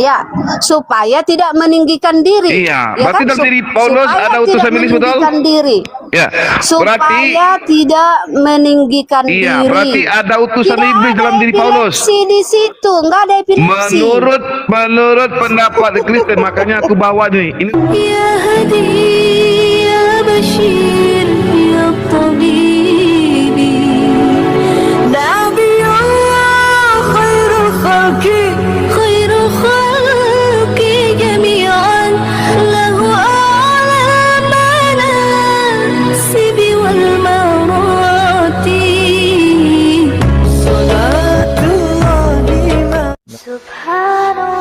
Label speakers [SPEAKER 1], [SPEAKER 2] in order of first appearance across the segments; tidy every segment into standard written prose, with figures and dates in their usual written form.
[SPEAKER 1] Ya, supaya tidak meninggikan diri.
[SPEAKER 2] Iya,
[SPEAKER 1] Ya
[SPEAKER 2] berarti
[SPEAKER 1] kan?
[SPEAKER 2] dalam diri Paulus
[SPEAKER 1] Supaya
[SPEAKER 2] ada
[SPEAKER 1] tidak
[SPEAKER 2] utusan iblis, betul?
[SPEAKER 1] meninggikan diri.
[SPEAKER 2] Ya, berarti
[SPEAKER 1] Supaya tidak meninggikan
[SPEAKER 2] iya,
[SPEAKER 1] diri.
[SPEAKER 2] berarti ada utusan
[SPEAKER 1] Tidak
[SPEAKER 2] iblis
[SPEAKER 1] ada
[SPEAKER 2] dalam diri Paulus.
[SPEAKER 1] epilepsi di situ, nggak ada epilepsi.
[SPEAKER 2] Menurut pendapat Kristen, makanya aku bawa nih. Ini
[SPEAKER 3] يا هدي يا بشير يا طبيبي نبي الله خير الخلق جميعا له أعلى المناسب والمراتب صلاة الله سبحان الله.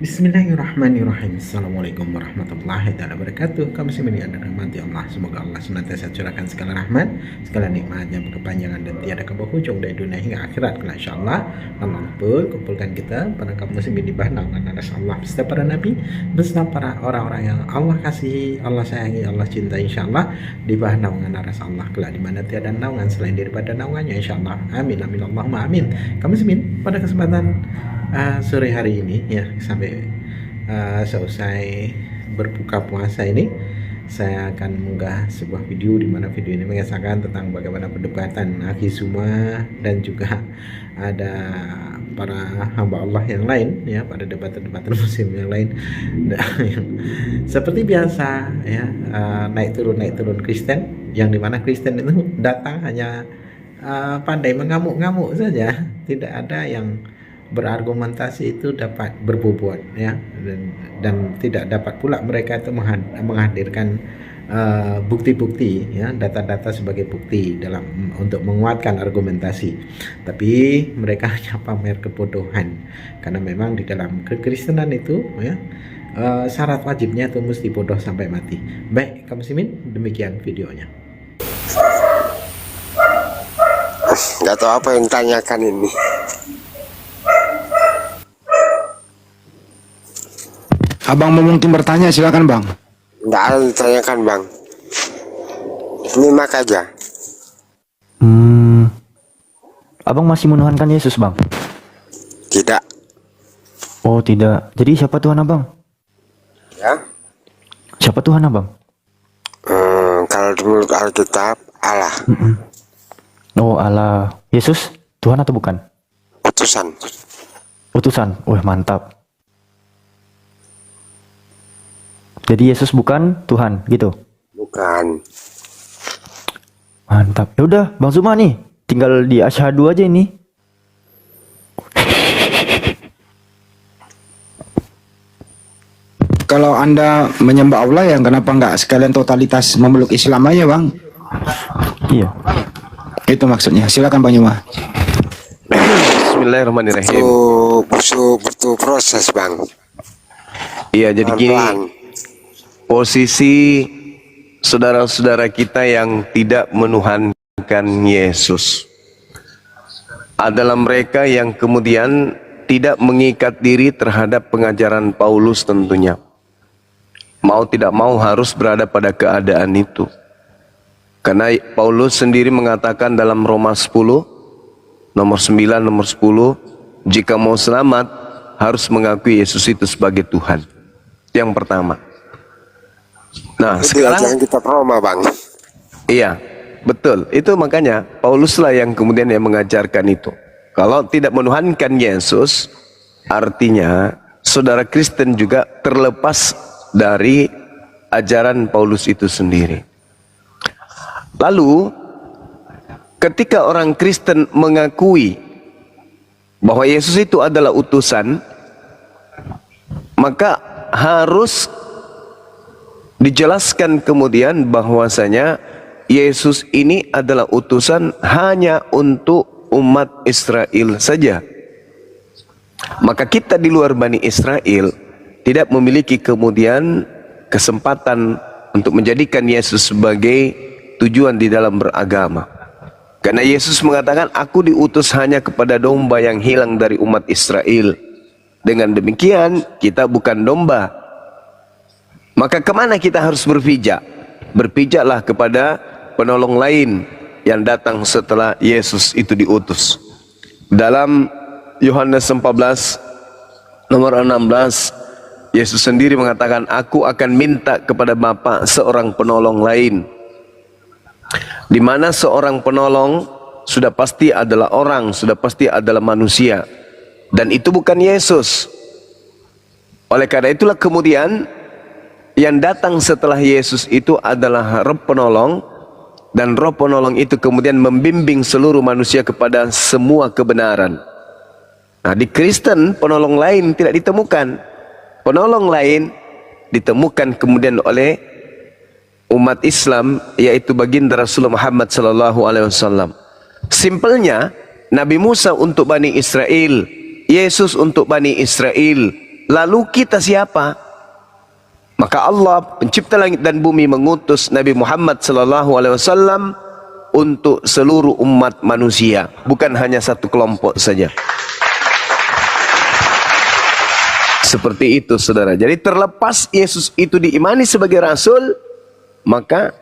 [SPEAKER 4] Bismillahirrahmanirrahim. Assalamualaikum warahmatullahi wabarakatuh. Kaum muslimin yang dirahmati Allah, semoga Allah senantiasa curahkan segala rahmat, segala nikmatnya berkepanjangan dan tiada berhujung dari dunia hingga akhirat. Insyaallah Allah pun kumpulkan kita para kaum muslimin di bawah naungan Allah beserta para nabi, beserta para orang-orang yang Allah kasihi, Allah sayangi, Allah cintai, insyaallah di bawah naungan Allah kelak di mana tiada naungan selain daripada naungannya, insyaallah. Amin amin Allahumma amin. Kaum muslimin, pada kesempatan sore hari ini ya, sampai selesai berbuka puasa ini, saya akan mengunggah sebuah video di mana video ini mengisahkan tentang bagaimana perdebatan akhi semua dan juga ada para hamba Allah yang lain ya, pada debat-debatan muslim yang lain yang seperti biasa ya, naik turun Kristen, yang dimana Kristen itu datang hanya pandai mengamuk-ngamuk saja, tidak ada yang berargumentasi itu dapat berbobot ya, dan tidak dapat pula mereka itu menghadirkan bukti-bukti ya, data-data sebagai bukti dalam untuk menguatkan argumentasi, tapi mereka hanya pamer kebodohan, karena memang di dalam kekristenan itu ya, syarat wajibnya itu mesti bodoh sampai mati. Baik kaum muslimin, demikian videonya.
[SPEAKER 5] Nggak tahu apa yang tanyakan ini.
[SPEAKER 6] Abang mau mungkin bertanya, silakan bang.
[SPEAKER 5] Nggak ada yang ditanyakan bang. Nyimak aja.
[SPEAKER 7] Abang masih menuhankan Yesus bang?
[SPEAKER 5] Tidak.
[SPEAKER 7] Oh tidak. Jadi siapa Tuhan abang?
[SPEAKER 5] Ya.
[SPEAKER 7] Siapa Tuhan abang?
[SPEAKER 5] Kalau menurut Alkitab Allah.
[SPEAKER 7] Oh Allah. Yesus Tuhan atau bukan?
[SPEAKER 5] Utusan.
[SPEAKER 7] Utusan. Wah mantap. Jadi Yesus bukan Tuhan gitu?
[SPEAKER 5] Bukan.
[SPEAKER 7] Mantap. Ya udah Bang Zuma nih, tinggal di asyhadu aja ini.
[SPEAKER 6] Kalau anda menyembah Allah ya, kenapa nggak sekalian totalitas memeluk Islam aja bang?
[SPEAKER 7] Iya.
[SPEAKER 6] Itu maksudnya. Silakan Bang Yuma.
[SPEAKER 2] Bismillahirrahmanirrahim.
[SPEAKER 5] Butuh proses bang.
[SPEAKER 2] Iya, jadi gini,
[SPEAKER 5] Pelan-pelan.
[SPEAKER 2] posisi saudara-saudara kita yang tidak menuhankan Yesus adalah mereka yang kemudian tidak mengikat diri terhadap pengajaran Paulus tentunya. Mau tidak mau harus berada pada keadaan itu. Karena Paulus sendiri mengatakan dalam Roma 10, nomor 9, nomor 10, jika mau selamat harus mengakui Yesus itu sebagai Tuhan. Yang pertama. Nah,
[SPEAKER 5] Itu
[SPEAKER 2] sekarang
[SPEAKER 5] yang kita Roma bang.
[SPEAKER 2] iya, betul. Itu makanya Pauluslah yang kemudian yang mengajarkan itu. Kalau tidak menuhankan Yesus, artinya saudara Kristen juga terlepas dari ajaran Paulus itu sendiri. Lalu, ketika orang Kristen mengakui bahwa Yesus itu adalah utusan, maka harus dijelaskan kemudian bahwasanya Yesus ini adalah utusan hanya untuk umat Israel saja. Maka kita di luar Bani Israel tidak memiliki kemudian kesempatan untuk menjadikan Yesus sebagai tujuan di dalam beragama. Karena Yesus mengatakan, aku diutus hanya kepada domba yang hilang dari umat Israel. Dengan demikian, kita bukan domba. Maka kemana kita harus berpijak? Berpijaklah kepada penolong lain yang datang setelah Yesus itu diutus. Dalam Yohanes 14 nomor 16, Yesus sendiri mengatakan, aku akan minta kepada Bapa seorang penolong lain. Di mana seorang penolong sudah pasti adalah orang, sudah pasti adalah manusia. Dan itu bukan Yesus. Oleh karena itulah kemudian yang datang setelah Yesus itu adalah Roh Penolong, dan Roh Penolong itu kemudian membimbing seluruh manusia kepada semua kebenaran. Nah, di Kristen penolong lain tidak ditemukan. Penolong lain ditemukan kemudian oleh umat Islam, yaitu baginda Rasulullah Muhammad sallallahu alaihi wasallam. Simpelnya, Nabi Musa untuk Bani Israel, Yesus untuk Bani Israel. Lalu kita siapa? Maka Allah pencipta langit dan bumi mengutus Nabi Muhammad sallallahu alaihi wasallam untuk seluruh umat manusia, bukan hanya satu kelompok saja. Seperti itu, saudara. Jadi terlepas Yesus itu diimani sebagai Rasul, maka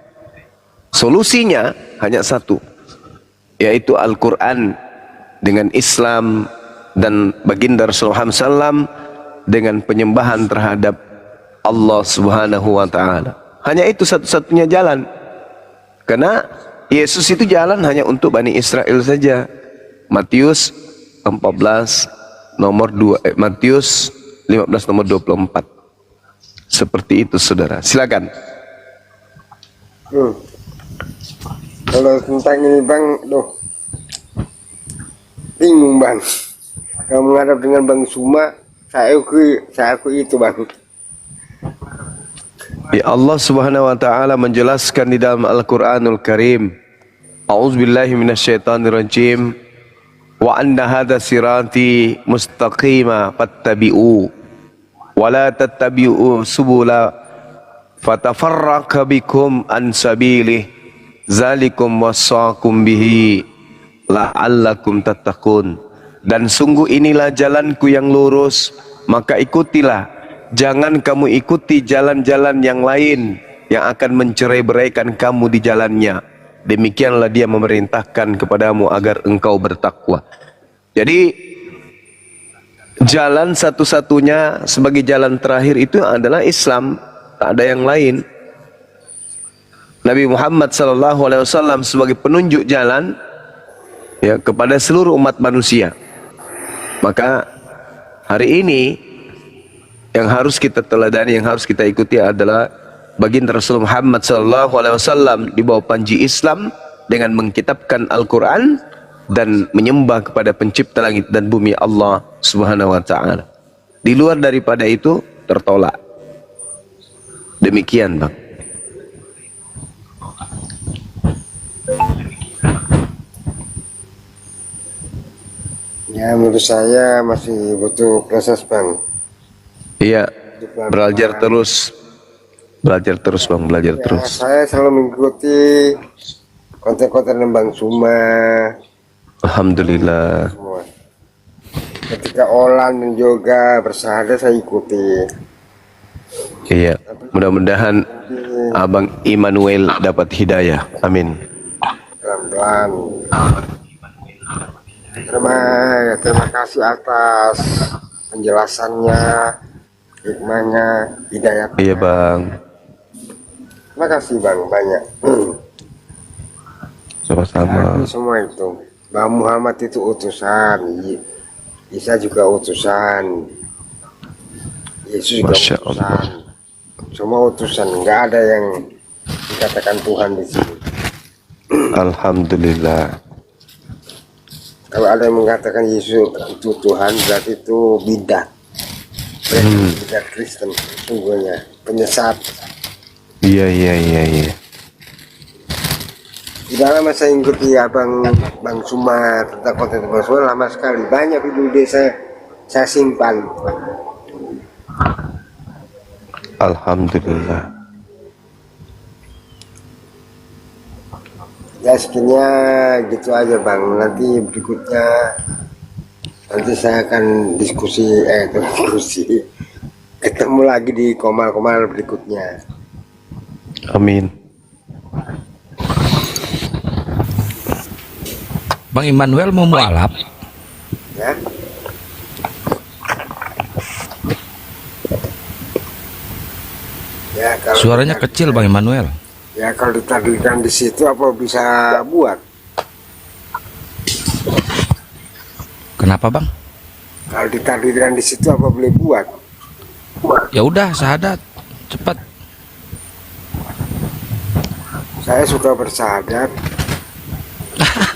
[SPEAKER 2] solusinya hanya satu, yaitu Al-Quran dengan Islam dan baginda Rasulullah SAW dengan penyembahan terhadap Allah Subhanahu wa Ta'ala. Hanya itu satu-satunya jalan. Karena Yesus itu jalan hanya untuk Bani Israel saja. Matius 14 nomor 2, Matius 15 nomor 24. Seperti itu, saudara. Silakan.
[SPEAKER 5] Kalau tentang ini Bang, bingung Bang. Kalau menghadap dengan Bang Suma, saya aku itu Bang.
[SPEAKER 2] Ya, Allah Subhanahu wa Ta'ala menjelaskan di dalam Al-Quranul Karim, A'udzubillahi minasyaitonirrajim, wa anna hadha sirati mustaqima fattabi'u wa la tattabi'u subula fatafarraqa bikum an sabilih zalikum wassakum bihi la'allakum tattaqun. Dan sungguh inilah jalanku yang lurus, maka ikutilah, jangan kamu ikuti jalan-jalan yang lain yang akan mencerai-beraikan kamu di jalannya. Demikianlah dia memerintahkan kepadamu agar engkau bertakwa. Jadi jalan satu-satunya sebagai jalan terakhir itu adalah Islam, tak ada yang lain. Nabi Muhammad SAW sebagai penunjuk jalan ya kepada seluruh umat manusia. Maka hari ini yang harus kita teladani, yang harus kita ikuti adalah baginda Rasul Muhammad SAW di bawah panji Islam dengan mengkitabkan Al-Quran dan menyembah kepada pencipta langit dan bumi Allah Subhanahu wa Ta'ala. Di luar daripada itu tertolak. Demikian, Bang.
[SPEAKER 5] Ya, menurut saya masih butuh proses Bang.
[SPEAKER 2] Iya, belajar terus. Belajar terus, Bang, belajar
[SPEAKER 5] Ya,
[SPEAKER 2] terus.
[SPEAKER 5] saya selalu mengikuti konten-konten Bang Suma
[SPEAKER 2] Alhamdulillah.
[SPEAKER 5] semua. Ketika Olan dan Yoga bersahadat saya ikuti.
[SPEAKER 2] Iya, mudah-mudahan Abang Immanuel dapat hidayah. Amin.
[SPEAKER 5] Pelan-pelan. Terima kasih atas penjelasannya, hikmahnya, hidayahnya.
[SPEAKER 2] Iya, Bang.
[SPEAKER 5] Terima kasih Bang banyak.
[SPEAKER 2] Sama-sama.
[SPEAKER 5] Ini semua itu. Bang Muhammad itu utusan, Isa juga utusan, Yesus juga
[SPEAKER 2] Masya
[SPEAKER 5] utusan.
[SPEAKER 2] Allah.
[SPEAKER 5] Semua utusan, nggak ada yang dikatakan Tuhan di sini.
[SPEAKER 2] Alhamdulillah.
[SPEAKER 5] Kalau ada yang mengatakan Yesus itu Tuhan, berarti itu bidah. Bidah Kristen, sungguhnya penyesat.
[SPEAKER 2] Iya.
[SPEAKER 5] Tidak lama saya ikuti Bang Suma tentang konten Bang Suma, lama sekali. Banyak video saya simpan.
[SPEAKER 2] Alhamdulillah.
[SPEAKER 5] Ya sekinya gitu aja Bang. Nanti berikutnya saya akan diskusi ketemu lagi di komal-komal berikutnya.
[SPEAKER 2] Amin.
[SPEAKER 8] Bang Immanuel mau mualaf?
[SPEAKER 5] Ya. Ya, kalau
[SPEAKER 8] Suaranya kecil Bang Immanuel.
[SPEAKER 5] ya kalau ditakdirkan di situ apa bisa buat?
[SPEAKER 8] Kenapa Bang?
[SPEAKER 5] Kalau ditakdirkan di situ apa boleh buat?
[SPEAKER 8] Ya udah syahadat, cepat.
[SPEAKER 5] Saya suka bersyahadat.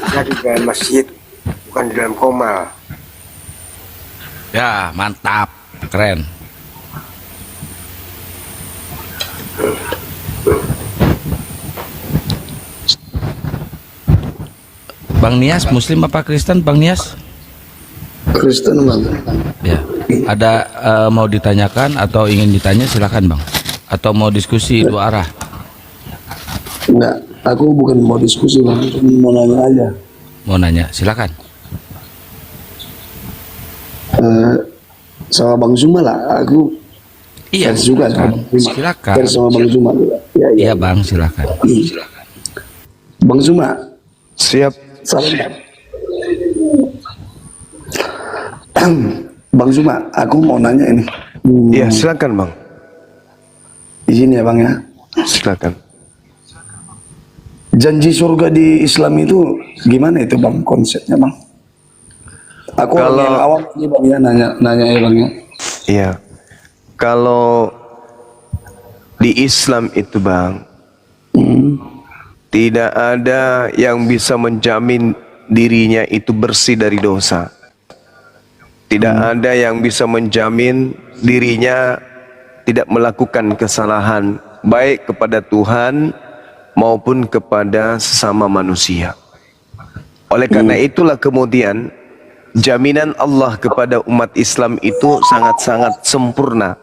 [SPEAKER 5] Saya di dalam masjid, bukan di dalam komal.
[SPEAKER 8] Ya mantap, keren. Bang Nias, Muslim apa Kristen Bang Nias?
[SPEAKER 9] Kristen bang.
[SPEAKER 8] Ya, ada mau ditanyakan atau ingin ditanya silakan Bang. Atau mau diskusi dua arah?
[SPEAKER 9] Enggak, aku bukan mau diskusi bang, cuma mau nanya aja.
[SPEAKER 8] Mau nanya, silakan.
[SPEAKER 9] Sama Bang Zuma lah, aku
[SPEAKER 8] Iya,
[SPEAKER 9] fans juga sama Bang Zuma.
[SPEAKER 8] silakan.
[SPEAKER 9] Fans sama Bang Zuma juga. Ya,
[SPEAKER 8] Iya Bang, silakan.
[SPEAKER 9] Bang Zuma,
[SPEAKER 2] Siap.
[SPEAKER 9] salam. Bang Zuma, aku mau nanya ini.
[SPEAKER 2] Ya, silakan Bang.
[SPEAKER 9] Izin ya bang ya.
[SPEAKER 2] Silakan.
[SPEAKER 9] Janji surga di Islam itu gimana itu bang konsepnya bang? Aku orang yang awam ini bang ya, nanya ya bang ya.
[SPEAKER 2] Iya. Kalau di Islam itu Bang, tidak ada yang bisa menjamin dirinya itu bersih dari dosa. Tidak ada yang bisa menjamin dirinya tidak melakukan kesalahan baik kepada Tuhan maupun kepada sesama manusia. Oleh karena itulah kemudian jaminan Allah kepada umat Islam itu sangat-sangat sempurna.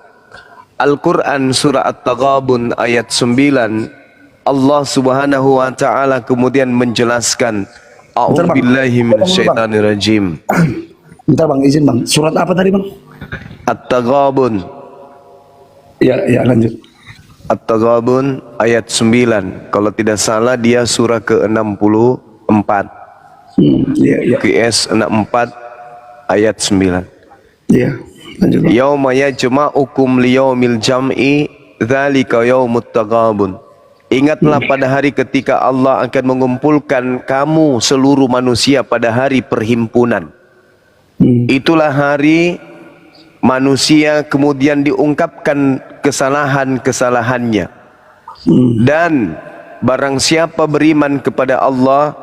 [SPEAKER 2] Al-Quran surah At-Taghabun ayat 9, Allah subhanahu wa ta'ala kemudian menjelaskan, A'udzubillahi minasyaitanirrajim.
[SPEAKER 9] Bentar bang, izin bang. Surat apa tadi bang?
[SPEAKER 2] At-Taghabun.
[SPEAKER 9] Ya lanjut.
[SPEAKER 2] At-Taghabun ayat 9. Kalau tidak salah dia surah ke-64.
[SPEAKER 9] Iya.
[SPEAKER 2] QS 64 ayat 9.
[SPEAKER 9] Iya, lanjut bang.
[SPEAKER 2] Yauma yajma'ukum liyaumil jam'i dzalika yaumut taghabun. Ingatlah pada hari ketika Allah akan mengumpulkan kamu seluruh manusia pada hari perhimpunan. Itulah hari manusia kemudian diungkapkan kesalahan-kesalahannya. Dan barang siapa beriman kepada Allah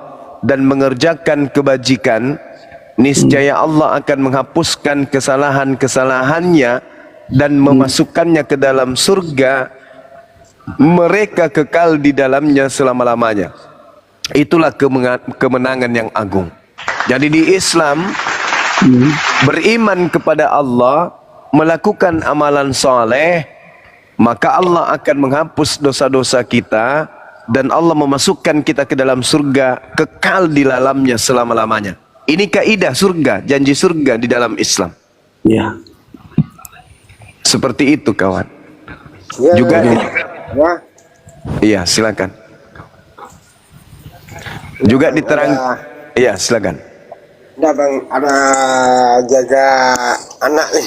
[SPEAKER 2] dan mengerjakan kebajikan, niscaya Allah akan menghapuskan kesalahan-kesalahannya dan memasukkannya ke dalam surga, mereka kekal di dalamnya selama-lamanya. Itulah kemenangan yang agung. Jadi di Islam, beriman kepada Allah, melakukan amalan soleh, maka Allah akan menghapus dosa-dosa kita dan Allah memasukkan kita ke dalam surga, kekal di dalamnya selama-lamanya. Ini kaidah surga, janji surga di dalam Islam.
[SPEAKER 9] Iya.
[SPEAKER 2] Seperti itu kawan.
[SPEAKER 5] Ya,
[SPEAKER 2] Juga
[SPEAKER 5] ya.
[SPEAKER 2] iya silakan. Juga diterang. Iya silakan.
[SPEAKER 5] Nah bang, ada jaga anak nih.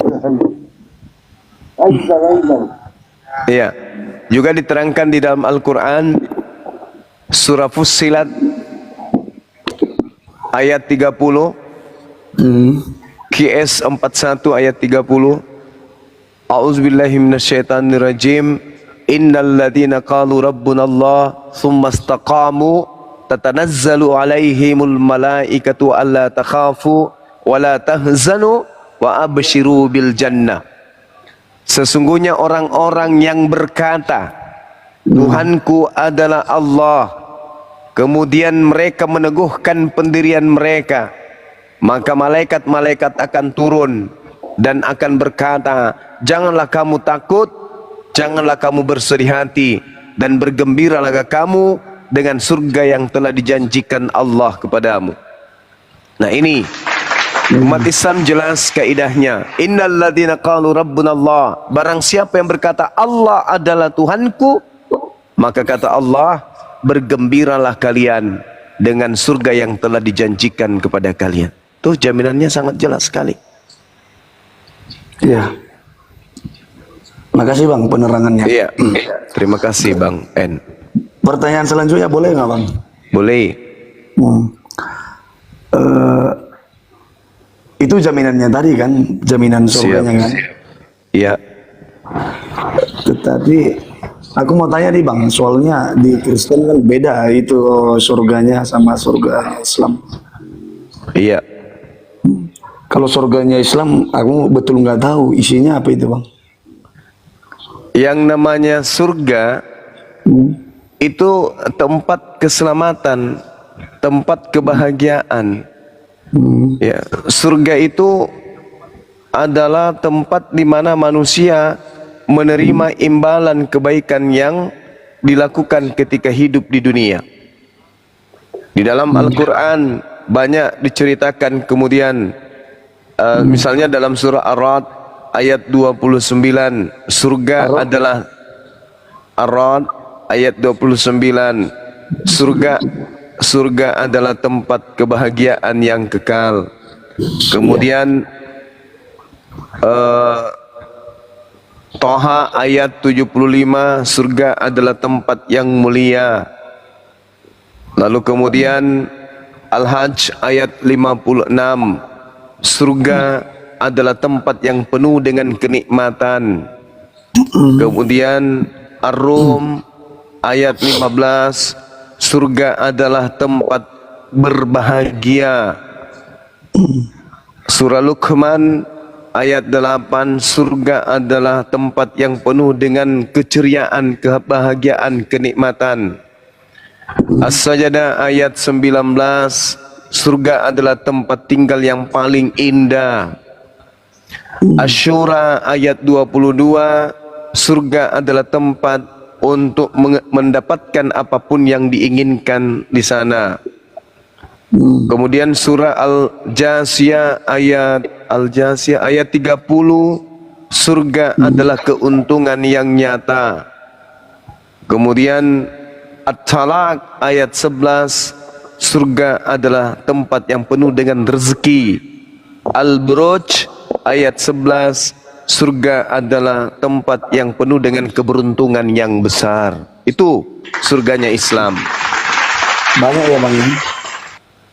[SPEAKER 5] Bang.
[SPEAKER 2] Iya. Juga diterangkan di dalam Al-Quran surah Fussilat ayat 30, QS 41 ayat 30. A'udzubillahi minasyaitonirrajim. Innal ladzina qalu rabbunallah tsumma istaqamu tatanazzalu alaihimul malaikatu alla takhafu wa la tahzanu wa abshiru bil jannah. Sesungguhnya orang-orang yang berkata, Tuhanku adalah Allah, kemudian mereka meneguhkan pendirian mereka, maka malaikat-malaikat akan turun dan akan berkata, janganlah kamu takut, janganlah kamu bersedih hati, dan bergembiralah kamu dengan surga yang telah dijanjikan Allah kepadamu. Nah ini umat Islam jelas kaidahnya. Innal ladzina qalu rabbunallah, barang siapa yang berkata Allah adalah Tuhanku, maka kata Allah, bergembiralah kalian dengan surga yang telah dijanjikan kepada kalian. Tuh jaminannya sangat jelas sekali.
[SPEAKER 9] Iya. Makasih Bang penerangannya.
[SPEAKER 2] Iya. Terima kasih Bang N.
[SPEAKER 9] Pertanyaan selanjutnya boleh nggak Bang?
[SPEAKER 2] Boleh.
[SPEAKER 9] Itu jaminannya tadi kan, jaminan surganya kan.
[SPEAKER 2] Iya.
[SPEAKER 9] Tetapi aku mau tanya nih Bang, soalnya di Kristen kan beda itu surganya sama surga Islam.
[SPEAKER 2] Iya.
[SPEAKER 9] Kalau surganya Islam, aku betul nggak tahu isinya apa itu Bang.
[SPEAKER 2] Yang namanya surga itu tempat keselamatan, tempat kebahagiaan. Ya, surga itu adalah tempat di mana manusia menerima imbalan kebaikan yang dilakukan ketika hidup di dunia. Di dalam Al-Quran banyak diceritakan, kemudian misalnya dalam surah Ar-Ra'd ayat 29, surga adalah Ar-Ra'd ayat 29, surga adalah tempat kebahagiaan yang kekal. Kemudian Toha ayat 75, surga adalah tempat yang mulia. Lalu kemudian Al-Hajj ayat 56, surga adalah tempat yang penuh dengan kenikmatan. Kemudian Ar-Rum ayat 15, surga adalah tempat berbahagia. Surah Luqman ayat 8, surga adalah tempat yang penuh dengan keceriaan, kebahagiaan, kenikmatan. As-Sajdah ayat 19, surga adalah tempat tinggal yang paling indah. Asy-Syura ayat 22, surga adalah tempat untuk mendapatkan apapun yang diinginkan di sana. Kemudian surah Al-Jasiyah ayat 30, surga adalah keuntungan yang nyata. Kemudian At-Talaq ayat 11, surga adalah tempat yang penuh dengan rezeki. Al-Buruj ayat 11, surga adalah tempat yang penuh dengan keberuntungan yang besar. Itu surganya Islam.
[SPEAKER 9] Banyak ya Bang.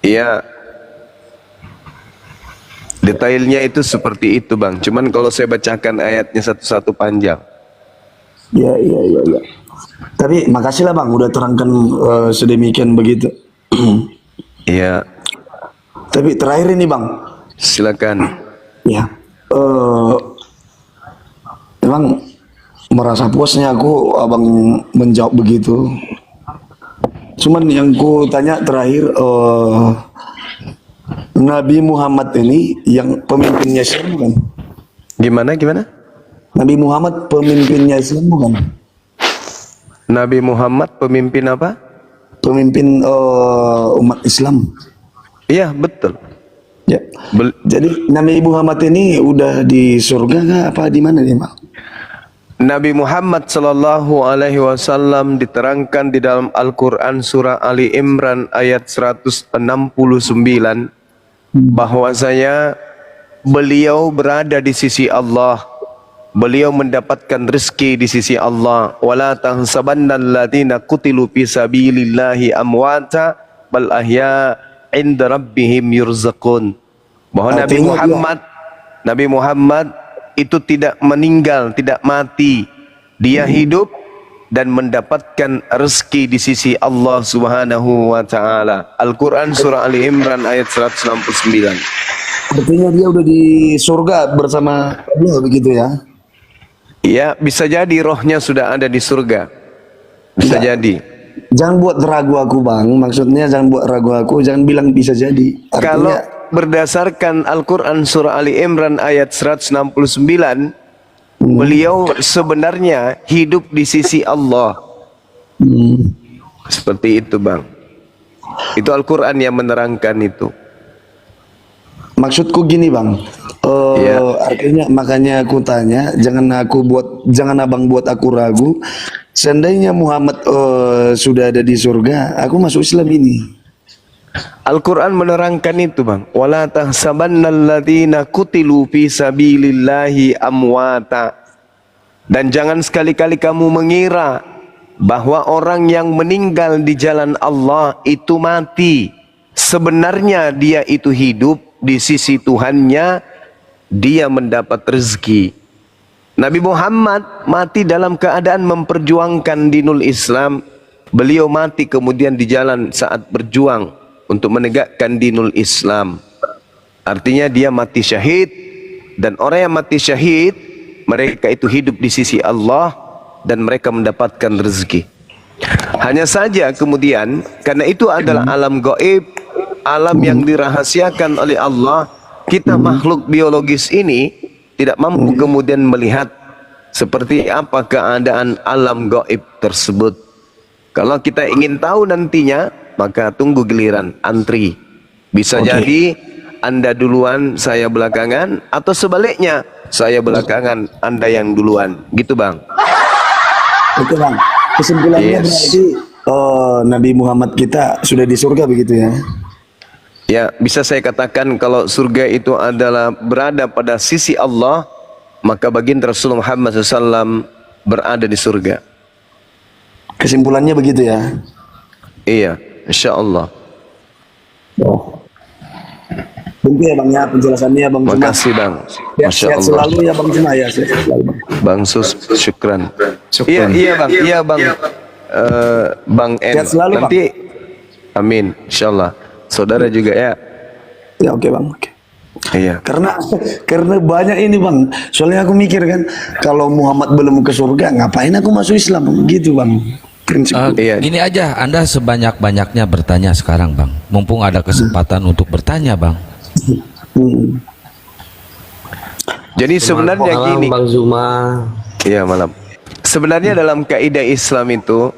[SPEAKER 2] Iya. Detailnya itu seperti itu Bang. Cuman kalau saya bacakan ayatnya satu-satu panjang.
[SPEAKER 9] Ya. Tapi makasih lah Bang udah terangkan sedemikian begitu.
[SPEAKER 2] Iya.
[SPEAKER 9] Tapi terakhir ini Bang.
[SPEAKER 2] Silakan.
[SPEAKER 9] Ya. Memang merasa puasnya aku Abang menjawab begitu. Cuman yang ku tanya terakhir, Nabi Muhammad ini yang pemimpinnya Islam bukan?
[SPEAKER 2] Gimana?
[SPEAKER 9] Nabi Muhammad pemimpinnya Islam bukan?
[SPEAKER 2] Nabi Muhammad pemimpin apa?
[SPEAKER 9] Pemimpin umat Islam.
[SPEAKER 2] Iya, betul.
[SPEAKER 9] Ya. Jadi Nabi Muhammad ini udah di surga nggak apa di mana nih, Bang?
[SPEAKER 2] Nabi Muhammad sallallahu alaihi wasallam diterangkan di dalam Al-Qur'an surah Ali Imran ayat 169 bahwasanya beliau berada di sisi Allah. Beliau mendapatkan rezeki di sisi Allah. Wala tahsabannal ladzina qutilu fi sabilillahi amwata bal ahya 'inda rabbihim yurzaqun. Bahwa Nabi Muhammad itu tidak meninggal, tidak mati. Dia hidup dan mendapatkan rezeki di sisi Allah Subhanahu wa taala. Al-Qur'an surah Ali Imran ayat 169.
[SPEAKER 9] Artinya dia udah di surga bersama Allah begitu ya?
[SPEAKER 2] Ya, bisa jadi rohnya sudah ada di surga. Bisa jadi.
[SPEAKER 9] Jangan buat ragu aku Bang, maksudnya jangan buat ragu aku, jangan bilang bisa jadi. Artinya,
[SPEAKER 2] kalau berdasarkan Al-Quran surah Ali Imran ayat 169, beliau sebenarnya hidup di sisi Allah. Seperti itu Bang. Itu Al-Quran yang menerangkan itu.
[SPEAKER 9] maksudku gini Bang, artinya makanya aku tanya, jangan abang buat aku ragu. Seandainya Muhammad sudah ada di surga, aku masuk Islam ini.
[SPEAKER 2] Al-Quran menerangkan itu Bang. Wala tahsabannal ladzina qutilu fi sabilillahi amwata. Dan jangan sekali-kali kamu mengira bahwa orang yang meninggal di jalan Allah itu mati. Sebenarnya dia itu hidup di sisi Tuhannya, dia mendapat rezeki. Nabi Muhammad mati dalam keadaan memperjuangkan dinul Islam. Beliau mati kemudian di jalan saat berjuang untuk menegakkan dinul Islam. Artinya dia mati syahid, dan orang yang mati syahid, mereka itu hidup di sisi Allah dan mereka mendapatkan rezeki. Hanya saja kemudian, karena itu adalah alam gaib, alam yang dirahasiakan oleh Allah, kita makhluk biologis ini tidak mampu kemudian melihat seperti apa keadaan alam gaib tersebut. Kalau kita ingin tahu nantinya, maka tunggu giliran, antri. Bisa jadi Anda duluan, saya belakangan, atau sebaliknya, saya belakangan, Anda yang duluan. Gitu Bang.
[SPEAKER 9] Oke Bang, kesimpulannya berarti Nabi Muhammad kita sudah di surga begitu ya?
[SPEAKER 2] Ya, bisa saya katakan kalau surga itu adalah berada pada sisi Allah, maka baginda Rasulullah Muhammad SAW berada di surga.
[SPEAKER 9] Kesimpulannya begitu ya?
[SPEAKER 2] Iya, insya Allah.
[SPEAKER 9] Tunggu ya Bang ya penjelasannya Bang Cuma.
[SPEAKER 2] Makasih Bang. Masya
[SPEAKER 9] Sehat
[SPEAKER 2] Allah.
[SPEAKER 9] selalu ya Bang Cuma ya. Sehat selalu Bang.
[SPEAKER 2] Bang Sus, syukran. Iya Bang, iya Bang. Bang N.
[SPEAKER 9] Sehat selalu,
[SPEAKER 2] Nanti, amin, insya Allah. Saudara juga ya.
[SPEAKER 9] Ya oke Bang. Oke.
[SPEAKER 2] Iya.
[SPEAKER 9] Karena banyak ini Bang. Soalnya aku mikir kan, kalau Muhammad belum ke surga, ngapain aku masuk Islam? Gitu Bang. Prinsipku.
[SPEAKER 2] Iya.
[SPEAKER 8] Gini aja, Anda sebanyak-banyaknya bertanya sekarang Bang. Mumpung ada kesempatan untuk bertanya Bang.
[SPEAKER 2] Jadi sebenarnya gini.
[SPEAKER 5] Bang Zuma.
[SPEAKER 2] Iya malam. Sebenarnya dalam kaidah Islam itu,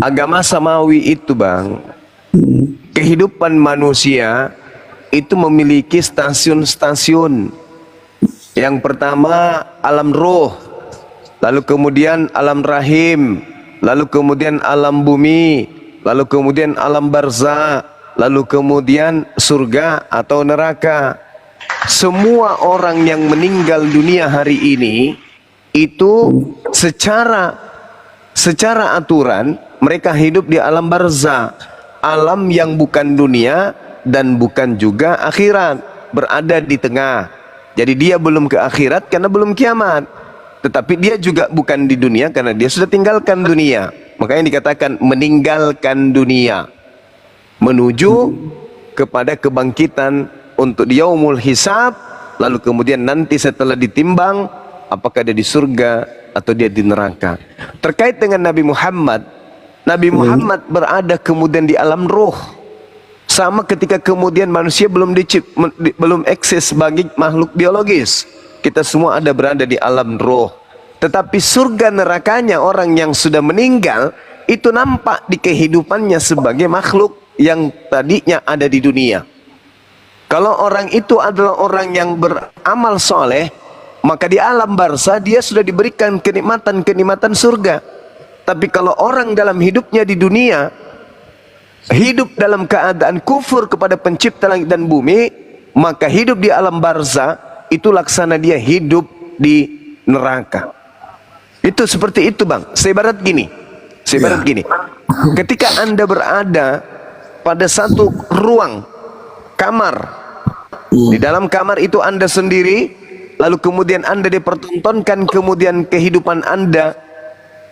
[SPEAKER 2] agama samawi itu Bang, kehidupan manusia itu memiliki stasiun-stasiun. Yang pertama alam roh, lalu kemudian alam rahim, lalu kemudian alam bumi, lalu kemudian alam barzah, lalu kemudian surga atau neraka. Semua orang yang meninggal dunia hari ini itu secara aturan mereka hidup di alam barzah, alam yang bukan dunia dan bukan juga akhirat, berada di tengah. Jadi dia belum ke akhirat karena belum kiamat, tetapi dia juga bukan di dunia karena dia sudah tinggalkan dunia. Makanya dikatakan meninggalkan dunia, menuju kepada kebangkitan untuk di yaumul hisab, lalu kemudian nanti setelah ditimbang apakah dia di surga atau dia di neraka. Terkait dengan Nabi Muhammad, Nabi Muhammad berada kemudian di alam roh. Sama ketika kemudian manusia belum eksis sebagai makhluk biologis. Kita semua ada berada di alam roh. Tetapi surga nerakanya orang yang sudah meninggal itu nampak di kehidupannya sebagai makhluk yang tadinya ada di dunia. Kalau orang itu adalah orang yang beramal soleh, maka di alam barzah dia sudah diberikan kenikmatan-kenikmatan surga. Tapi kalau orang dalam hidupnya di dunia hidup dalam keadaan kufur kepada pencipta langit dan bumi, maka hidup di alam barzah itu laksana dia hidup di neraka. Itu seperti itu Bang. Seibarat gini. Ketika Anda berada pada satu ruang kamar, di dalam kamar itu Anda sendiri, lalu kemudian Anda dipertontonkan kemudian kehidupan Anda,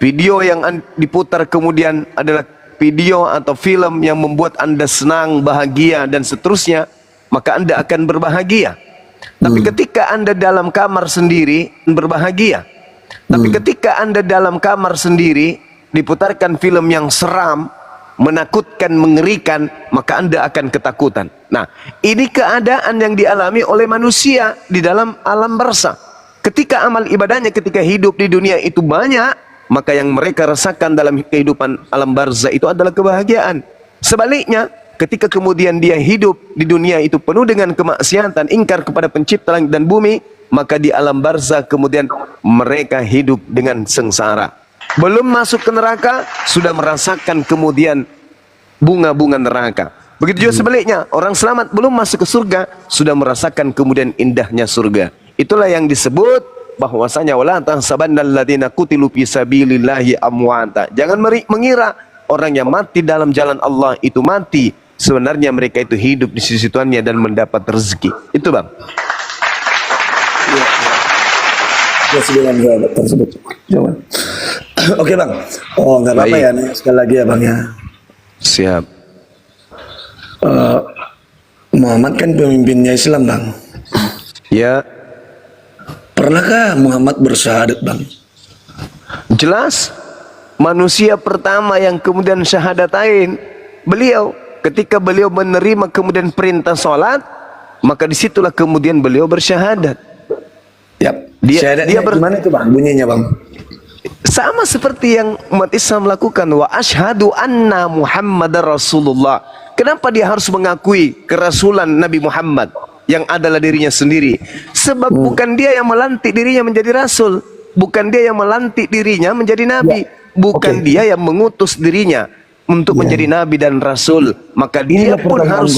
[SPEAKER 2] video yang diputar kemudian adalah video atau film yang membuat Anda senang, bahagia dan seterusnya, maka Anda akan berbahagia. Tapi ketika Anda dalam kamar sendiri berbahagia. Tapi ketika Anda dalam kamar sendiri diputarkan film yang seram, menakutkan, mengerikan, maka Anda akan ketakutan. Nah, ini keadaan yang dialami oleh manusia di dalam alam barzah. Ketika amal ibadahnya ketika hidup di dunia itu banyak, maka yang mereka rasakan dalam kehidupan alam barzah itu adalah kebahagiaan. Sebaliknya, ketika kemudian dia hidup di dunia itu penuh dengan kemaksiatan, ingkar kepada pencipta langit dan bumi, maka di alam barzah kemudian mereka hidup dengan sengsara. Belum masuk ke neraka, sudah merasakan kemudian bunga-bunga neraka. Begitu juga sebaliknya, orang selamat belum masuk ke surga, sudah merasakan kemudian indahnya surga. Itulah yang disebut bahwasanya wala tahsabannal ladzina qutilu fi sabilillahi amwata. Jangan mengira orang yang mati dalam jalan Allah itu mati. Sebenarnya mereka itu hidup di sisi Tuhannya dan mendapat rezeki. Itu Bang.
[SPEAKER 9] Dengan jawaban tersebut. Jawaban. Oke Bang. Oh nggak apa-apa
[SPEAKER 2] Baik.
[SPEAKER 9] ya nih, sekali lagi ya Bang ya.
[SPEAKER 2] Siap.
[SPEAKER 9] Muhammad kan pemimpinnya Islam Bang.
[SPEAKER 2] Ya,
[SPEAKER 9] Pernahkah Muhammad bersyahadat Bang?
[SPEAKER 2] jelas manusia pertama yang kemudian syahadatain beliau. Ketika beliau menerima kemudian perintah sholat, maka disitulah kemudian beliau bersyahadat.
[SPEAKER 9] Yap.
[SPEAKER 2] Dia
[SPEAKER 9] Gimana itu Bang bunyinya Bang?
[SPEAKER 2] sama seperti yang umat Islam lakukan, wa asyhadu anna Muhammadar Rasulullah. Kenapa dia harus mengakui kerasulan Nabi Muhammad yang adalah dirinya sendiri? Sebab bukan dia yang melantik dirinya menjadi rasul, bukan dia yang melantik dirinya menjadi nabi, bukan dia yang mengutus dirinya untuk menjadi nabi dan rasul. Maka dia pun harus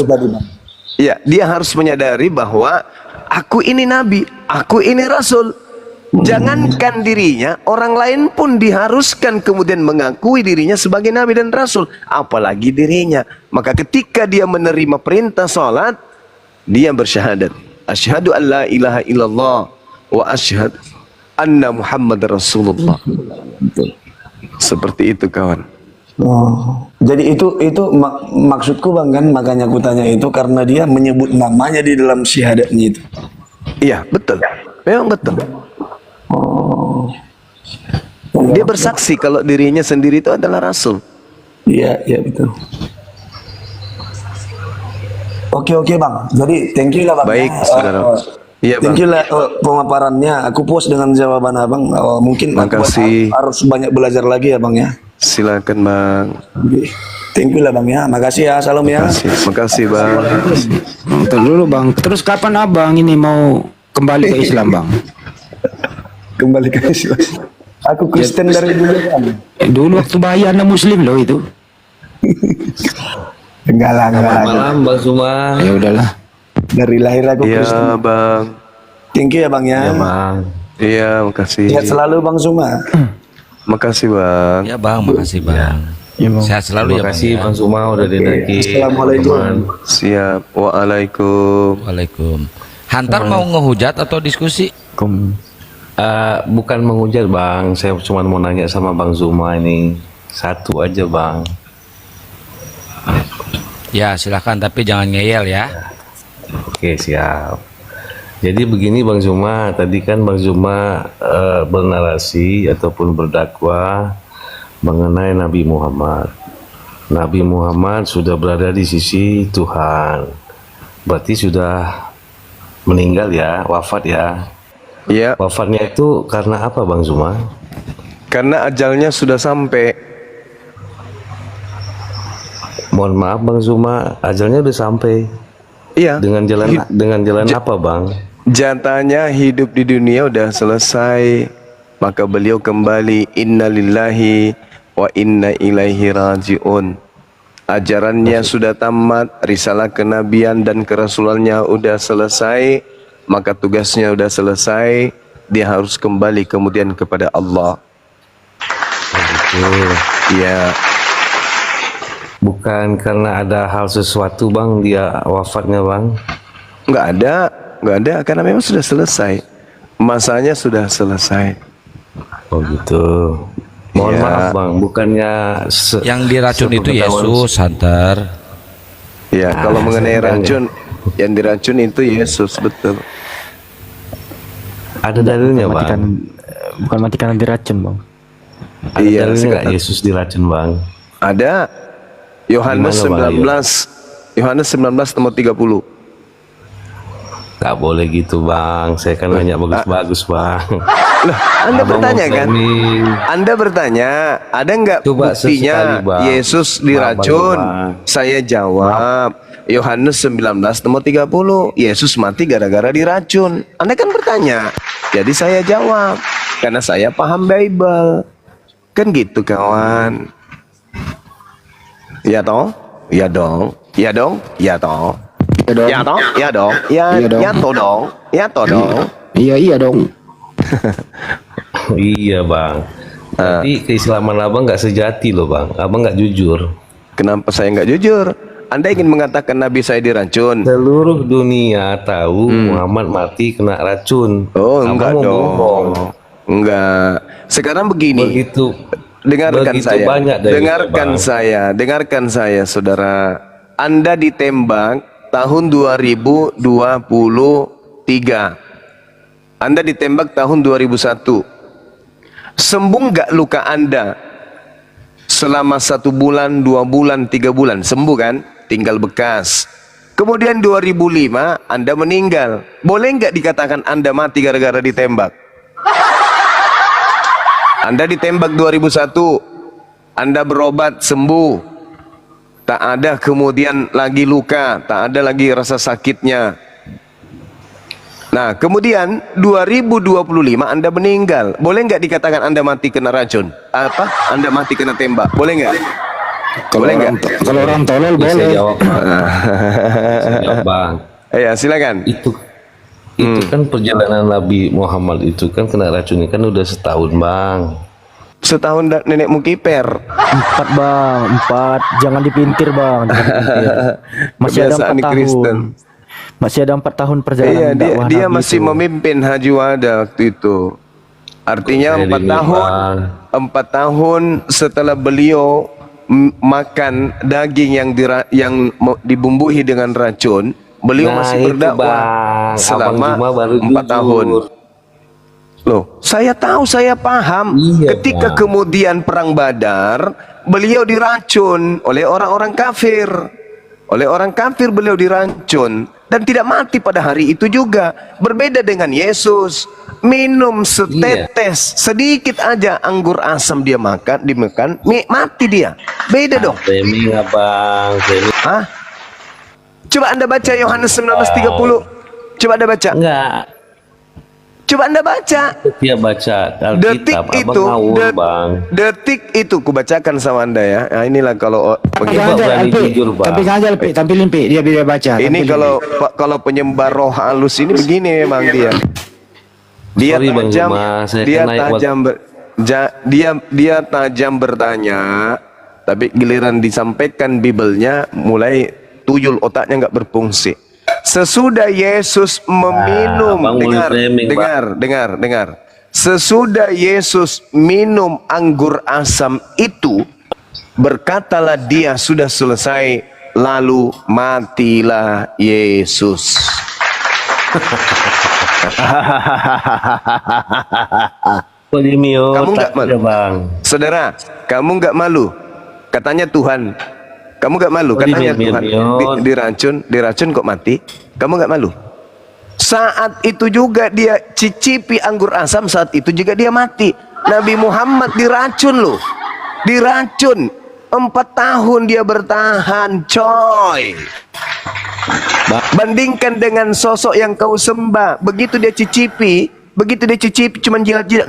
[SPEAKER 2] dia harus menyadari bahwa aku ini nabi, aku ini rasul. Jangankan dirinya, orang lain pun diharuskan kemudian mengakui dirinya sebagai nabi dan rasul, apalagi dirinya. Maka ketika dia menerima perintah salat, dia bersyahadat, asyhadu an la ilaha illallah wa asyhadu anna Muhammadar Rasulullah. Seperti itu kawan.
[SPEAKER 9] Oh, jadi itu maksudku Bang kan, makanya aku tanya itu karena dia menyebut namanya di dalam syahadatnya itu.
[SPEAKER 2] Iya, betul. Memang betul.
[SPEAKER 9] Oh.
[SPEAKER 2] Dia bersaksi kalau dirinya sendiri itu adalah rasul.
[SPEAKER 9] Iya, iya betul. Oke Bang. Jadi thank you lah Bang.
[SPEAKER 2] Baik, saudara. Iya,
[SPEAKER 9] Thank
[SPEAKER 2] Bang.
[SPEAKER 9] you lah pemaparannya. Aku puas dengan jawaban Abang. Mungkin aku
[SPEAKER 2] Makasih.
[SPEAKER 9] harus banyak belajar lagi ya Bang ya.
[SPEAKER 2] Silakan Bang.
[SPEAKER 9] Oke. Thank you lah Bang ya. Makasih ya. Salam ya.
[SPEAKER 2] Makasih Bang.
[SPEAKER 6] Betul dulu Bang. Terus kapan Abang ini mau kembali ke Islam Bang?
[SPEAKER 9] Kembali ke Islam. Aku Kristen dari dulu Bang.
[SPEAKER 6] Dulu waktu bayi Anda Muslim loh itu.
[SPEAKER 9] Enggak lah.
[SPEAKER 8] Malam Bang Zuma.
[SPEAKER 6] Ya udahlah.
[SPEAKER 9] Dari lahir aku Kristen.
[SPEAKER 2] Iya Bang.
[SPEAKER 9] Thank you ya Bang ya.
[SPEAKER 8] Bang.
[SPEAKER 2] Iya, makasih.
[SPEAKER 9] Sehat selalu Bang Zuma.
[SPEAKER 2] Makasih Bang.
[SPEAKER 8] Ya Bang, makasih Bang. Sehat selalu ya Bang.
[SPEAKER 10] Makasih Bang Zuma udah dinaki.
[SPEAKER 9] Assalamualaikum.
[SPEAKER 2] Siap. Waalaikum.
[SPEAKER 8] Waalaikum. Hantar mau ngehujat atau diskusi?
[SPEAKER 10] Bukan menghujat Bang, saya cuma mau nanya sama Bang Zuma ini satu aja Bang.
[SPEAKER 8] Ya silakan, tapi jangan ngeyel ya.
[SPEAKER 10] Oke siap. Jadi begini Bang Zuma, tadi kan Bang Zuma bernarasi ataupun berdakwah mengenai Nabi Muhammad. Nabi Muhammad sudah berada di sisi Tuhan, berarti sudah meninggal ya, wafat ya.
[SPEAKER 2] Iya.
[SPEAKER 10] Wafatnya itu karena apa Bang Zuma?
[SPEAKER 2] Karena ajalnya sudah sampai.
[SPEAKER 10] Mohon maaf Bang Zuma, ajalnya udah sampai.
[SPEAKER 2] Iya.
[SPEAKER 10] Dengan jalan apa Bang?
[SPEAKER 2] Jatahnya hidup di dunia udah selesai. Maka beliau kembali, innalillahi wa inna ilaihi raji'un. Ajarannya sudah tamat, risalah kenabian dan kerasulannya udah selesai, maka tugasnya udah selesai, dia harus kembali kemudian kepada Allah.
[SPEAKER 10] Begitu.
[SPEAKER 2] Ya.
[SPEAKER 10] Bukan karena ada hal sesuatu Bang dia wafatnya Bang?
[SPEAKER 2] Nggak ada, karena memang sudah selesai, masanya sudah selesai.
[SPEAKER 10] Oh gitu. Mohon
[SPEAKER 2] Ya.
[SPEAKER 10] maaf Bang, bukannya
[SPEAKER 8] Yang diracun itu Yesus, Hunter.
[SPEAKER 2] Ya, kalau mengenai
[SPEAKER 10] saya
[SPEAKER 2] racun, yang diracun itu Yesus, betul.
[SPEAKER 10] ada dalilnya Bang?
[SPEAKER 7] Bukan mati karena diracun Bang.
[SPEAKER 10] Ada
[SPEAKER 2] Iya,
[SPEAKER 10] dalilnya nggak
[SPEAKER 2] sekarang.
[SPEAKER 10] Yesus diracun Bang?
[SPEAKER 2] Ada. Yohanes
[SPEAKER 10] Gimana, Bang?
[SPEAKER 2] 19 Yohanes 19 nomor 30.
[SPEAKER 10] Gak boleh gitu Bang, saya kan nanya bagus-bagus Bang.
[SPEAKER 2] Loh, Anda
[SPEAKER 10] Abang
[SPEAKER 2] bertanya
[SPEAKER 10] mau
[SPEAKER 2] kan?
[SPEAKER 10] framing.
[SPEAKER 2] Anda bertanya, ada nggak
[SPEAKER 10] Coba sesekali,
[SPEAKER 2] buktinya
[SPEAKER 10] Bang.
[SPEAKER 2] Yesus diracun?
[SPEAKER 10] Bang.
[SPEAKER 2] Saya jawab, Yohanes 19 nomor 30, Yesus mati gara-gara diracun. Anda kan bertanya, jadi saya jawab, karena saya paham Bible. Kan gitu kawan. Ya toh? Ya dong. Ya dong? Ya toh? Ya toh? Ya dong? Ya,
[SPEAKER 6] Iya dong.
[SPEAKER 2] ya toh dong? Ya toh dong?
[SPEAKER 6] Iya dong.
[SPEAKER 10] Iya bang. Tapi keislaman abang nggak sejati loh bang. Abang nggak jujur.
[SPEAKER 2] Kenapa saya nggak jujur? Anda ingin mengatakan Nabi saya diracun?
[SPEAKER 10] Seluruh dunia tahu Muhammad mati kena racun.
[SPEAKER 2] Oh,
[SPEAKER 10] Abang
[SPEAKER 2] enggak
[SPEAKER 10] mau
[SPEAKER 2] dong.
[SPEAKER 10] bohong.
[SPEAKER 2] Enggak. Sekarang begini.
[SPEAKER 10] Begitu.
[SPEAKER 2] Dengarkan
[SPEAKER 10] Begitu
[SPEAKER 2] saya.
[SPEAKER 10] banyak dari
[SPEAKER 2] Dengarkan saya, saudara. Anda ditembak tahun 2023. Anda ditembak tahun 2001. Sembuh nggak luka Anda? Selama 1 bulan, 2 bulan, 3 bulan, sembuh kan? Tinggal bekas. Kemudian 2005 Anda meninggal. Boleh nggak dikatakan Anda mati gara-gara ditembak? Anda ditembak 2001, Anda berobat sembuh, tak ada kemudian lagi luka, tak ada lagi rasa sakitnya. Nah kemudian 2025 Anda meninggal. Boleh nggak dikatakan Anda mati kena racun? Apa? Anda mati kena tembak? Boleh nggak? Boleh nggak?
[SPEAKER 6] Kalau orang tolol
[SPEAKER 10] Bisa
[SPEAKER 6] boleh.
[SPEAKER 10] jawab bang. Bisa jawab bang.
[SPEAKER 2] Ya silakan.
[SPEAKER 10] Itu kan perjalanan Nabi Muhammad itu kan kena racun kan udah setahun bang.
[SPEAKER 2] Setahun nenekmu kiper.
[SPEAKER 7] 4 bang, 4. Jangan dipintir bang. Jangan dipintir. Masih ada 4
[SPEAKER 2] Kebiasaan
[SPEAKER 7] tahun.
[SPEAKER 2] Kristen.
[SPEAKER 7] Masih ada 4 tahun perjalanan
[SPEAKER 2] Iya,
[SPEAKER 7] dakwah
[SPEAKER 2] dia
[SPEAKER 7] Nabi
[SPEAKER 2] masih
[SPEAKER 7] itu.
[SPEAKER 2] memimpin Haji Wada waktu itu. Artinya
[SPEAKER 10] Kok
[SPEAKER 2] 4
[SPEAKER 10] saya
[SPEAKER 2] tahun,
[SPEAKER 10] dibilang?
[SPEAKER 2] 4 tahun setelah beliau makan daging yang dibumbuhi dengan racun, beliau
[SPEAKER 10] Nah,
[SPEAKER 2] masih
[SPEAKER 10] itu,
[SPEAKER 2] berdakwah
[SPEAKER 10] Bang.
[SPEAKER 2] selama
[SPEAKER 10] Abang Juma baru
[SPEAKER 2] 4
[SPEAKER 10] jujur.
[SPEAKER 2] tahun. Loh, saya tahu, saya paham.
[SPEAKER 10] Iya,
[SPEAKER 2] Ketika
[SPEAKER 10] Bang.
[SPEAKER 2] kemudian perang Badar, beliau diracun oleh orang-orang kafir. Oleh orang kafir beliau diracun dan tidak mati pada hari itu juga. Berbeda dengan Yesus, minum setetes sedikit aja anggur asam dia dimakan, mati dia. Beda dong.
[SPEAKER 10] Framing abang, framing.
[SPEAKER 2] Hah? Coba Anda baca Yohanes 19:30. Coba Anda baca.
[SPEAKER 10] Enggak.
[SPEAKER 2] Coba Anda baca.
[SPEAKER 10] Dia baca
[SPEAKER 2] Detik
[SPEAKER 10] Alkitab, abang
[SPEAKER 2] itu,
[SPEAKER 10] ngawur bang.
[SPEAKER 2] detik itu kubacakan sama Anda ya. Nah, inilah kalau
[SPEAKER 10] Coba berani jujur bang.
[SPEAKER 6] Tampilin aja, Pi. Tampilin, Pi. Dia baca.
[SPEAKER 2] ini
[SPEAKER 6] Tampilin,
[SPEAKER 2] kalau penyembah roh halus ini begini memang dia. Dia
[SPEAKER 10] Sorry, Bang
[SPEAKER 2] tajam,
[SPEAKER 10] Juma, saya
[SPEAKER 2] dia
[SPEAKER 10] kan naik
[SPEAKER 2] tajam dia tajam bertanya, tapi giliran disampaikan Bibelnya mulai tuyul otaknya nggak berfungsi. Sesudah Yesus meminum,
[SPEAKER 10] Bang, mulai framing, Bang.
[SPEAKER 2] dengar. Sesudah Yesus minum anggur asam itu, berkatalah dia sudah selesai, lalu matilah Yesus.
[SPEAKER 10] Polimio,
[SPEAKER 2] Kamu nggak
[SPEAKER 10] tak
[SPEAKER 2] malu?
[SPEAKER 10] ada, bang.
[SPEAKER 2] Saudara, kamu nggak malu? Katanya Tuhan. Kamu nggak malu?
[SPEAKER 10] Oh,
[SPEAKER 2] Katanya
[SPEAKER 10] di
[SPEAKER 2] Tuhan.
[SPEAKER 10] Mirmion.
[SPEAKER 2] Diracun kok mati? Kamu nggak malu? Saat itu juga dia cicipi anggur asam, saat itu juga dia mati. Nabi Muhammad diracun loh. Diracun. 4 tahun dia bertahan, coy. Bandingkan dengan sosok yang kau sembah. Begitu dia cicipi cuman jilat-jilat,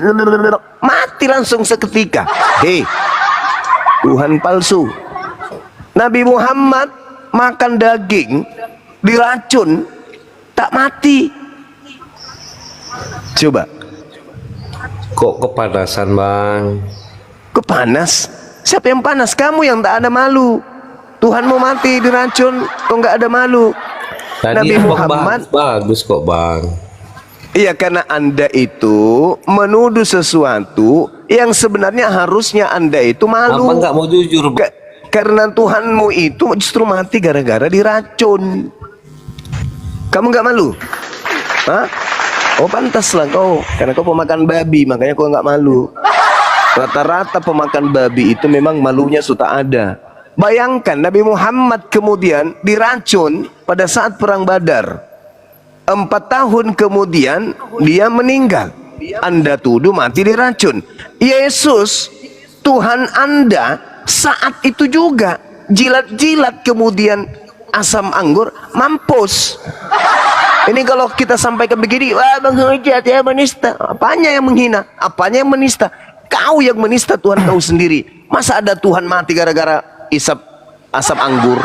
[SPEAKER 2] mati langsung seketika. Hei, Tuhan palsu. Nabi Muhammad makan daging diracun, tak mati. Coba.
[SPEAKER 10] Kok kepanasan bang?
[SPEAKER 2] Kepanas? Siapa yang panas? Kamu yang tak ada malu. Tuhan mau mati diracun, kok nggak ada malu.
[SPEAKER 10] Tadi
[SPEAKER 2] Nabi
[SPEAKER 10] abang
[SPEAKER 2] Muhammad
[SPEAKER 10] bagus kok bang.
[SPEAKER 2] Iya, karena Anda itu menuduh sesuatu yang sebenarnya harusnya Anda itu malu.
[SPEAKER 10] Abang nggak mau jujur bang.
[SPEAKER 2] Karena Tuhanmu itu justru mati gara-gara diracun. Kamu nggak malu? Hah? Oh pantas lah kau, karena kau pemakan babi, makanya kau nggak malu. Rata-rata pemakan babi itu memang malunya sudah ada. Bayangkan Nabi Muhammad kemudian diracun pada saat perang Badar. 4 tahun kemudian dia meninggal. Anda tuduh mati diracun. Yesus, Tuhan Anda, saat itu juga jilat-jilat kemudian asam anggur mampus. Ini kalau kita sampaikan begini, wah bang hujat ya menista. Apanya yang menghina? Apanya yang menista? Kau yang menista Tuhan kau sendiri. Masa ada Tuhan mati gara-gara isap asam anggur?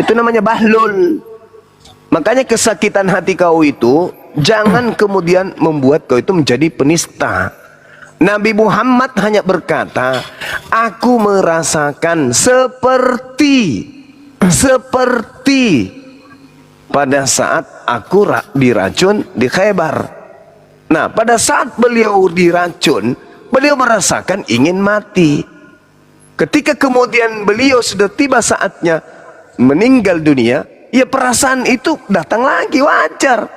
[SPEAKER 2] Itu namanya bahlul. Makanya kesakitan hati kau itu jangan kemudian membuat kau itu menjadi penista. Nabi Muhammad hanya berkata, aku merasakan seperti pada saat aku diracun di Khaybar. Nah, pada saat beliau diracun, beliau merasakan ingin mati. Ketika kemudian beliau sudah tiba saatnya meninggal dunia, ya perasaan itu datang lagi, wajar.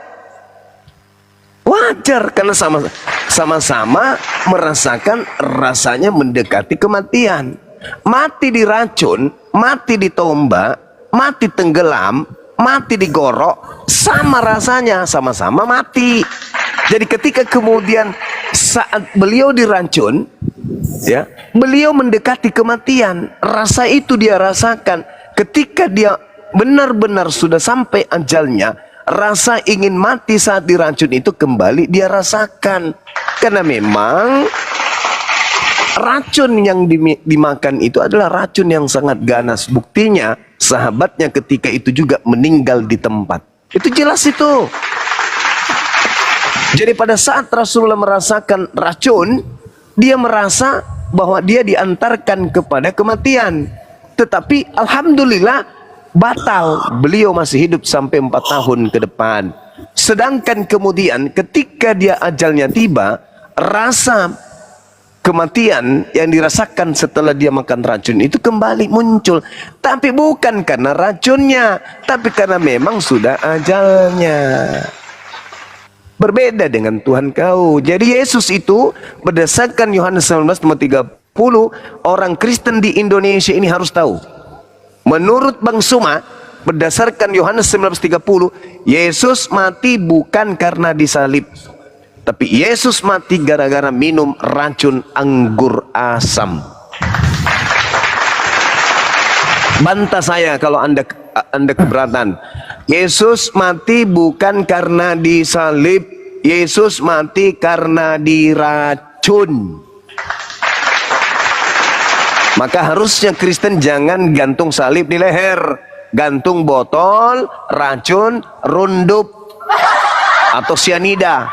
[SPEAKER 2] Wajar, karena sama-sama merasakan rasanya mendekati kematian. Mati diracun, mati ditombak, mati tenggelam, mati digorok, sama rasanya, sama-sama mati. Jadi ketika kemudian saat beliau diracun, ya, beliau mendekati kematian. Rasa itu dia rasakan. Ketika dia benar-benar sudah sampai ajalnya, rasa ingin mati saat diracun itu kembali dia rasakan. Karena memang racun yang dimakan itu adalah racun yang sangat ganas. Buktinya sahabatnya ketika itu juga meninggal di tempat. Itu jelas itu. Jadi pada saat Rasulullah merasakan racun, dia merasa bahwa dia diantarkan kepada kematian. Tetapi alhamdulillah batal, beliau masih hidup sampai 4 tahun ke depan. Sedangkan kemudian ketika dia ajalnya tiba, rasa kematian yang dirasakan setelah dia makan racun itu kembali muncul. Tapi bukan karena racunnya, tapi karena memang sudah ajalnya. Berbeda dengan Tuhan kau. Jadi Yesus itu berdasarkan Yohanes 19:30, orang Kristen di Indonesia ini harus tahu. Menurut Bang Suma, berdasarkan Yohanes 19:30, Yesus mati bukan karena disalib, tapi Yesus mati gara-gara minum racun anggur asam. Bantah saya kalau anda keberatan. Yesus mati bukan karena disalib, Yesus mati karena diracun. Maka harusnya Kristen jangan gantung salib di leher, gantung botol racun rundup atau sianida.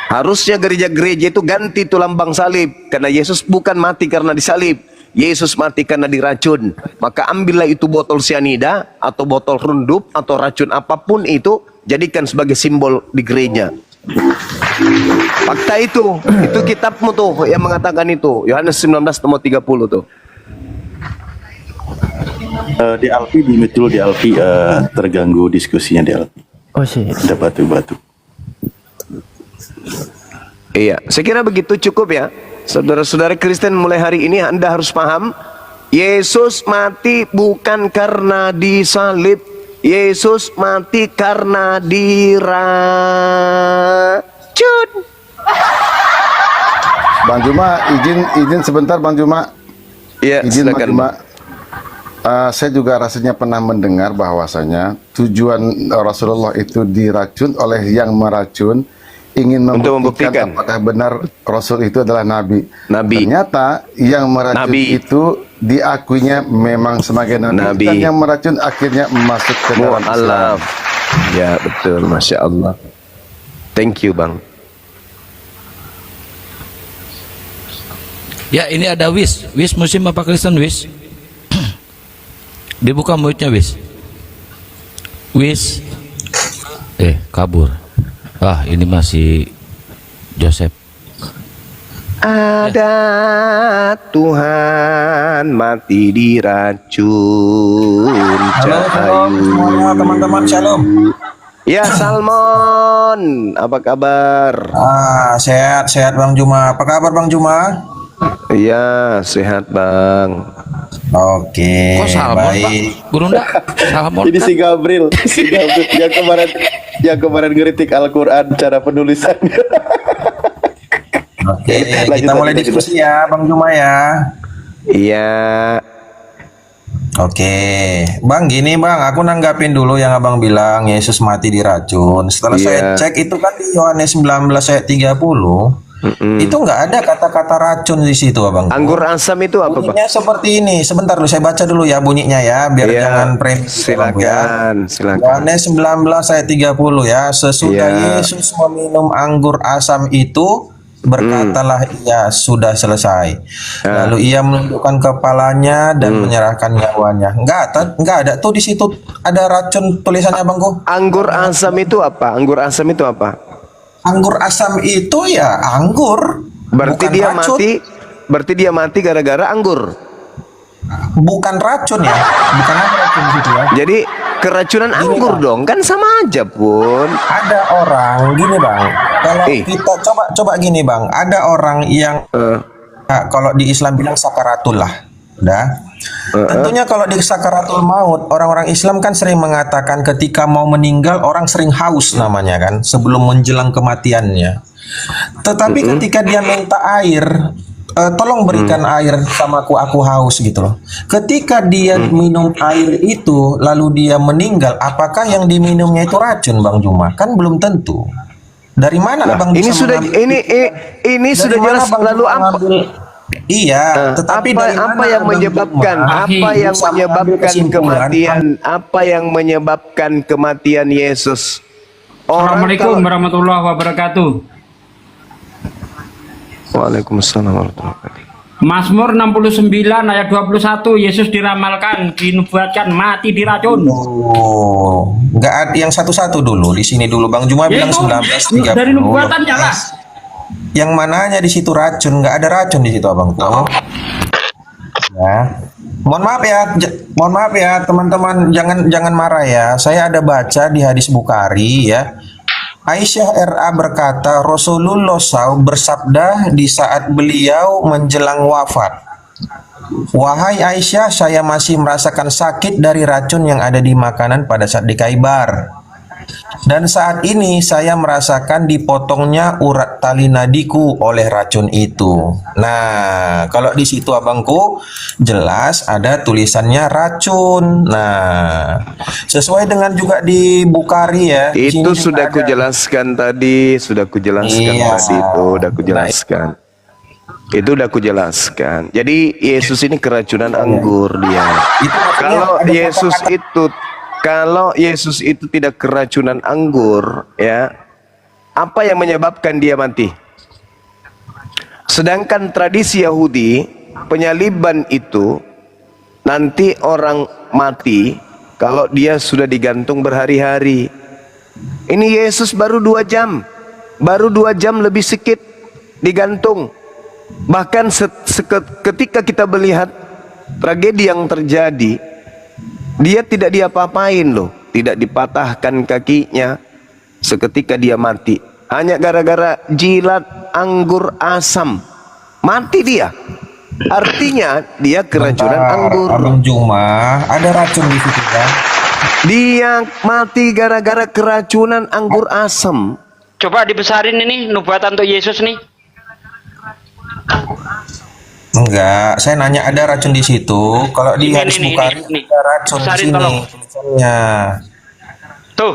[SPEAKER 2] Harusnya gereja-gereja itu ganti itu lambang salib, karena Yesus bukan mati karena disalib, Yesus mati karena diracun. Maka ambillah itu botol sianida atau botol rundup atau racun apapun itu, jadikan sebagai simbol di gereja. Fakta itu kitabmu tuh yang mengatakan itu, Yohanes 19:30 tuh.
[SPEAKER 11] Di Alfi, di Mitul di Alfi terganggu diskusinya di Alfi.
[SPEAKER 7] Oh sih.
[SPEAKER 11] Ada batu-batu.
[SPEAKER 2] Iya, saya kira begitu cukup ya. Saudara-saudara Kristen, mulai hari ini Anda harus paham, Yesus mati bukan karena disalib, Yesus mati karena diracun.
[SPEAKER 12] Bang Juma, izin sebentar Bang Juma.
[SPEAKER 2] Iya,
[SPEAKER 12] izin
[SPEAKER 2] silakan.
[SPEAKER 12] Bang Juma. Saya juga rasanya pernah mendengar bahwasanya tujuan Rasulullah itu diracun oleh yang meracun, ingin membuktikan apakah benar Rasul itu adalah Nabi. Ternyata yang meracun itu diakuinya memang sebagai Nabi. Dan yang meracun akhirnya masuk ke dalam Islam.
[SPEAKER 2] Ya betul, Masya Allah. Thank you Bang.
[SPEAKER 8] Ya ini ada Wis Muslim apa Kristen Wis? Dibuka mulutnya Wis. Kabur. Ini masih Joseph.
[SPEAKER 2] Ada Tuhan mati diracun.
[SPEAKER 13] Halo semuanya teman-teman, shalom.
[SPEAKER 2] Ya Salmon, apa kabar?
[SPEAKER 13] Sehat Bang Juma. Apa kabar Bang Juma?
[SPEAKER 2] Iya sehat Bang.
[SPEAKER 13] Oke.
[SPEAKER 8] Kok Salmon Pak? Gurunda Salmon.
[SPEAKER 11] Ini si Gabriel yang kemarin ngeritik Al-Quran cara penulisannya.
[SPEAKER 13] Oke, kita mulai diskusi ya Bang Juma ya.
[SPEAKER 2] Iya.
[SPEAKER 13] Oke, Bang, gini Bang, aku nanggapin dulu yang Abang bilang Yesus mati diracun. Setelah saya cek itu kan di Yohanes 19 ayat 30, Itu nggak ada kata-kata racun di situ, Abang.
[SPEAKER 2] Anggur asam itu apa, Bang?
[SPEAKER 13] Bunyinya seperti ini. Sebentar dulu saya baca dulu ya bunyinya ya, biar
[SPEAKER 2] Iya,
[SPEAKER 13] jangan premis.
[SPEAKER 2] silakan, silakan.
[SPEAKER 13] Yohanes 19 ayat 30 ya. Sesudah
[SPEAKER 2] Iya.
[SPEAKER 13] Yesus meminum anggur asam itu, berkatalah ia sudah selesai. Lalu ia menundukkan kepalanya dan menyerahkan nyawanya. Enggak ada tuh di situ ada racun tulisannya, Bangku.
[SPEAKER 2] Anggur asam itu apa? Anggur asam itu apa?
[SPEAKER 13] Anggur asam itu ya anggur.
[SPEAKER 2] Berarti
[SPEAKER 13] bukan
[SPEAKER 2] dia
[SPEAKER 13] racun.
[SPEAKER 2] berarti dia mati gara-gara anggur.
[SPEAKER 13] Bukan racun ya. Bukan ada racun di situ ya.
[SPEAKER 2] Jadi keracunan anggur dong, kan sama aja pun.
[SPEAKER 13] Ada orang gini, Bang. Kalau kita coba gini, Bang. Ada orang yang kalau di Islam bilang sakaratul lah. Udah. Tentunya kalau di sakaratul maut, orang-orang Islam kan sering mengatakan ketika mau meninggal orang sering haus namanya kan, sebelum menjelang kematiannya. Tetapi ketika dia minta air, tolong berikan air sama aku haus gitu loh. Ketika dia minum air itu lalu dia meninggal, apakah yang diminumnya itu racun, Bang Juma? Kan belum tentu. Dari mana Abang
[SPEAKER 2] Ini
[SPEAKER 13] bisa
[SPEAKER 2] sudah
[SPEAKER 13] mengambil-
[SPEAKER 2] ini
[SPEAKER 13] Dari
[SPEAKER 2] sudah
[SPEAKER 13] mana
[SPEAKER 2] jelas
[SPEAKER 13] Bang
[SPEAKER 2] lalu
[SPEAKER 13] Juma
[SPEAKER 2] apa?
[SPEAKER 13] mengambil- Iya, tetapi
[SPEAKER 2] apa,
[SPEAKER 13] dari mana
[SPEAKER 2] apa yang
[SPEAKER 13] Abang
[SPEAKER 2] menyebabkan
[SPEAKER 13] Juma
[SPEAKER 2] apa yang
[SPEAKER 13] bisa mengambil
[SPEAKER 2] menyebabkan
[SPEAKER 13] kesimpulan?
[SPEAKER 2] kematian apa yang menyebabkan kematian Yesus?
[SPEAKER 14] Assalamualaikum warahmatullahi wabarakatuh.
[SPEAKER 2] Waalaikumsalam warahmatullahi wabarakatuh.
[SPEAKER 14] Mazmur 69 ayat 21, Yesus diramalkan, dinubuatkan mati diracun.
[SPEAKER 13] Oh, nggak ada yang satu-satu dulu di sini dulu. Bang Juma bilang 1930.
[SPEAKER 14] Dari nubuatannya lah.
[SPEAKER 13] Yang mananya di situ racun? Nggak ada racun di situ, Abang. Ya. Mohon maaf ya, teman-teman, jangan marah ya. Saya ada baca di hadis Bukhari ya. Aisyah RA berkata, Rasulullah SAW bersabda di saat beliau menjelang wafat. Wahai Aisyah, saya masih merasakan sakit dari racun yang ada di makanan pada saat di Khaibar. Dan saat ini saya merasakan dipotongnya urat tali nadiku oleh racun itu. Nah, kalau di situ abangku jelas ada tulisannya racun. Nah, sesuai dengan juga di Bukhari ya. di
[SPEAKER 2] Itu
[SPEAKER 13] sini
[SPEAKER 2] sudah
[SPEAKER 13] juga ada.
[SPEAKER 2] kujelaskan tadi, sudah kujelaskan
[SPEAKER 13] Iya.
[SPEAKER 2] tadi itu, udah kujelaskan. Itu udah kujelaskan. Jadi Yesus ini keracunan anggur dia. Kalau Yesus itu tidak keracunan anggur, ya, apa yang menyebabkan dia mati? Sedangkan tradisi Yahudi, penyaliban itu nanti orang mati kalau dia sudah digantung berhari-hari. Ini Yesus baru 2 jam, baru 2 jam lebih sedikit digantung. Bahkan ketika kita melihat tragedi yang terjadi, dia tidak diapa-apain loh, tidak dipatahkan kakinya seketika dia mati. Hanya gara-gara jilat anggur asam, mati dia. Artinya dia keracunan anggur.
[SPEAKER 13] Abang Juma, ada racun di situ kan?
[SPEAKER 2] Dia mati gara-gara keracunan anggur asam.
[SPEAKER 14] Coba dibesarin ini nubuatan untuk Yesus nih.
[SPEAKER 13] Enggak, saya nanya ada racun di situ. Kalau di hadis Bukhari ada racun di
[SPEAKER 14] Besarin
[SPEAKER 13] sini
[SPEAKER 14] tolong.
[SPEAKER 13] tulisannya.
[SPEAKER 14] Tuh,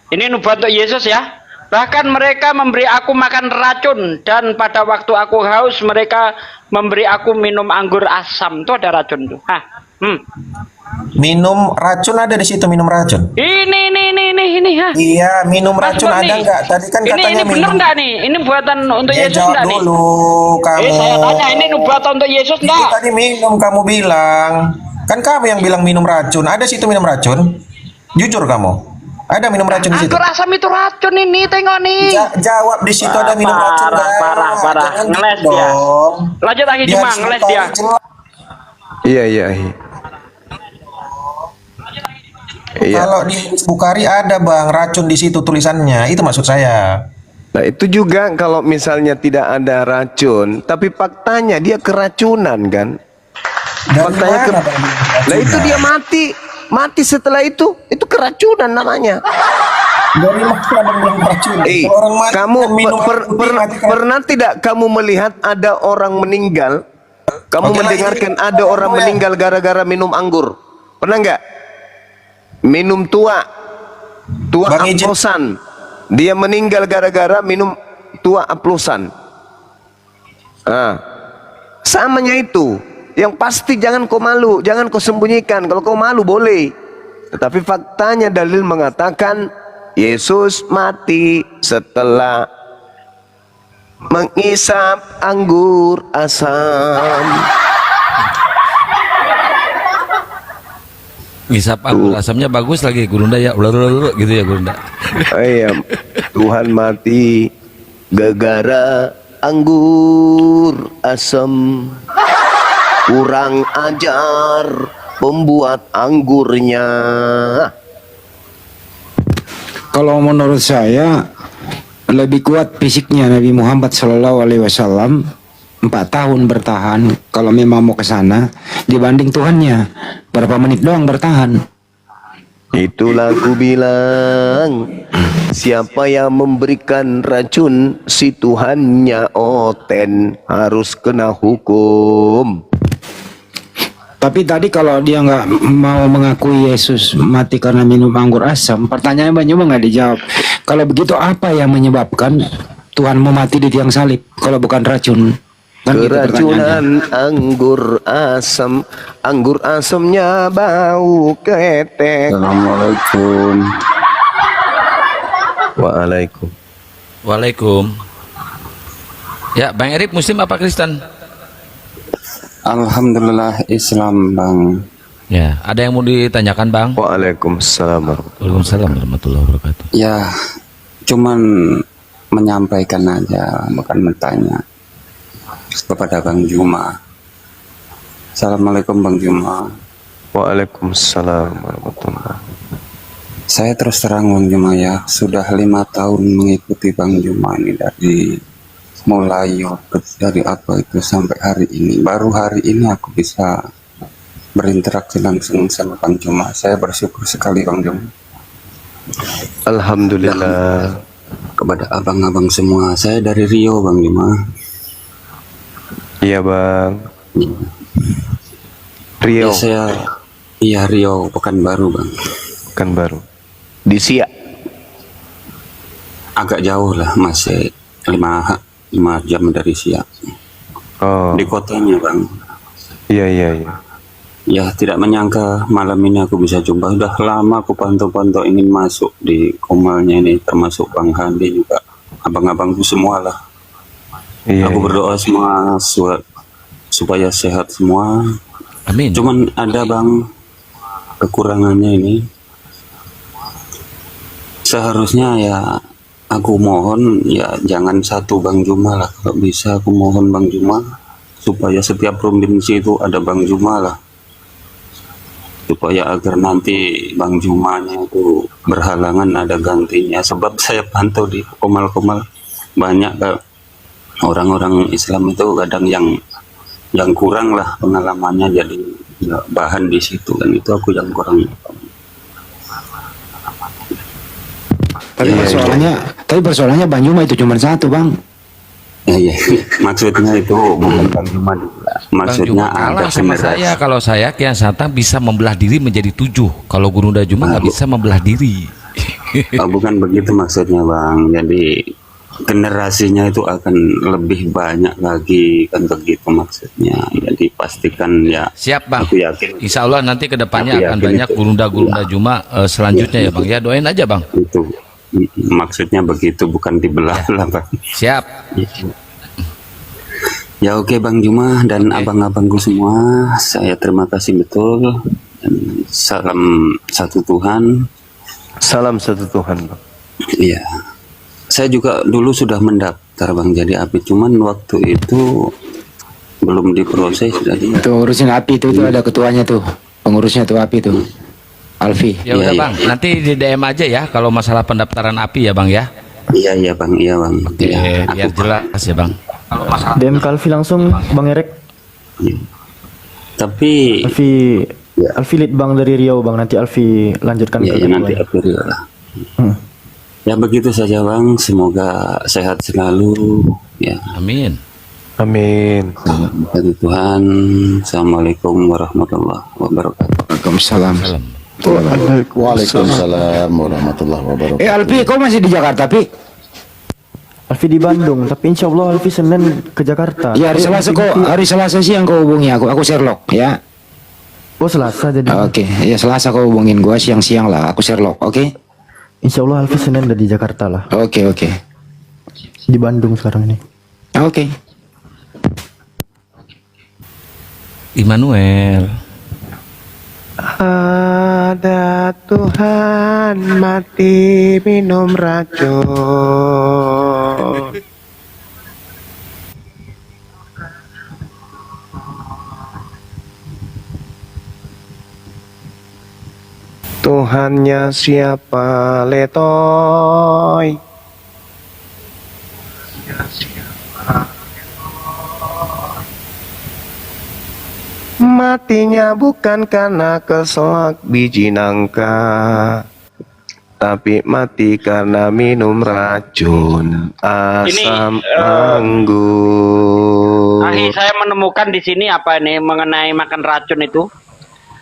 [SPEAKER 14] ini nubuat untuk Yesus ya. Bahkan mereka memberi aku makan racun, dan pada waktu aku haus mereka memberi aku minum anggur asam. Tuh ada racun tuh.
[SPEAKER 13] Minum racun ada di situ, minum racun.
[SPEAKER 14] Ini. Ha.
[SPEAKER 13] Iya, minum racun
[SPEAKER 14] Mas Bur
[SPEAKER 13] ada
[SPEAKER 14] nih.
[SPEAKER 13] enggak? Tadi kan katanya
[SPEAKER 14] ini bener
[SPEAKER 13] minum.
[SPEAKER 14] enggak nih? Ini buatan untuk
[SPEAKER 13] Ya,
[SPEAKER 14] Yesus
[SPEAKER 13] jawab
[SPEAKER 14] enggak nih?
[SPEAKER 13] dulu kamu.
[SPEAKER 14] Saya tanya, ini nubuatan untuk Yesus
[SPEAKER 13] Itu
[SPEAKER 14] enggak?
[SPEAKER 13] tadi minum kamu bilang. Kan kamu yang bilang minum racun. Ada situ minum racun? Jujur kamu. Ada minum racun di situ?
[SPEAKER 14] Anggur asam itu racun ini, tengok nih.
[SPEAKER 13] Jawab di situ ada minum racun.
[SPEAKER 14] Parah.
[SPEAKER 13] Jangan
[SPEAKER 14] Ngeles
[SPEAKER 13] gitu
[SPEAKER 14] dia.
[SPEAKER 13] dong.
[SPEAKER 14] Lanjut lagi
[SPEAKER 13] Di
[SPEAKER 14] cuma
[SPEAKER 13] hadis
[SPEAKER 14] ngeles
[SPEAKER 13] Bukhari
[SPEAKER 14] dia.
[SPEAKER 13] jelas.
[SPEAKER 2] Iya.
[SPEAKER 13] Kalau di hadis Bukhari ada bang racun di situ tulisannya, itu maksud saya.
[SPEAKER 2] Nah itu juga kalau misalnya tidak ada racun, tapi faktanya dia keracunan kan? Faktanya Nah itu dia mati setelah itu keracunan namanya.
[SPEAKER 13] Dari mana bang bilang racun? Orang mati
[SPEAKER 2] Kamu
[SPEAKER 13] minum
[SPEAKER 2] pernah tidak kamu melihat ada orang meninggal? Kamu mendengarkan ada orang meninggal gara-gara minum anggur? Pernah nggak? Minum tua oplosan. Dia meninggal gara-gara minum tua oplosan. Samanya itu. Yang pasti jangan kau malu, jangan kau sembunyikan. Kalau kau malu boleh. Tetapi faktanya dalil mengatakan Yesus mati setelah mengisap anggur asam.
[SPEAKER 8] Ngisap anggur asamnya bagus lagi Gurunda ya, ular gitu ya Gurunda.
[SPEAKER 2] Iya, Tuhan mati gara-gara anggur asam. Kurang ajar pembuat anggurnya.
[SPEAKER 6] Kalau menurut saya lebih kuat fisiknya Nabi Muhammad SAW 4 tahun bertahan kalau memang mau ke sana dibanding Tuhannya berapa menit doang bertahan.
[SPEAKER 2] Itulah aku bilang, siapa yang memberikan racun si Tuhannya oten harus kena hukum.
[SPEAKER 6] Tapi tadi kalau dia nggak mau mengakui Yesus mati karena minum anggur asam, pertanyaannya banyak nggak dijawab. Kalau begitu apa yang menyebabkan Tuhan mau mati di tiang salib kalau bukan racun? Kan
[SPEAKER 2] Keracunan anggur asam, anggur asamnya bau ketek.
[SPEAKER 9] Assalamualaikum.
[SPEAKER 2] Waalaikum.
[SPEAKER 8] Waalaikum. Ya, Bang Erik Muslim apa Kristen?
[SPEAKER 15] Alhamdulillah Islam, Bang.
[SPEAKER 8] Ya, ada yang mau ditanyakan, Bang?
[SPEAKER 2] Waalaikumsalam.
[SPEAKER 8] Waalaikumsalam warahmatullahi wabarakatuh.
[SPEAKER 15] Ya, cuman menyampaikan aja, bukan bertanya kepada Bang Juma. Assalamualaikum Bang Juma.
[SPEAKER 2] Waalaikumsalam warahmatullahi.
[SPEAKER 15] Saya terus terang Bang Juma ya, sudah 5 tahun mengikuti Bang Juma ini dari mulai dari apa itu sampai hari ini. Baru hari ini aku bisa berinteraksi langsung sama Bang Juma. Saya bersyukur sekali Bang Juma.
[SPEAKER 2] Alhamdulillah.
[SPEAKER 15] Kepada abang-abang semua, saya dari Rio Bang Juma.
[SPEAKER 2] Iya Bang.
[SPEAKER 15] Ya,
[SPEAKER 2] Rio.
[SPEAKER 15] iya Rio, Pekanbaru Bang.
[SPEAKER 2] Pekanbaru. Di Siak.
[SPEAKER 15] Agak jauh lah, masih 5 jam dari Siak.
[SPEAKER 2] Oh.
[SPEAKER 15] Di kotanya Bang.
[SPEAKER 2] Iya.
[SPEAKER 15] Ya, tidak menyangka malam ini aku bisa jumpa. Udah lama aku pantau-pantau ingin masuk di komalnya ini, termasuk Bang Handi juga. Abang-abangku semua lah.
[SPEAKER 2] Iya,
[SPEAKER 15] aku berdoa semua supaya sehat semua.
[SPEAKER 8] Amin.
[SPEAKER 15] Cuman ada Bang kekurangannya ini. Seharusnya ya aku mohon ya jangan satu Bang Juma lah. Kalau bisa aku mohon Bang Juma supaya setiap provinsi itu ada Bang Juma lah. Supaya agar nanti Bang Jumanya itu berhalangan ada gantinya. Sebab saya pantau di komal-komal banyak orang-orang Islam itu kadang yang kurang lah pengalamannya, jadi ya, bahan di situ kan, itu aku yang kurang.
[SPEAKER 6] Tapi persoalannya Bang Juma itu cuma satu Bang.
[SPEAKER 15] Iya, maksudnya itu bukan Bang Juma juga. Maksudnya ada
[SPEAKER 8] sama saya, kalau saya Kian Santang bisa membelah diri menjadi 7. Kalau Gurunda Juma nggak bisa membelah diri.
[SPEAKER 15] Bukan begitu maksudnya Bang. Jadi generasinya itu akan lebih banyak lagi kan, begitu maksudnya. Jadi pastikan ya.
[SPEAKER 8] Siap Bang.
[SPEAKER 15] Aku yakin.
[SPEAKER 8] Insya Allah nanti kedepannya akan banyak Gurunda Juma selanjutnya ya Bang. Ya doain aja Bang.
[SPEAKER 15] Itu maksudnya begitu, bukan dibelah lah Bang.
[SPEAKER 8] Siap.
[SPEAKER 15] Ya oke Bang Juma dan abang-abangku semua, saya terima kasih betul. Dan salam satu Tuhan.
[SPEAKER 2] Salam satu Tuhan Bang.
[SPEAKER 15] Iya. Saya juga dulu sudah mendaftar Bang jadi API, cuman waktu itu belum diproses jadi.
[SPEAKER 6] Tuh urusin API itu ada ketuanya tuh, pengurusnya tuh API tuh. Alfi.
[SPEAKER 8] Ya udah Bang, nanti di DM aja ya kalau masalah pendaftaran API ya Bang ya.
[SPEAKER 15] Iya Bang, iya Bang.
[SPEAKER 8] Oke, biar jelas ya Bang.
[SPEAKER 7] DM ke Alfi langsung Bang Erek.
[SPEAKER 15] Tapi
[SPEAKER 7] Alfi lead Bang dari Riau Bang, nanti Alfi lanjutkan ke
[SPEAKER 15] ya, nanti Alfi Riau lah. Ya begitu saja Bang, semoga sehat selalu ya.
[SPEAKER 8] Amin.
[SPEAKER 2] Amin.
[SPEAKER 15] Dari Tuhan. Assalamualaikum warahmatullahi wabarakatuh.
[SPEAKER 6] Waalaikumsalam.
[SPEAKER 12] Waalaikumsalam warahmatullahi wabarakatuh.
[SPEAKER 6] Alfi, kau masih di Jakarta, Pi?
[SPEAKER 7] Alfi di Bandung, tapi insya Allah Alfi Senin ke Jakarta.
[SPEAKER 6] Ya hari Selasa kok, hari Selasa siang kau hubungi aku Sherlock ya.
[SPEAKER 7] Oh Selasa jadi.
[SPEAKER 6] Oke, ya Selasa kau hubungin gua siang-siang lah, aku Sherlock, oke?
[SPEAKER 7] Insya Allah Alfi Senin udah di Jakarta lah.
[SPEAKER 6] Oke.
[SPEAKER 7] Di Bandung sekarang ini.
[SPEAKER 6] Oke.
[SPEAKER 8] Immanuel.
[SPEAKER 2] Ada Tuhan mati minum racun. Tuhannya siapa letoy? Matinya bukan karena keselak biji nangka, tapi mati karena minum racun asam anggur.
[SPEAKER 14] Saya menemukan di sini apa ini mengenai makan racun itu.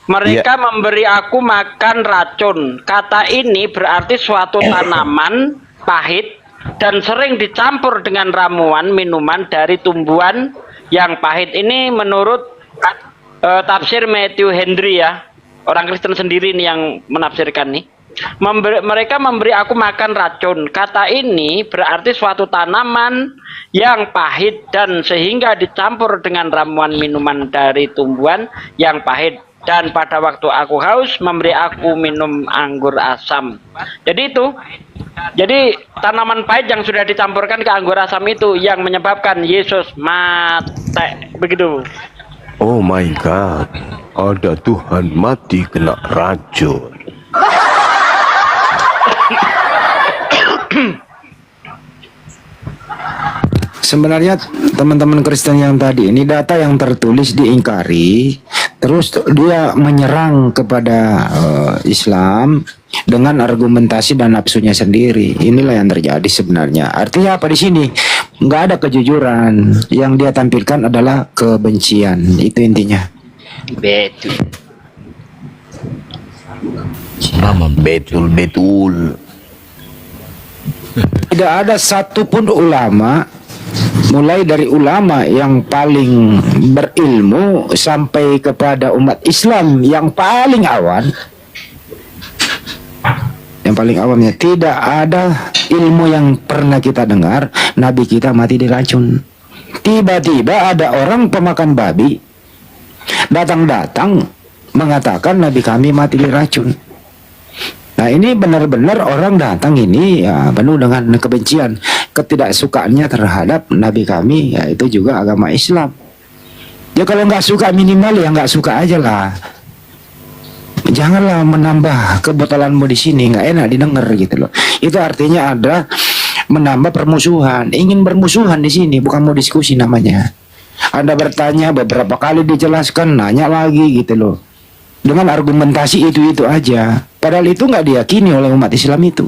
[SPEAKER 14] Mereka memberi aku makan racun. Kata ini berarti suatu tanaman pahit dan sering dicampur dengan ramuan minuman dari tumbuhan yang pahit. Ini menurut tafsir Matthew Henry ya, orang Kristen sendiri nih yang menafsirkan nih. Mereka memberi aku makan racun. Kata ini berarti suatu tanaman yang pahit dan sehingga dicampur dengan ramuan minuman dari tumbuhan yang pahit. Dan pada waktu aku haus memberi aku minum anggur asam. Jadi itu. Jadi tanaman pahit yang sudah dicampurkan ke anggur asam itu yang menyebabkan Yesus mati. Begitu.
[SPEAKER 2] Oh my God, ada Tuhan mati kena racun.
[SPEAKER 6] Sebenarnya teman-teman Kristen yang tadi ini data yang tertulis diingkari, terus dia menyerang kepada Islam dengan argumentasi dan nafsunya sendiri. Inilah yang terjadi sebenarnya. Artinya apa di sini? Nggak ada kejujuran. Yang dia tampilkan adalah kebencian. Itu intinya.
[SPEAKER 2] Betul.
[SPEAKER 6] Tidak ada satupun ulama, mulai dari ulama yang paling berilmu sampai kepada umat Islam yang paling awam, awamnya, tidak ada ilmu yang pernah kita dengar Nabi kita mati diracun. Tiba-tiba ada orang pemakan babi datang mengatakan Nabi kami mati diracun. Nah ini benar-benar orang datang ini ya, penuh dengan kebencian, ketidaksukaannya terhadap Nabi kami, ya itu juga agama Islam. Ya kalau nggak suka minimal ya nggak suka aja lah. Janganlah menambah kebotalanmu di sini, nggak enak didengar gitu loh. Itu artinya ada menambah permusuhan, ingin bermusuhan di sini, bukan mau diskusi namanya. Anda bertanya beberapa kali dijelaskan, nanya lagi gitu loh. Dengan argumentasi itu aja. Padahal itu nggak diyakini oleh umat Islam itu.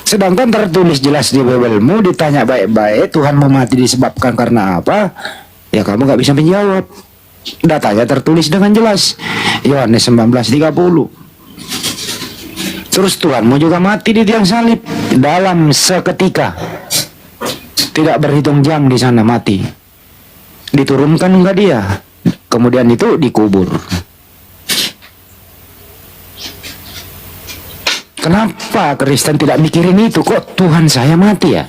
[SPEAKER 6] Sedangkan tertulis jelas di Biblemu, ditanya baik-baik, Tuhan mau mati disebabkan karena apa? Ya kamu nggak bisa menjawab. Datanya tertulis dengan jelas. Yohanes 19:30. Terus Tuhanmu juga mati di tiang salib dalam seketika. Tidak berhitung jam di sana mati. Diturunkan enggak dia? Kemudian itu dikubur. Kenapa Kristen tidak mikirin itu? Kok Tuhan saya mati ya?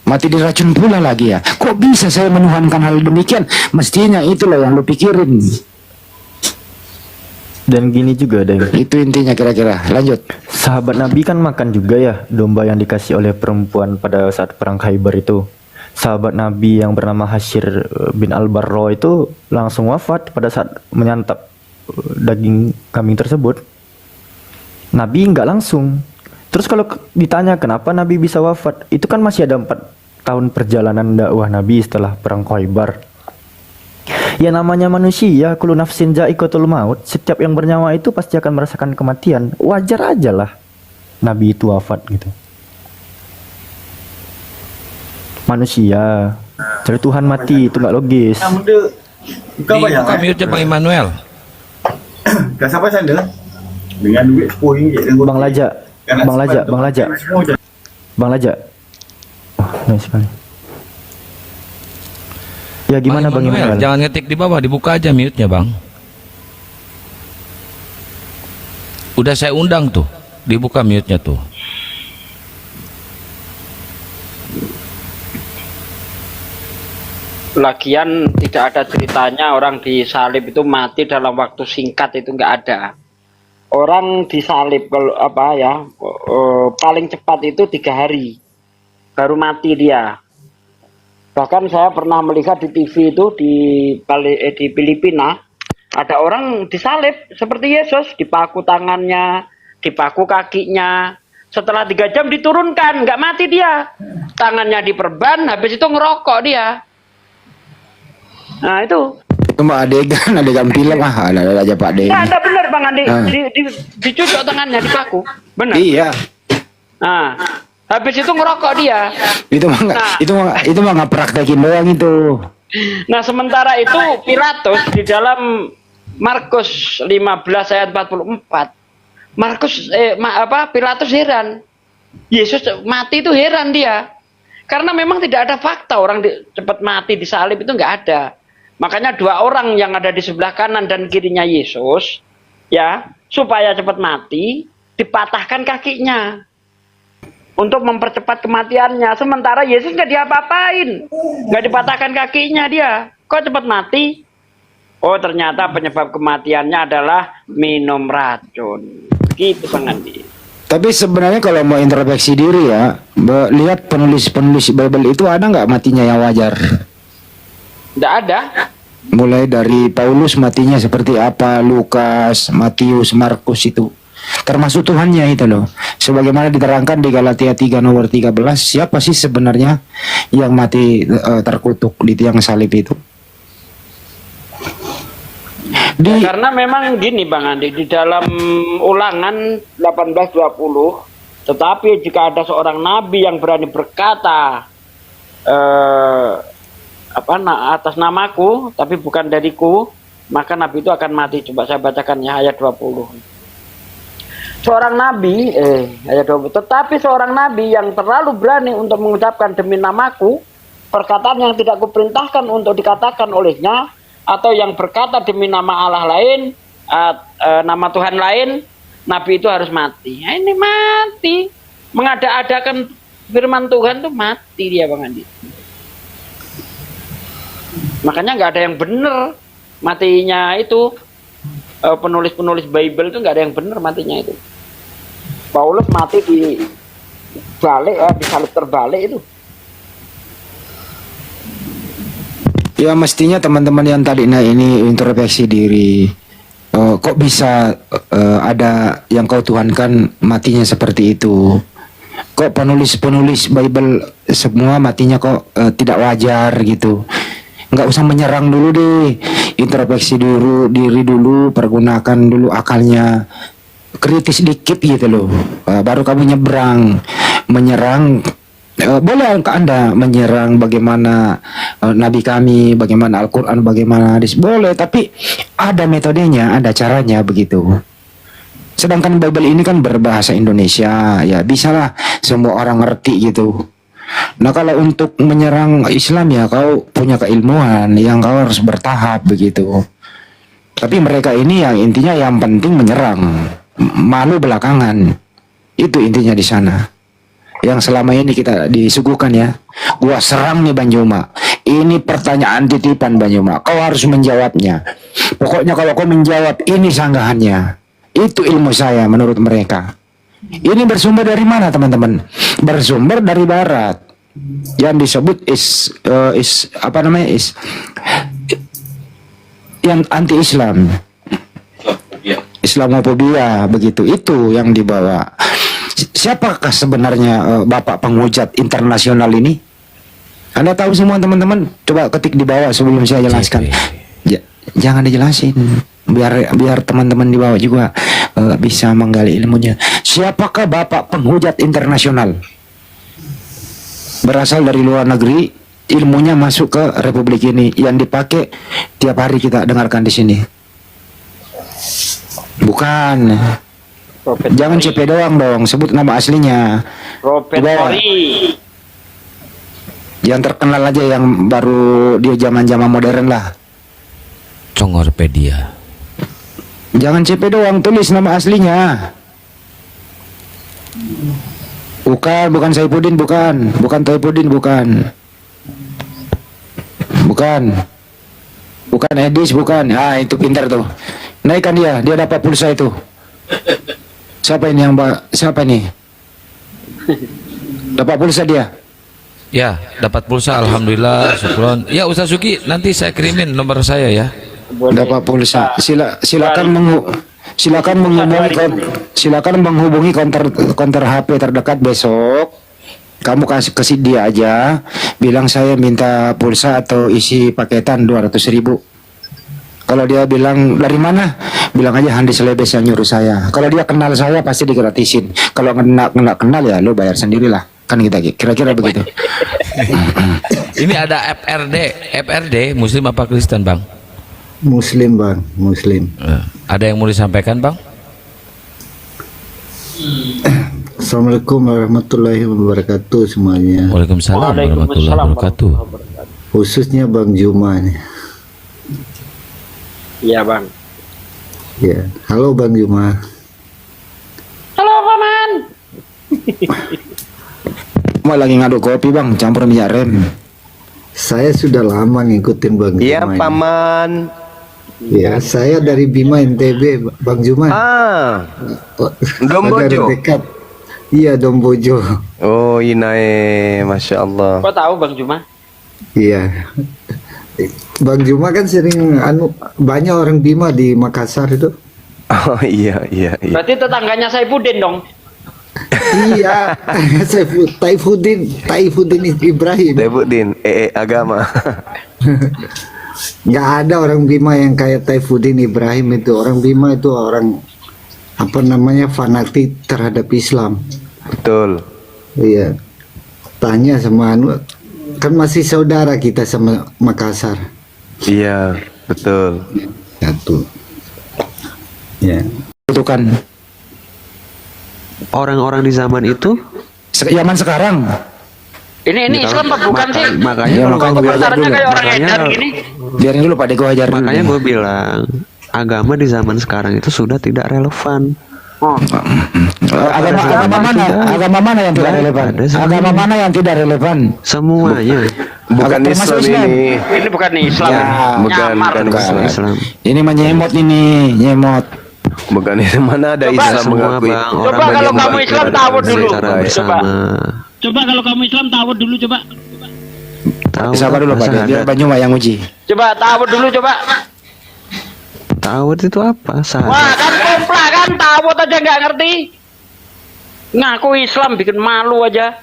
[SPEAKER 6] Mati diracun pula lagi ya? Kok bisa saya menuhankan hal demikian? Mestinya itulah yang lu pikirin.
[SPEAKER 7] Dan gini juga deh.
[SPEAKER 6] Itu intinya kira-kira. Lanjut.
[SPEAKER 7] Sahabat Nabi kan makan juga ya domba yang dikasih oleh perempuan pada saat perang Khaybar itu. Sahabat Nabi yang bernama Hashir bin Al-Barro itu langsung wafat pada saat menyantap daging kambing tersebut. Nabi nggak langsung. Terus kalau ditanya kenapa Nabi bisa wafat, itu kan masih ada 4 tahun perjalanan dakwah Nabi setelah perang Khaybar. Ya namanya manusia, kullu nafsin za'iqatul maut, setiap yang bernyawa itu pasti akan merasakan kematian. Wajar aja lah Nabi itu wafat gitu. Manusia, jadi Tuhan mati itu nggak logis.
[SPEAKER 8] Buka mute Bang Immanuel.
[SPEAKER 11] Gak siapa saya dengan duit 10 ringgit.
[SPEAKER 7] Bang Laja. Nice sekali. Ya gimana Bang Immanuel?
[SPEAKER 8] Jangan ngetik di bawah, dibuka aja mute-nya Bang. Udah saya undang tuh, dibuka mute-nya tuh.
[SPEAKER 14] Lagian tidak ada ceritanya orang disalib itu mati dalam waktu singkat, itu nggak ada. Orang disalib kalau apa ya, paling cepat itu 3 hari baru mati dia. Bahkan saya pernah melihat di TV itu di Filipina ada orang disalib seperti Yesus, dipaku tangannya, dipaku kakinya. Setelah 3 jam diturunkan, nggak mati dia. Tangannya diperban, habis itu ngerokok dia. Nah itu
[SPEAKER 6] mah adegan film ada aja Pak De.
[SPEAKER 14] Nah, ada bener Bang Andi, dicucuk tangannya, dipaku, bener.
[SPEAKER 6] Iya.
[SPEAKER 14] Nah, habis itu ngerokok dia.
[SPEAKER 6] Itu mah itu mah nggak praktekin doang itu.
[SPEAKER 14] Nah, sementara itu Pilatus di dalam Markus 15 ayat 44, Pilatus heran. Yesus mati itu heran dia. Karena memang tidak ada fakta orang cepat mati disalib itu nggak ada. Makanya 2 orang yang ada di sebelah kanan dan kirinya Yesus, ya, supaya cepat mati, dipatahkan kakinya untuk mempercepat kematiannya. Sementara Yesus nggak diapa-apain, nggak dipatahkan kakinya dia. Kok cepat mati? Oh, ternyata penyebab kematiannya adalah minum racun. Gitu Bang Andi.
[SPEAKER 6] Tapi sebenarnya kalau mau introspeksi diri ya, lihat penulis-penulis Bible itu ada nggak matinya yang wajar?
[SPEAKER 14] Tidak ada.
[SPEAKER 6] Mulai dari Paulus matinya seperti apa, Lukas, Matius, Markus itu. Termasuk Tuhannya itu loh. Sebagaimana diterangkan di Galatia 3 nomor 13, siapa sih sebenarnya yang mati terkutuk di tiang salib itu?
[SPEAKER 14] Karena memang gini Bang Andi, di dalam Ulangan 18:20, tetapi jika ada seorang nabi yang berani berkata atas namaku tapi bukan dariku, maka nabi itu akan mati. Coba saya bacakan ya ayat 20. Seorang nabi ayat 20, tetapi seorang nabi yang terlalu berani untuk mengucapkan demi namaku perkataan yang tidak kuperintahkan untuk dikatakan olehnya, atau yang berkata demi nama Allah lain, nama Tuhan lain, nabi itu harus mati. Nah, ini mati, mengada-adakan firman Tuhan tuh mati dia Bang Andi. Makanya nggak ada yang benar matinya itu. Penulis-penulis Bible itu nggak ada yang benar matinya itu. Paulus mati di balik, di salib terbalik itu.
[SPEAKER 6] Ya mestinya teman-teman yang tadi ini introspeksi diri. Kok bisa ada yang kau tuhankan matinya seperti itu? Kok penulis-penulis Bible semua matinya kok tidak wajar gitu? Nggak usah menyerang dulu deh, introspeksi diri dulu, pergunakan dulu akalnya, kritis dikit gitu loh, baru kamu menyerang. Boleh Anda menyerang bagaimana Nabi kami, bagaimana Al-Quran, bagaimana hadis, boleh, tapi ada metodenya, ada caranya begitu. Sedangkan Bible ini kan berbahasa Indonesia, ya bisalah semua orang ngerti gitu. Nah kalau untuk menyerang Islam ya kau punya keilmuan yang kau harus bertahap begitu. Tapi mereka ini yang intinya yang penting menyerang, malu belakangan. Itu intinya di sana. Yang selama ini kita disuguhkan ya. Gua serang nih Bang Juma. Ini pertanyaan titipan Bang Juma. Kau harus menjawabnya. Pokoknya kalau kau menjawab ini sanggahannya. Itu ilmu saya menurut mereka. Ini bersumber dari mana teman-teman? Bersumber dari barat. Yang disebut yang anti-Islam. Islamofobia begitu. Itu yang dibawa. Siapakah sebenarnya Bapak penghujat internasional ini? Anda tahu semua teman-teman? Coba ketik di bawah sebelum saya jelaskan. Jangan dijelasin. Biar teman-teman di bawah juga bisa menggali ilmunya. Siapakah Bapak penghujat internasional? Berasal dari luar negeri, ilmunya masuk ke Republik ini, yang dipakai tiap hari kita dengarkan di sini. Bukan. Jangan CP doang dong, sebut nama aslinya.
[SPEAKER 14] Robert Horry.
[SPEAKER 6] Yang terkenal aja yang baru dia zaman-zaman modern lah.
[SPEAKER 8] Congorpedia.
[SPEAKER 6] Jangan CP doang, tulis nama aslinya. Bukan Saifuddin, bukan Saifuddin, bukan Edis, bukan. Ah, itu pintar tuh. Naikkan dia dapat pulsa itu. Siapa ini siapa nih? Dapat pulsa dia.
[SPEAKER 8] Ya, dapat pulsa, alhamdulillah, syukron. Ya, Ustaz Suki, nanti saya kirimin nomor saya ya.
[SPEAKER 6] Dapat pulsa. Silakan menghubungi konter HP terdekat besok. Kamu kasih dia aja, bilang saya minta pulsa atau isi paketan 200.000. Kalau dia bilang dari mana, bilang aja Handi Selebes yang nyuruh saya. Kalau dia kenal saya pasti digratisin. Kalau nggak kenal ya lo bayar sendirilah. Kan kita kira-kira begitu.
[SPEAKER 8] Ini ada FRD Muslim apa Kristen, Bang?
[SPEAKER 16] Muslim, Bang, Muslim.
[SPEAKER 8] Ada yang mau disampaikan, Bang?
[SPEAKER 16] Assalamualaikum warahmatullahi wabarakatuh semuanya.
[SPEAKER 8] Waalaikumsalam warahmatullahi wabarakatuh.
[SPEAKER 16] Khususnya Bang Juma nih.
[SPEAKER 14] Iya, Bang.
[SPEAKER 16] Ya, halo Bang Juma.
[SPEAKER 14] Halo, Paman.
[SPEAKER 6] Mau lagi ngaduk kopi, Bang, campur minyak rem.
[SPEAKER 16] Saya sudah lama ngikutin Bang Juma.
[SPEAKER 2] Iya, Paman.
[SPEAKER 16] Ya, saya dari Bima NTB, Bang Juma.
[SPEAKER 2] Dombojo.
[SPEAKER 16] Dekat. Iya, Dombojo.
[SPEAKER 2] Oh, inae, Masya Allah.
[SPEAKER 14] Kok tahu Bang Juma?
[SPEAKER 16] Iya. Bang Juma kan sering banyak orang Bima di Makassar itu.
[SPEAKER 2] Oh iya.
[SPEAKER 14] Berarti tetangganya Saifuddin dong.
[SPEAKER 16] Iya, Saifuddin Ibrahim.
[SPEAKER 2] Saifuddin, agama.
[SPEAKER 16] Nggak ada orang Bima yang kayak Saifuddin Ibrahim itu. Orang Bima itu orang fanatik terhadap Islam.
[SPEAKER 2] Betul.
[SPEAKER 16] Iya. Tanya sama kan masih saudara kita sama Makassar.
[SPEAKER 2] Iya, betul.
[SPEAKER 16] Satu. Ya.
[SPEAKER 6] Itu kan
[SPEAKER 17] orang-orang di zaman itu,
[SPEAKER 6] zaman sekarang.
[SPEAKER 14] Ini Islam apa bukan sih?
[SPEAKER 17] Makanya
[SPEAKER 6] Ya,
[SPEAKER 17] kalau
[SPEAKER 6] makanya
[SPEAKER 17] gua
[SPEAKER 14] Komentarnya
[SPEAKER 17] bilang,
[SPEAKER 14] kayak orang edan gini.
[SPEAKER 6] Biarin dulu Pak Deko ajar dulu.
[SPEAKER 17] makanya gue bilang agama di zaman sekarang itu sudah tidak relevan.
[SPEAKER 6] Agama mana yang tidak relevan? Agama mana yang tidak relevan?
[SPEAKER 17] Semuanya.
[SPEAKER 2] Bukan
[SPEAKER 6] Termasuk
[SPEAKER 2] Islam ini.
[SPEAKER 14] Ini bukan Islam.
[SPEAKER 6] Ya,
[SPEAKER 2] bukan
[SPEAKER 17] Islam.
[SPEAKER 6] Ini menyemot ini, nyemot.
[SPEAKER 2] Bukan ini, mana ada
[SPEAKER 14] Coba,
[SPEAKER 2] Islam
[SPEAKER 17] semua
[SPEAKER 2] mengakui.
[SPEAKER 17] bang,
[SPEAKER 14] Coba
[SPEAKER 17] orang
[SPEAKER 14] kalau
[SPEAKER 17] banyak
[SPEAKER 14] kamu
[SPEAKER 17] beribadah
[SPEAKER 14] Islam tahu dulu.
[SPEAKER 17] secara
[SPEAKER 14] Coba.
[SPEAKER 17] bersama.
[SPEAKER 14] Coba kalau kamu Islam tahu dulu coba.
[SPEAKER 17] Tahu
[SPEAKER 6] Sabar dulu Pak, biar Banyuma yang uji.
[SPEAKER 14] Coba tahu dulu coba.
[SPEAKER 17] Tawud itu apa?
[SPEAKER 14] Wah kan komplak kan, tawud aja nggak ngerti. Ngaku Islam bikin malu aja.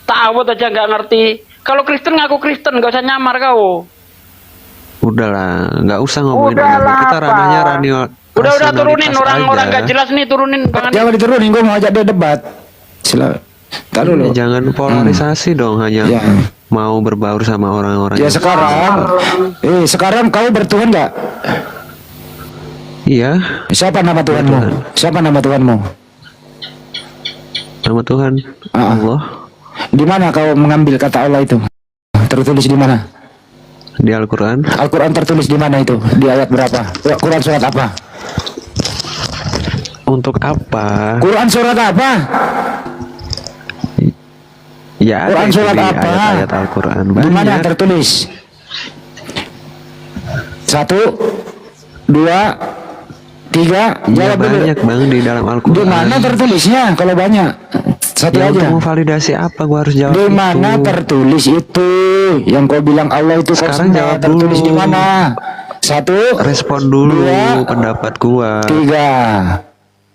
[SPEAKER 14] Tawud aja nggak ngerti. Kalau Kristen ngaku Kristen, nggak usah nyamar kau.
[SPEAKER 17] Udahlah, nggak usah ngomongin
[SPEAKER 14] Udahlah,
[SPEAKER 17] agama. Kita
[SPEAKER 14] Pak.
[SPEAKER 17] ranahnya radio.
[SPEAKER 14] Udah turunin orang-orang
[SPEAKER 17] aja.
[SPEAKER 14] gak jelas nih, turunin Bang Andi.
[SPEAKER 6] Jangan diturunin, gue mau ajak dia debat. Taruh dulu.
[SPEAKER 17] Jangan polarisasi dong, hanya mau berbaur sama orang-orang.
[SPEAKER 6] Ya
[SPEAKER 17] yang-
[SPEAKER 6] sekarang kau bertuhan nggak?
[SPEAKER 17] Iya.
[SPEAKER 6] Siapa nama Tuhanmu? Siapa nama Tuhanmu?
[SPEAKER 17] Nama Tuhan Allah.
[SPEAKER 6] Di mana kau mengambil kata Allah itu? Tertulis di mana?
[SPEAKER 17] Di Al-Quran.
[SPEAKER 6] Al-Quran tertulis di mana itu? Di ayat berapa? Quran surat apa?
[SPEAKER 17] Untuk apa?
[SPEAKER 6] Quran surat apa?
[SPEAKER 17] Ya,
[SPEAKER 6] Quran
[SPEAKER 17] ada itu
[SPEAKER 6] surat
[SPEAKER 17] di
[SPEAKER 6] apa?
[SPEAKER 17] ayat-ayat Al-Quran.
[SPEAKER 6] Di mana
[SPEAKER 17] Banyak.
[SPEAKER 6] tertulis? 1, 2, 3.
[SPEAKER 17] Ya,
[SPEAKER 6] Jawab dulu.
[SPEAKER 17] banyak bang di dalam Al-Quran.
[SPEAKER 6] Di mana tertulisnya? Kalau banyak, satu
[SPEAKER 17] Ya,
[SPEAKER 6] aja.
[SPEAKER 17] untuk memvalidasi apa gua harus jawab
[SPEAKER 6] Di
[SPEAKER 17] itu?
[SPEAKER 6] mana tertulis itu? Yang kau bilang Allah itu
[SPEAKER 17] Sekarang
[SPEAKER 6] kosong,
[SPEAKER 17] jawab
[SPEAKER 6] tertulis
[SPEAKER 17] dulu.
[SPEAKER 6] di mana? 1,
[SPEAKER 17] Respon dulu
[SPEAKER 6] 2,
[SPEAKER 17] pendapat gua.
[SPEAKER 6] 3.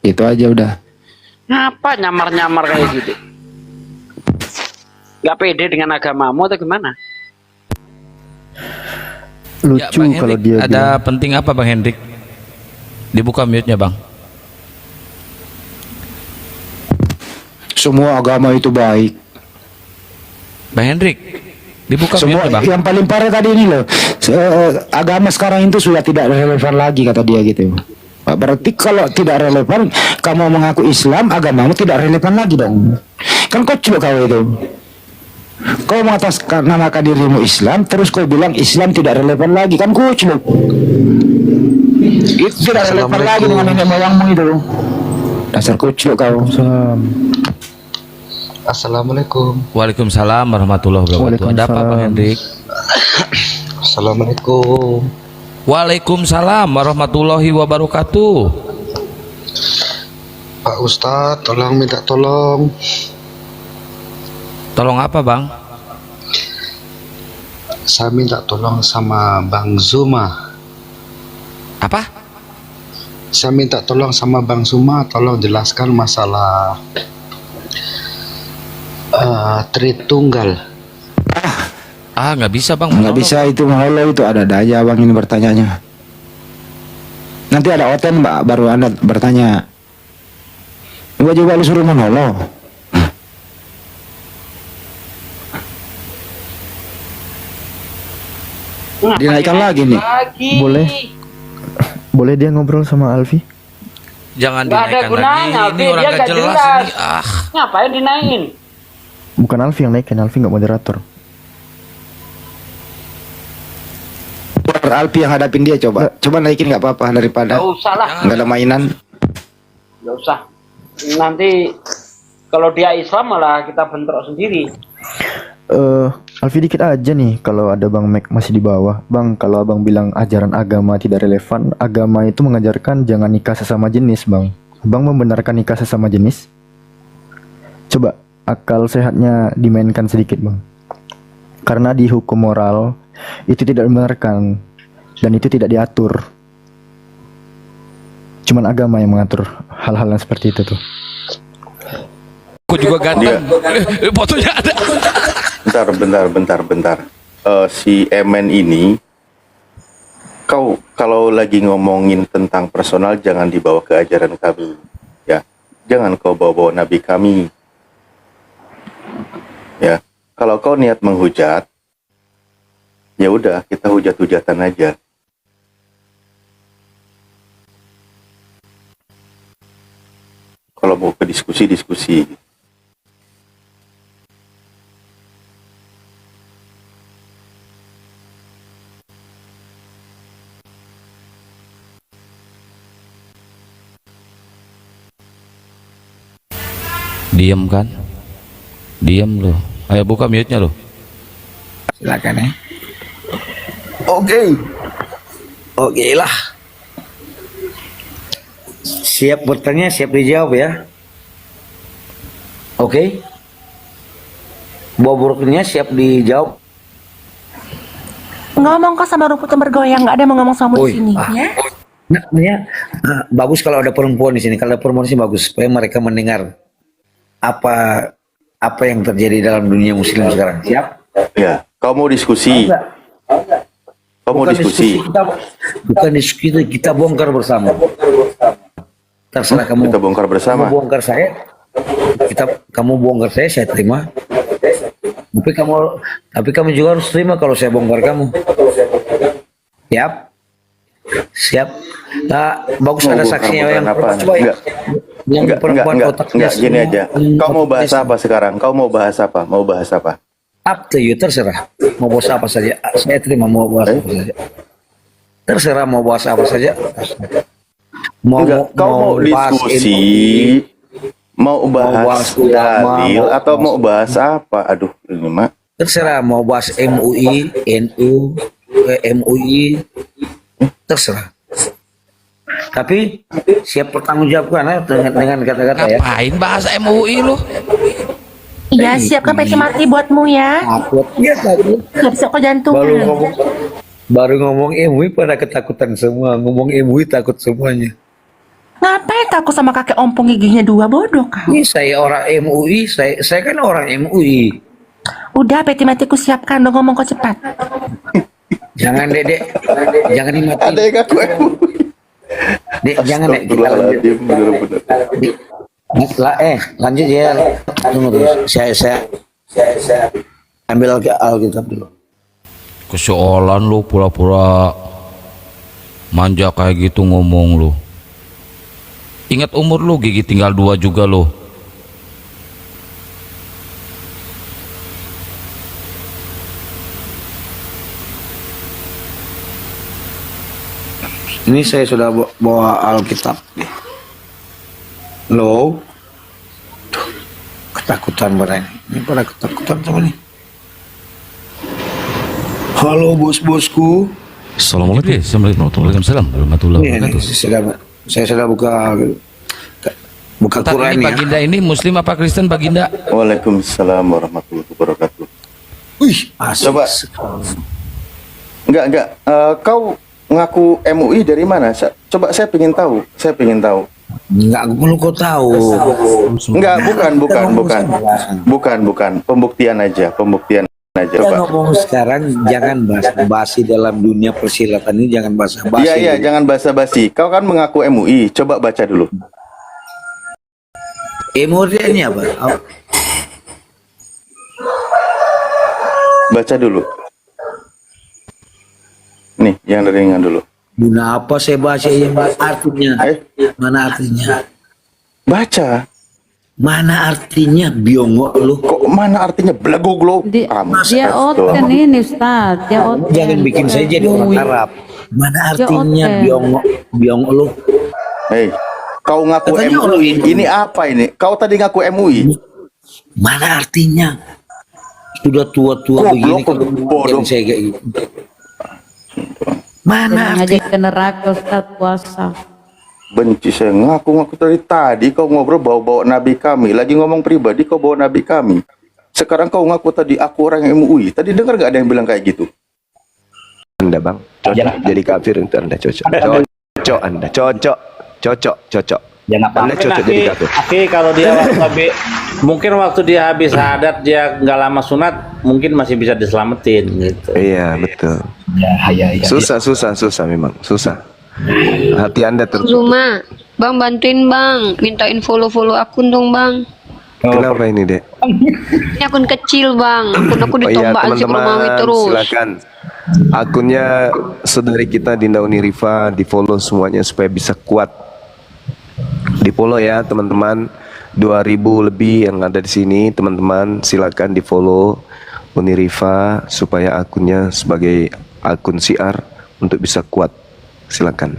[SPEAKER 6] Itu aja udah.
[SPEAKER 14] Ngapa nyamar-nyamar kayak gitu? Gak pede dengan agamamu atau gimana?
[SPEAKER 8] Ya, Bang Hendrik, ada penting apa Bang Hendrik? Dibuka mute-nya Bang.
[SPEAKER 6] Semua agama itu baik.
[SPEAKER 8] Bang Hendrik, dibuka
[SPEAKER 6] Semua
[SPEAKER 8] mute-nya Bang.
[SPEAKER 6] yang paling parah tadi ini loh. Agama sekarang itu sudah tidak relevan lagi kata dia gitu. Berarti kalau tidak relevan, kamu mengaku Islam, agamamu tidak relevan lagi dong. Kan kocok kau itu. Kau mengatasnamakan dirimu Islam, terus kau bilang Islam tidak relevan lagi, kan kucluk. Itu tidak relevan lagi dengan nenek moyangmu itu. Dasar kucluk kau.
[SPEAKER 17] Assalamualaikum.
[SPEAKER 8] Waalaikumsalam warahmatullahi wabarakatuh. Ada apa Bang Hendrik?
[SPEAKER 17] Assalamualaikum.
[SPEAKER 8] Waalaikumsalam warahmatullahi wabarakatuh.
[SPEAKER 17] Pak Ustadz, tolong minta tolong.
[SPEAKER 8] Tolong apa Bang?
[SPEAKER 17] Saya minta tolong sama Bang Zuma.
[SPEAKER 8] Apa?
[SPEAKER 17] Saya minta tolong sama Bang Zuma, tolong jelaskan masalah Tritunggal.
[SPEAKER 8] Nggak bisa Bang.
[SPEAKER 6] Nggak bisa, itu mahalo itu ada aja Bang ini bertanyanya. Nanti ada oten Mbak, baru Anda bertanya. Gua juga lu suruh monolog. Dinaikkan lagi nih.
[SPEAKER 7] Boleh dia ngobrol sama Alfi?
[SPEAKER 8] Jangan
[SPEAKER 14] Nggak ada
[SPEAKER 8] dinaikkan
[SPEAKER 14] gunanya,
[SPEAKER 8] lagi. Ini orang
[SPEAKER 14] dia
[SPEAKER 8] gak
[SPEAKER 14] nggak
[SPEAKER 8] jelas
[SPEAKER 14] jelas.
[SPEAKER 8] ini.
[SPEAKER 14] Ngapain dinaikin?
[SPEAKER 7] Bukan Alfi yang naikin, Alfi nggak moderator.
[SPEAKER 6] Alfi yang hadapin dia, coba naikin nggak apa-apa daripada
[SPEAKER 14] Nggak usah lah.
[SPEAKER 6] nggak ada mainan.
[SPEAKER 14] Nggak usah. Nanti kalau dia Islam malah kita bentrok sendiri.
[SPEAKER 7] Alfi dikit aja nih, kalau ada Bang Mac masih di bawah. Bang, kalau Abang bilang ajaran agama tidak relevan, agama itu mengajarkan jangan nikah sesama jenis, Bang. Bang membenarkan nikah sesama jenis? Coba akal sehatnya dimainkan sedikit, Bang. Karena di hukum moral itu tidak dibenarkan dan itu tidak diatur. Cuman agama yang mengatur hal-hal yang seperti itu tuh.
[SPEAKER 8] Aku juga ganteng. Fotonya ada.
[SPEAKER 11] Bentar. Si Emen ini, kau kalau lagi ngomongin tentang personal jangan dibawa ke ajaran kami, ya. Jangan kau bawa-bawa Nabi kami, ya. Kalau kau niat menghujat, ya udah kita hujat-hujatan aja. Kalau mau ke diskusi.
[SPEAKER 8] Diam kan? Diam lo. Ayo buka mute-nya lo.
[SPEAKER 6] Silakan ya.
[SPEAKER 18] Oke lah. Siap bertanya, siap dijawab ya. Oke. Bobroknya siap dijawab.
[SPEAKER 19] Ngomong kok sama rumput yang bergoyang, nggak ada yang mau ngomong sama di sini ya.
[SPEAKER 18] Bagus kalau ada perempuan di sini. Kalau ada perempuan di sini bagus supaya mereka mendengar apa yang terjadi dalam dunia muslim sekarang. Siap?
[SPEAKER 11] Ya, kau mau diskusi? Kau mau diskusi?
[SPEAKER 18] Bukan diskusi, kita bongkar bersama. Terserah kamu.
[SPEAKER 11] Kita bongkar bersama.
[SPEAKER 18] Kamu bongkar saya, kamu bongkar saya terima. Tapi kamu juga harus terima kalau saya bongkar kamu. Siap. Nah, bagus ada saksinya yang
[SPEAKER 11] apa?
[SPEAKER 18] Coba
[SPEAKER 11] Enggak, gini aja. Kau mau bahas apa sekarang? Kau mau bahas apa?
[SPEAKER 18] Up to you, terserah. Mau bahas apa saja. Saya terima mau bahas apa saja. Terserah mau bahas apa saja.
[SPEAKER 11] Kau mau diskusi, mau bahas dalil atau mau bahas apa? Aduh, ini mah.
[SPEAKER 18] Terserah mau bahas MUI, NU, MUI, terserah. Tapi siap bertanggungjawabkan ya dengan kata-kata ya.
[SPEAKER 8] Ngapain bahasa MUI lu?
[SPEAKER 19] Iya, siapkan peti mati buatmu ya.
[SPEAKER 18] Takut. Iya, takut.
[SPEAKER 19] Gak bisa kok jantungan.
[SPEAKER 18] Baru ngomong MUI pada ketakutan semua. Ngomong MUI takut semuanya.
[SPEAKER 19] Ngapain takut sama kakek ompong giginya 2, bodoh kau.
[SPEAKER 18] Ini saya orang MUI, saya kan orang MUI.
[SPEAKER 19] Udah peti matiku siapkan, dong ngomong kok cepat.
[SPEAKER 18] Jangan Dedek, jangan dimatiin.
[SPEAKER 11] Ada yang aku MUI.
[SPEAKER 18] Dek, jangan Dek, kita lanjut. Lanjut ya. Tunggu terus. Saya ambil Alkitab dulu.
[SPEAKER 8] Kesoalan lu pura-pura manja kayak gitu ngomong lu. Ingat umur lu, gigi tinggal 2 juga lu.
[SPEAKER 18] Ini saya sudah bawa Alkitab. Lo, ketakutan mereka. Ini pada ketakutan sama nih. Halo bos-bosku.
[SPEAKER 8] Assalamualaikum warahmatullahi wabarakatuh.
[SPEAKER 18] Saya sudah buka
[SPEAKER 8] Ustaz,
[SPEAKER 18] Quran
[SPEAKER 8] ini
[SPEAKER 18] ya.
[SPEAKER 8] Baginda ini Muslim apa Kristen Baginda?
[SPEAKER 11] Waalaikumsalam warahmatullahi wabarakatuh.
[SPEAKER 18] Wih,
[SPEAKER 11] coba. Enggak. Kau ngaku MUI dari mana? Coba saya pengen tahu.
[SPEAKER 18] Enggak, perlu kau tahu.
[SPEAKER 11] Enggak, bukan. Pembuktian aja.
[SPEAKER 18] Kita ngomong sekarang jangan basa-basi dalam dunia persilatan ini, jangan basa-basi.
[SPEAKER 11] Iya, jangan basa-basi. Kau kan mengaku MUI. Coba baca dulu.
[SPEAKER 18] MUI ini apa?
[SPEAKER 11] Baca dulu. Nih, yang ringan dulu.
[SPEAKER 18] Guna apa saya baca yang artinya? Mana artinya?
[SPEAKER 11] Baca.
[SPEAKER 18] Mana artinya biongo lu?
[SPEAKER 11] Kok mana artinya belagoglo?
[SPEAKER 20] Dia oten ini Ustaz, dia oten.
[SPEAKER 18] Jangan bikin saya jadi orang Arab. Mana artinya biongo lu?
[SPEAKER 11] Hei, kau ngaku MUI. Ini apa ini? Kau tadi ngaku MUI.
[SPEAKER 18] Mana artinya? Sudah tua-tua begini bodoh saya kayak gitu. Mana
[SPEAKER 20] artinya? Ke neraka Ustaz puasa.
[SPEAKER 11] Benci saya, ngaku dari tadi kau ngobrol bawa-bawa nabi kami. Lagi ngomong pribadi kau bawa nabi kami. Sekarang kau ngaku tadi aku orang MUI. Tadi dengar gak ada yang bilang kayak gitu?
[SPEAKER 2] Anda bang, cocok jadi kafir itu Anda cocok. Anda cocok. Anda cocok jadi kafir.
[SPEAKER 21] Oke, kalau dia waktu dia habis syahadat dia nggak lama sunat, mungkin masih bisa diselamatin gitu.
[SPEAKER 2] Iya betul.
[SPEAKER 21] Ya.
[SPEAKER 2] Susah memang susah. Hati Anda tertutup.
[SPEAKER 22] Zuma, Bang bantuin Bang, mintain follow akun dong Bang.
[SPEAKER 2] Kenapa ini Dek?
[SPEAKER 22] Ini akun kecil Bang, akun aku ditombak si Romawi terus.
[SPEAKER 2] Silakan. Akunnya saudari kita Dinda Unirifa di follow semuanya supaya bisa kuat. Di follow ya teman-teman. 2000 lebih yang ada di sini teman-teman, silakan di follow Unirifa supaya akunnya sebagai akun siar untuk bisa kuat. Silakan.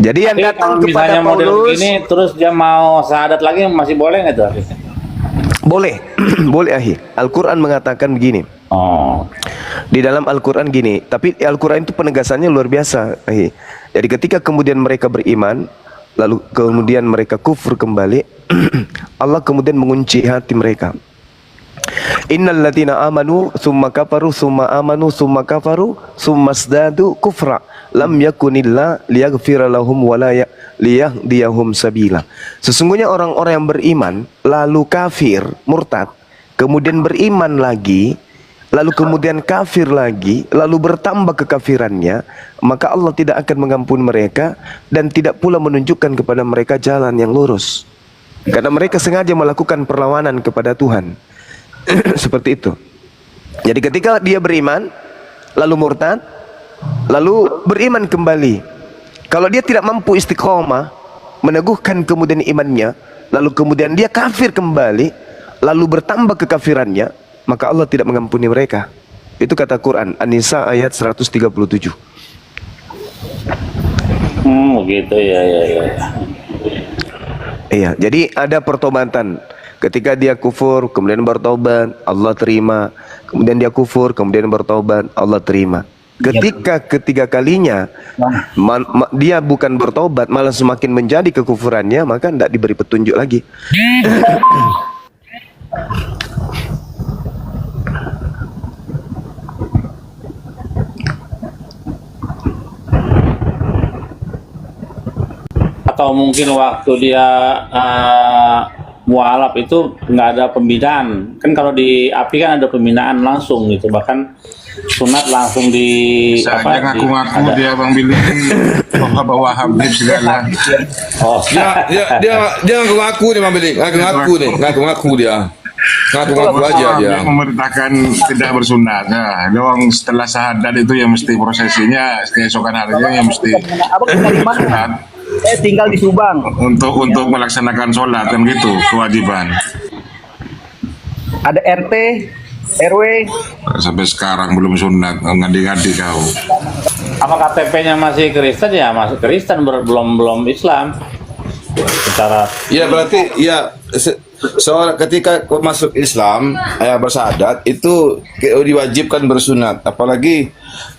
[SPEAKER 2] Jadi yang datang kepada
[SPEAKER 21] model begini terus dia mau syahadat lagi masih boleh nggak tuh?
[SPEAKER 2] Boleh, boleh Ahi. Al-Quran mengatakan begini. Di dalam Al-Quran gini, tapi Al-Quran itu penegasannya luar biasa Ahi. Jadi ketika kemudian mereka beriman, lalu kemudian mereka kufur kembali, Allah kemudian mengunci hati mereka. Innal ladzina amanu tsumma kafaru tsumma amanu tsumma kafaru tsumma zdadu kufra lam yakunillah liyaghfira lahum wa la liyahdiyahum sabila. Sesungguhnya orang-orang yang beriman lalu kafir, murtad, kemudian beriman lagi, lalu kemudian kafir lagi, lalu bertambah kekafirannya, maka Allah tidak akan mengampuni mereka dan tidak pula menunjukkan kepada mereka jalan yang lurus. Karena mereka sengaja melakukan perlawanan kepada Tuhan. Seperti itu. Jadi ketika dia beriman lalu murtad lalu beriman kembali, kalau dia tidak mampu istiqomah meneguhkan kemudian imannya, lalu kemudian dia kafir kembali lalu bertambah kekafirannya, maka Allah tidak mengampuni mereka. Itu kata Quran An-Nisa ayat 137.
[SPEAKER 21] Gitu ya.
[SPEAKER 2] Iya, jadi ada pertobatan. Ketika dia kufur, kemudian bertobat, Allah terima. Kemudian dia kufur, kemudian bertobat, Allah terima. Ketika ketiga kalinya dia bukan bertobat, malah semakin menjadi kekufurannya, maka tidak diberi petunjuk lagi.
[SPEAKER 21] Atau mungkin waktu dia mualaf itu nggak ada pembinaan, kan kalau di API kan ada pembinaan langsung gitu, bahkan sunat langsung di
[SPEAKER 23] Saja ngaku-ngaku dia Bang Billy bawa Habib segala.
[SPEAKER 24] Dia ngaku-ngaku nih Bang Billy, ngaku-ngaku dia. Ngaku-ngaku aja dia.
[SPEAKER 23] Dia memerintahkan tidak bersunat. Nah, doang setelah syahadat itu ya mesti prosesinya keesokan harinya ya mesti sunat.
[SPEAKER 25] Tinggal di Subang.
[SPEAKER 23] Untuk melaksanakan sholat kan gitu kewajiban.
[SPEAKER 25] Ada RT
[SPEAKER 18] RW.
[SPEAKER 23] Sampai sekarang belum sunat, ngadi-ngadi kau.
[SPEAKER 21] Apa KTP-nya masih Kristen ya? Masih Kristen, belum Islam. Secara
[SPEAKER 24] Ya berarti ya seorang ketika masuk Islam bersahadat itu diwajibkan bersunat. Apalagi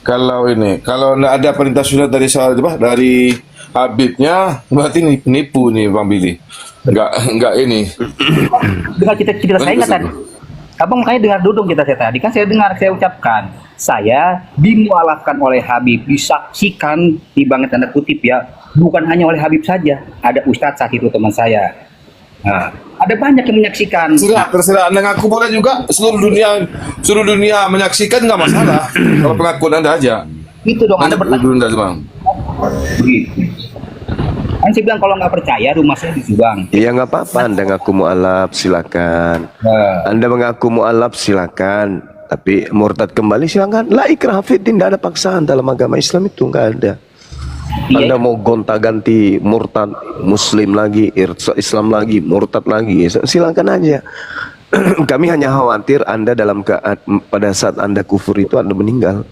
[SPEAKER 24] kalau nggak ada perintah sunat dari Habibnya, berarti nipu nih Bang Billy. Enggak ini.
[SPEAKER 18] Dengar kita saya nggak tadi. Abang makanya dengar dudung kita saya tadi kan saya dengar saya ucapkan saya dimualafkan oleh Habib, disaksikan di banget tanda kutip ya, bukan hanya oleh Habib saja, ada Ustadz saat itu teman saya. Nah, ada banyak yang menyaksikan.
[SPEAKER 24] Terserah Anda ngaku boleh juga, seluruh dunia menyaksikan nggak masalah. Kalau pengakuan Anda aja.
[SPEAKER 18] Itu dong Anda bertanya.
[SPEAKER 24] Bang.
[SPEAKER 18] Begitu. Kan saya bilang kalau nggak percaya rumah saya di Subang.
[SPEAKER 2] Iya nggak apa-apa, Anda ngaku mu'alaf silakan. Anda mengaku mu'alaf silakan, tapi murtad kembali silakan. La ikraha fiddin, tidak ada paksaan dalam agama Islam itu nggak ada. Anda mau gonta-ganti murtad Muslim lagi, Islam lagi, murtad lagi, silakan aja. Kami hanya khawatir Anda pada saat Anda kufur itu Anda meninggal.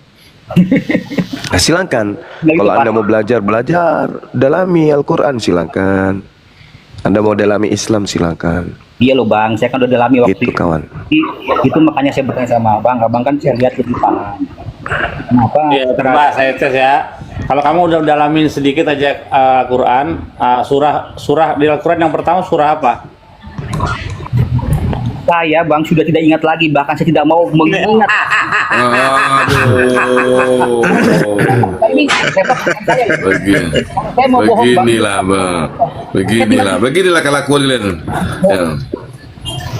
[SPEAKER 2] Nah, silakan. Kalau Anda mau belajar, dalami Al-Quran silakan. Anda mau dalami Islam silakan.
[SPEAKER 18] Iya loh Bang, saya kan udah dalami waktu
[SPEAKER 2] itu kawan.
[SPEAKER 18] Itu makanya saya bertanya sama Abang kan saya lihat lebih paham. Kenapa?
[SPEAKER 21] Ya, coba saya tes ya. Kalau kamu udah dalamin sedikit aja Quran, surah di Al-Quran yang pertama surah apa?
[SPEAKER 18] Saya Bang sudah tidak ingat lagi, bahkan saya tidak mau mengingat.
[SPEAKER 24] Beginilah kelakuan kalian.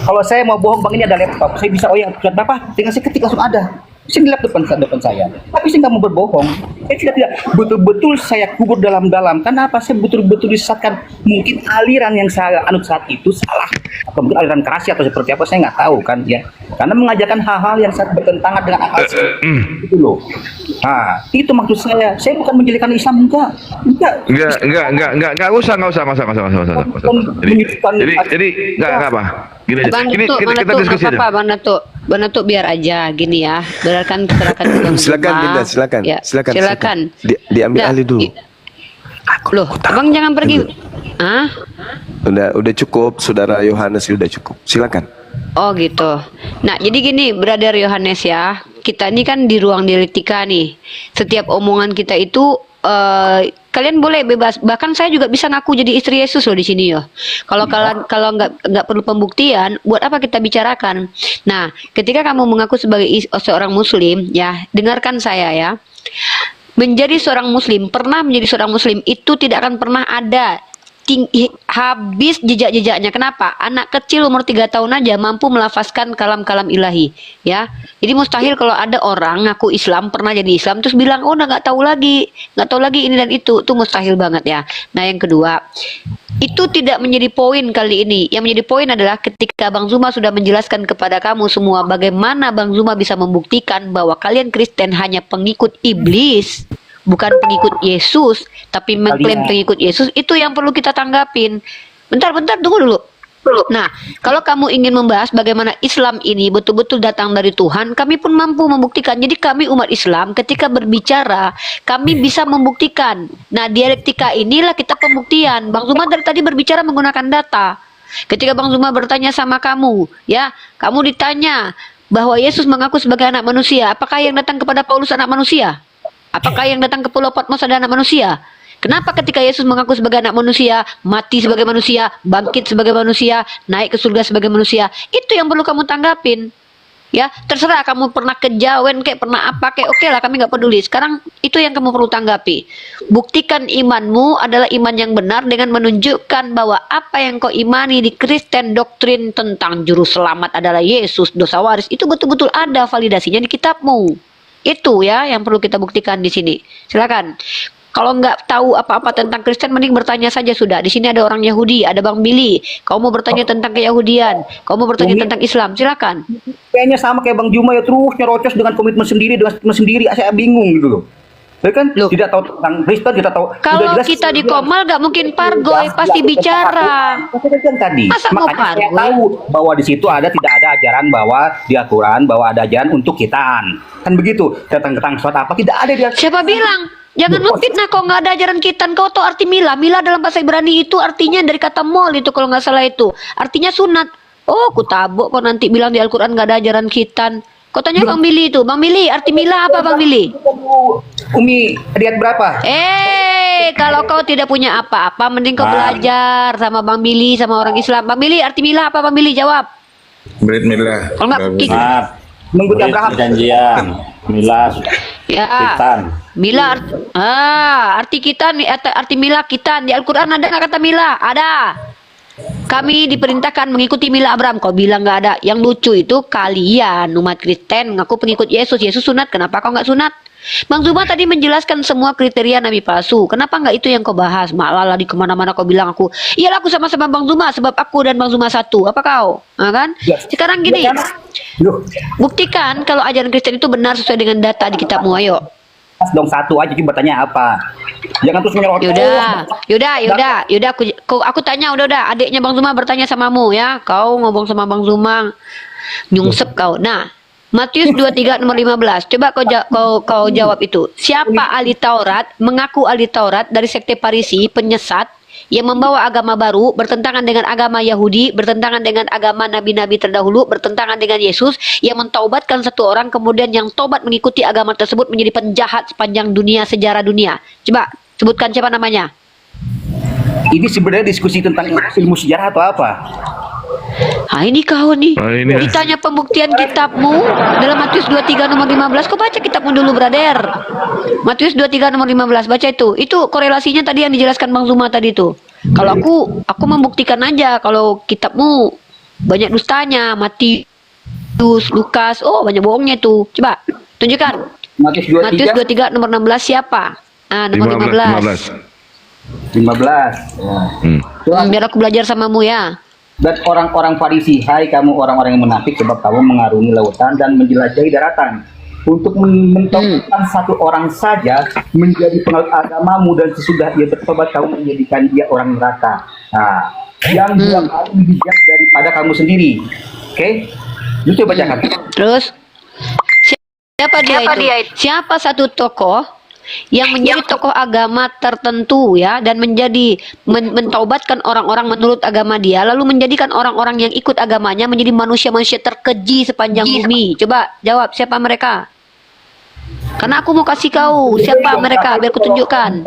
[SPEAKER 18] Kalau saya mau bohong Bang, ini ada laptop, saya bisa surat berapa? Tinggal saya ketik langsung ada. Saya di laptop depan saya. Tapi saya nggak mau berbohong. Saya tidak betul-betul saya kubur dalam-dalam. Kenapa? Saya betul-betul disesatkan. Mungkin aliran yang saya anut saat itu salah. Atau mungkin aliran kerasi atau seperti apa, saya nggak tahu kan ya. Karena mengajarkan hal-hal yang sangat bertentangan dengan akal itu loh. Nah, itu maksud saya. Saya bukan menjelekan Islam, enggak
[SPEAKER 24] usah. Jadi enggak apa. Gini aja.
[SPEAKER 22] Bang Datuk,
[SPEAKER 24] kita diskusi aja.
[SPEAKER 22] Bang Datuk biar aja gini ya. Biarkan Bang
[SPEAKER 2] silakan Dinda, silakan.
[SPEAKER 22] Ya, silakan.
[SPEAKER 2] Diambil alih dulu.
[SPEAKER 22] Loh, Abang jangan pergi. Hah?
[SPEAKER 2] Udah cukup, Saudara Yohanes sudah cukup. Silakan.
[SPEAKER 22] Oh gitu. Nah, jadi gini, Brother Yohanes ya. Kita ini kan di ruang dialektika nih. Setiap omongan kita itu kalian boleh bebas. Bahkan saya juga bisa ngaku jadi istri Yesus loh di sini ya. Kalau nggak perlu pembuktian, buat apa kita bicarakan? Nah, ketika kamu mengaku sebagai seorang Muslim, ya dengarkan saya ya. Menjadi seorang Muslim, pernah menjadi seorang Muslim itu tidak akan pernah ada habis jejak-jejaknya. Kenapa? Anak kecil umur 3 tahun aja mampu melafazkan kalam-kalam ilahi, ya. Jadi mustahil kalau ada orang ngaku Islam, pernah jadi Islam terus bilang, "Oh, nggak tahu lagi ini dan itu." Itu mustahil banget ya. Nah, yang kedua, itu tidak menjadi poin kali ini. Yang menjadi poin adalah ketika Bang Zuma sudah menjelaskan kepada kamu semua bagaimana Bang Zuma bisa membuktikan bahwa kalian Kristen hanya pengikut iblis, bukan pengikut Yesus, tapi mengklaim pengikut Yesus. Itu yang perlu kita tanggapin. Bentar, tunggu dulu. Nah, kalau kamu ingin membahas bagaimana Islam ini betul-betul datang dari Tuhan, kami pun mampu membuktikan. Jadi kami umat Islam ketika berbicara, kami bisa membuktikan. Nah, dialektika inilah kita pembuktian. Bang Zuma dari tadi berbicara menggunakan data. Ketika Bang Zuma bertanya sama kamu, ya, kamu ditanya bahwa Yesus mengaku sebagai anak manusia. Apakah yang datang kepada Paulus anak manusia? Apakah yang datang ke Pulau Patmos ada anak manusia? Kenapa ketika Yesus mengaku sebagai anak manusia, mati sebagai manusia, bangkit sebagai manusia, naik ke surga sebagai manusia? Itu yang perlu kamu tanggapin. Ya, terserah kamu pernah kejawen kayak pernah apa kayak, oke lah, kami nggak peduli. Sekarang itu yang kamu perlu tanggapi. Buktikan imanmu adalah iman yang benar dengan menunjukkan bahwa apa yang kau imani di Kristen, doktrin tentang juru selamat adalah Yesus, dosa waris, itu betul-betul ada validasinya di kitabmu. Itu ya yang perlu kita buktikan di sini. Silakan. Kalau nggak tahu apa-apa tentang Kristen, mending bertanya saja sudah. Di sini ada orang Yahudi, ada Bang Billy. Kau mau bertanya tentang keyahudian, kau mau bertanya tentang Islam, silakan.
[SPEAKER 18] Kayaknya sama kayak Bang Juma ya, terus nyerocos dengan komitmen sendiri, saya bingung gitu loh. Dia kan tidak tahu tentang Kristen, tidak tahu.
[SPEAKER 22] Kalau kita di Komal gak mungkin pargoy, pasti bicara.
[SPEAKER 18] Kan tadi.
[SPEAKER 22] Masa mau
[SPEAKER 18] Makanya saya
[SPEAKER 22] pargoy?
[SPEAKER 18] tahu bahwa di situ tidak ada ajaran bahwa di Al-Quran bahwa ada ajaran untuk kitaan. Kan begitu. Tentang surat apa tidak ada di Al-Quran.
[SPEAKER 22] Siapa bilang? Jangan memfitnah kau nggak ada ajaran kitan. Kau tahu arti mila? Mila dalam bahasa Ibrani itu artinya dari kata mol itu kalau nggak salah itu. Artinya sunat. Oh, ku tabok kau nanti bilang di Al-Quran nggak ada ajaran kitan. Kau tanya Bang Billy itu. Bang Billy, arti mila apa Bang Billy?
[SPEAKER 18] Umi, ayat berapa?
[SPEAKER 22] Kalau kau tidak punya apa-apa, mending kau belajar sama Bang Billy, sama orang Islam. Bang Billy, arti mila apa Bang Billy? Jawab.
[SPEAKER 23] Berit milah.
[SPEAKER 22] Kalau nggak,
[SPEAKER 18] Mengikuti
[SPEAKER 21] Berit perjanjian, milas,
[SPEAKER 22] ya.
[SPEAKER 21] kitan.
[SPEAKER 22] Mila, arti kitan, arti mila kitan. Di Al-Quran ada nggak kata mila? Ada. Kami diperintahkan mengikuti mila Abraham. Kau bilang nggak ada. Yang lucu itu kalian umat Kristen ngaku pengikut Yesus. Yesus sunat. Kenapa kau nggak sunat? Bang Zuma tadi menjelaskan semua kriteria nabi palsu. Kenapa nggak itu yang kau bahas? Malah di kemana-mana kau bilang aku. Iyalah aku sama-sama Bang Zuma sebab aku dan Bang Zuma satu. Apa kau? Nah, kan? Sekarang gini. Buktikan kalau ajaran Kristen itu benar sesuai dengan data di kitabmu. Ayo.
[SPEAKER 18] Dong satu aja bertanya apa? Jangan terus menyerot.
[SPEAKER 22] Yaudah, aku tanya udah. Adiknya Bang Zuma bertanya samamu ya. Kau ngomong sama Bang Zuma, nyungsep kau. Nah, Matius 23 nomor 15. Coba kau jawab itu. Siapa ahli Taurat, mengaku ahli Taurat dari sekte Parisi, penyesat yang membawa agama baru, bertentangan dengan agama Yahudi, bertentangan dengan agama nabi-nabi terdahulu, bertentangan dengan Yesus, yang mentaubatkan satu orang, kemudian yang tobat mengikuti agama tersebut menjadi penjahat sepanjang dunia, sejarah dunia. Coba sebutkan siapa namanya.
[SPEAKER 18] Ini sebenarnya diskusi tentang ilmu sejarah atau apa?
[SPEAKER 22] Ini kau nih. Ditanya pembuktian kitabmu dalam Matius 23 nomor 15. Kau baca kitabmu dulu, brother. Matius 23 nomor 15, baca itu. Itu korelasinya tadi yang dijelaskan Bang Zuma tadi itu. Kalau aku membuktikan aja kalau kitabmu banyak dustanya. Matius, Lukas, banyak bohongnya itu. Coba tunjukkan. Matius 23 nomor 16 siapa? Nomor 15.
[SPEAKER 18] 15.
[SPEAKER 22] Biar aku belajar samamu ya.
[SPEAKER 18] Dan orang-orang Farisi, hai kamu orang-orang yang munafik sebab kamu mengarungi lautan dan menjelajahi daratan untuk mentaubatkan satu orang saja menjadi pengalut agamamu, dan sesudah ia bertobat kamu menjadikan dia orang neraka. Nah, yang dua kali lebih bijak daripada kamu sendiri. Oke? Lu coba bacakan.
[SPEAKER 22] Terus siapa dia itu? Siapa satu tokoh yang menjadi tokoh agama tertentu ya, dan menjadi mentaubatkan orang-orang menurut agama dia, lalu menjadikan orang-orang yang ikut agamanya menjadi manusia-manusia terkeji sepanjang bumi. Coba jawab siapa mereka? Karena aku mau kasih kau siapa mereka biar aku tunjukkan.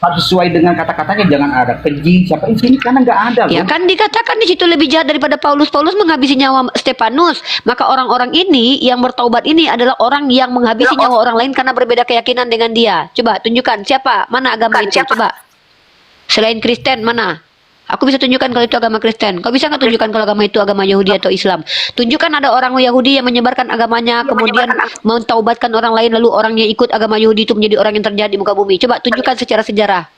[SPEAKER 18] Harus sesuai dengan kata-katanya, jangan ada keji siapa di sini karena nggak ada.
[SPEAKER 22] Ya kan dikatakan di situ lebih jahat daripada Paulus. Paulus menghabisi nyawa Stefanus. Maka orang-orang ini yang bertaubat ini adalah orang yang menghabisi nyawa orang lain karena berbeda keyakinan dengan dia. Coba tunjukkan siapa, mana agama itu? Coba. Selain Kristen mana? Aku bisa tunjukkan kalau itu agama Kristen. Kau bisa nggak tunjukkan kalau agama itu agama Yahudi atau Islam? Tunjukkan ada orang Yahudi yang menyebarkan agamanya, kemudian mentaubatkan orang lain, lalu orang yang ikut agama Yahudi itu menjadi orang yang terjahat di muka bumi. Coba tunjukkan secara sejarah.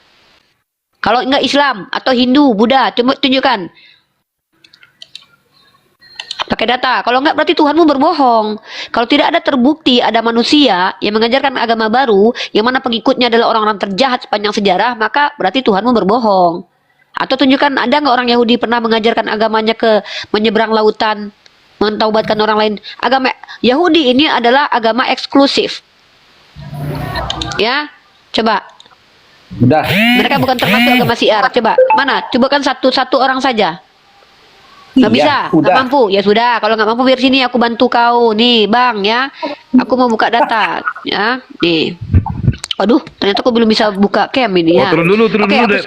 [SPEAKER 22] Kalau enggak Islam atau Hindu, Buddha, coba tunjukkan. Pakai data. Kalau enggak berarti Tuhanmu berbohong. Kalau tidak ada terbukti ada manusia yang mengajarkan agama baru, yang mana pengikutnya adalah orang-orang terjahat sepanjang sejarah, maka berarti Tuhanmu berbohong. Atau tunjukkan ada nggak orang Yahudi pernah mengajarkan agamanya ke menyeberang lautan, mentaubatkan orang lain. Agama Yahudi ini adalah agama eksklusif. Ya, coba.
[SPEAKER 18] Udah.
[SPEAKER 22] Mereka bukan termasuk agama Syiar. Coba, mana? Coba kan satu orang saja. Nggak bisa, nggak mampu. Ya sudah, kalau nggak mampu biar sini aku bantu kau. Nih, Bang ya. Aku mau buka data. Ya, nih. Aduh, ternyata aku belum bisa buka cam ini ya.
[SPEAKER 23] Turun dulu deh.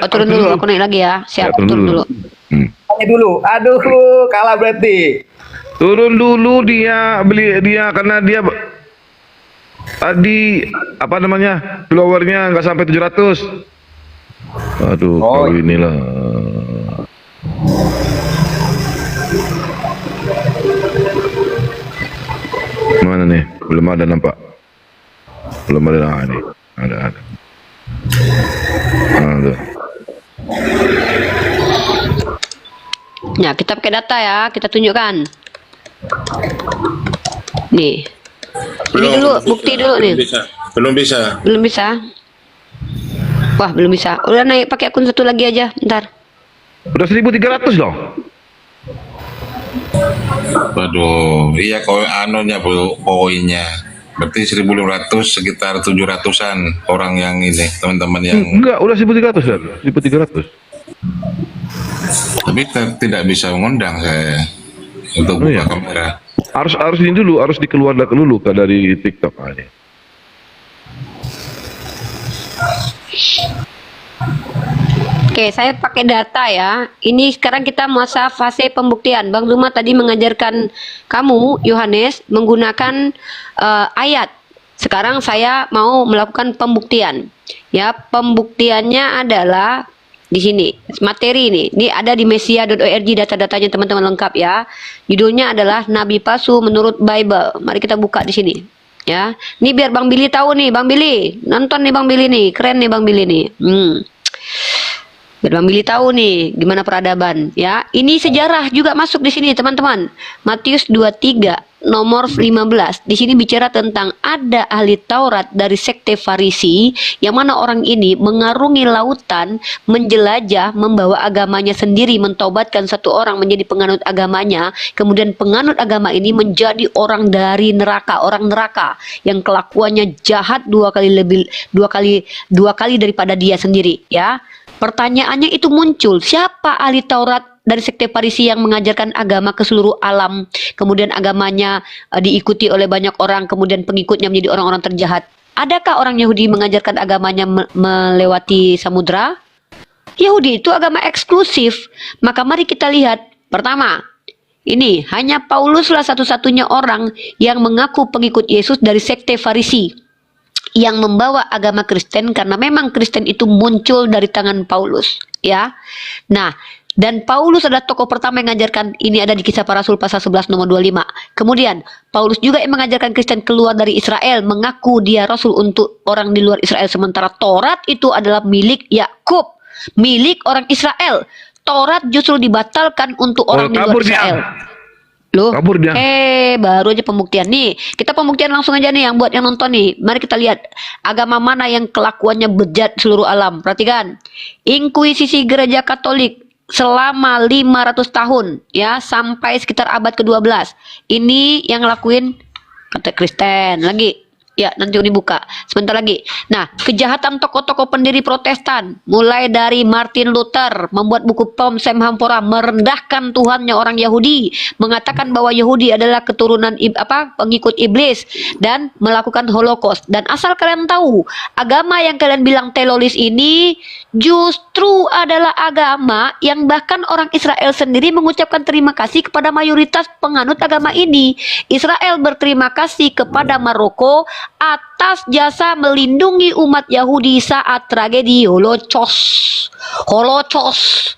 [SPEAKER 22] Turun dulu, aku naik lagi ya. Siap, turun dulu.
[SPEAKER 18] Tanya dulu. Aduh, kalah berarti.
[SPEAKER 23] Turun dulu dia karena dia tadi apa namanya followernya nggak sampai 700. Aduh, kau inilah. Mana nih? Belum ada nampak. Belum ada ini. Ada.
[SPEAKER 22] Ya, kita pakai data ya, kita tunjukkan. Nih. Ini dulu, bukti dulu nih.
[SPEAKER 23] Belum bisa.
[SPEAKER 22] Belum bisa. Wah, belum bisa. Udah naik pakai akun satu lagi aja, bentar.
[SPEAKER 1] Udah 1.300 dong.
[SPEAKER 23] Waduh, iya anunya bu, poinnya. Berarti 1.500 sekitar 700-an orang yang ini, teman-teman yang.
[SPEAKER 1] Enggak, udah 1.300 kan? 1.300.
[SPEAKER 23] Tapi tidak bisa mengundang saya untuk buka kamera.
[SPEAKER 1] Harus ini dulu, harus dikeluarkan dulu dari TikTok aja.
[SPEAKER 22] Oke, saya pakai data ya. Ini sekarang kita masa fase pembuktian. Bang Zuma tadi mengajarkan kamu, Yohanes, menggunakan ayat. Sekarang saya mau melakukan pembuktian. Ya, pembuktiannya adalah di sini materi ini ada di mesia.org, data-datanya teman-teman lengkap ya. Judulnya adalah Nabi Palsu menurut Bible. Mari kita buka di sini ya. Ini biar Bang Billy tahu nih, Bang Billy nonton nih, Bang Billy nih keren nih, Bang Billy nih. Biar Bang Billy tahu nih gimana peradaban ya. Ini sejarah juga masuk di sini teman-teman. Matius 23 nomor 15. Di sini bicara tentang ada ahli Taurat dari sekte Farisi yang mana orang ini mengarungi lautan, menjelajah, membawa agamanya sendiri, mentobatkan satu orang menjadi penganut agamanya. Kemudian penganut agama ini menjadi orang dari neraka, orang neraka yang kelakuannya jahat dua kali daripada dia sendiri ya. Pertanyaannya itu muncul, siapa ahli Taurat dari sekte Farisi yang mengajarkan agama ke seluruh alam, kemudian agamanya diikuti oleh banyak orang, kemudian pengikutnya menjadi orang-orang terjahat? Adakah orang Yahudi mengajarkan agamanya melewati samudra? Yahudi itu agama eksklusif. Maka mari kita lihat. Pertama, ini hanya Pauluslah satu-satunya orang yang mengaku pengikut Yesus dari sekte Farisi yang membawa agama Kristen, karena memang Kristen itu muncul dari tangan Paulus ya. Nah, dan Paulus adalah tokoh pertama yang mengajarkan ini, ada di Kisah Para Rasul pasal 11 nomor 25. Kemudian Paulus juga yang mengajarkan Kristen keluar dari Israel, mengaku dia rasul untuk orang di luar Israel, sementara Taurat itu adalah milik Yakub, milik orang Israel. Taurat justru dibatalkan untuk orang di luar Israel. Loh, baru aja pembuktian nih. Kita pembuktian langsung aja nih yang buat yang nonton nih. Mari kita lihat agama mana yang kelakuannya bejat seluruh alam. Perhatikan. Inkuisisi Gereja Katolik selama 500 tahun ya, sampai sekitar abad ke-12. Ini yang ngelakuin kata Kristen lagi. Ya, nanti dibuka sebentar lagi. Nah, kejahatan tokoh-tokoh pendiri Protestan, mulai dari Martin Luther membuat buku Pom Sem Hampora, merendahkan Tuhannya orang Yahudi, mengatakan bahwa Yahudi adalah keturunan pengikut iblis dan melakukan Holocaust. Dan asal kalian tahu, agama yang kalian bilang teololis ini justru adalah agama yang bahkan orang Israel sendiri mengucapkan terima kasih kepada mayoritas penganut agama ini. Israel berterima kasih kepada Maroko atas jasa melindungi umat Yahudi saat tragedi Holocaust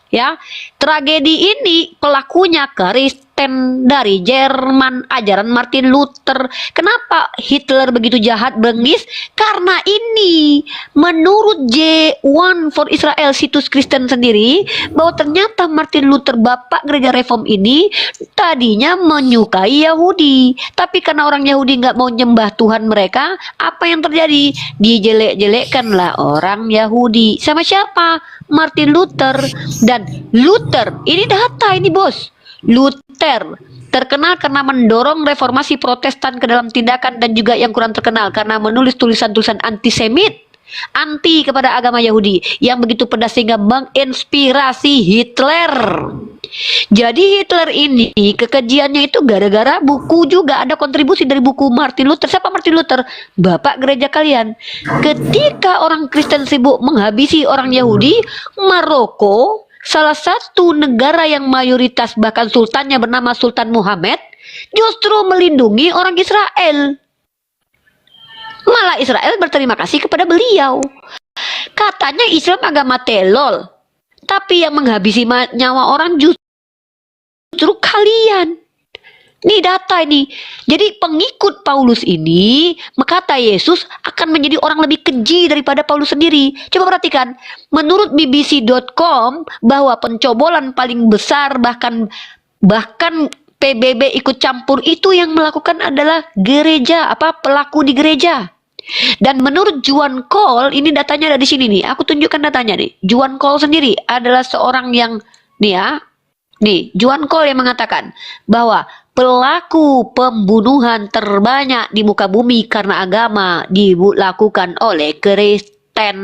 [SPEAKER 22] ya. Tragedi ini pelakunya Kristen dari Jerman, ajaran Martin Luther. Kenapa Hitler begitu jahat, bengis? Karena ini menurut J1 for Israel, situs Kristen sendiri, bahwa ternyata Martin Luther, bapak gereja reform ini, tadinya menyukai Yahudi, tapi karena orang Yahudi nggak mau nyembah Tuhan mereka, apa yang terjadi? Dijelek-jelekkanlah orang Yahudi. Sama siapa? Martin Luther. Dan Luther, ini data ini bos, Luther terkenal karena mendorong reformasi Protestan ke dalam tindakan, dan juga yang kurang terkenal karena menulis tulisan-tulisan antisemit, anti kepada agama Yahudi yang begitu pedas sehingga menginspirasi Hitler. Jadi Hitler ini kekejiannya itu gara-gara buku, juga ada kontribusi dari buku Martin Luther. Siapa Martin Luther? Bapak gereja kalian. Ketika orang Kristen sibuk menghabisi orang Yahudi, Maroko, salah satu negara yang mayoritas bahkan sultannya bernama Sultan Muhammad, justru melindungi orang Israel. Malah Israel berterima kasih kepada beliau. Katanya Islam agama telol, tapi yang menghabisi nyawa orang justru kalian. Ini data ini. Jadi pengikut Paulus ini, kata Yesus, akan menjadi orang lebih keji daripada Paulus sendiri. Coba perhatikan, menurut BBC.com bahwa pencobolan paling besar, bahkan PBB ikut campur, itu yang melakukan adalah gereja, pelaku di gereja. Dan menurut Juan Cole, ini datanya ada di sini nih. Aku tunjukkan datanya nih. Juan Cole sendiri adalah seorang yang nih ya. Nih, Juan Cole yang mengatakan bahwa pelaku pembunuhan terbanyak di muka bumi karena agama dilakukan oleh Kristen.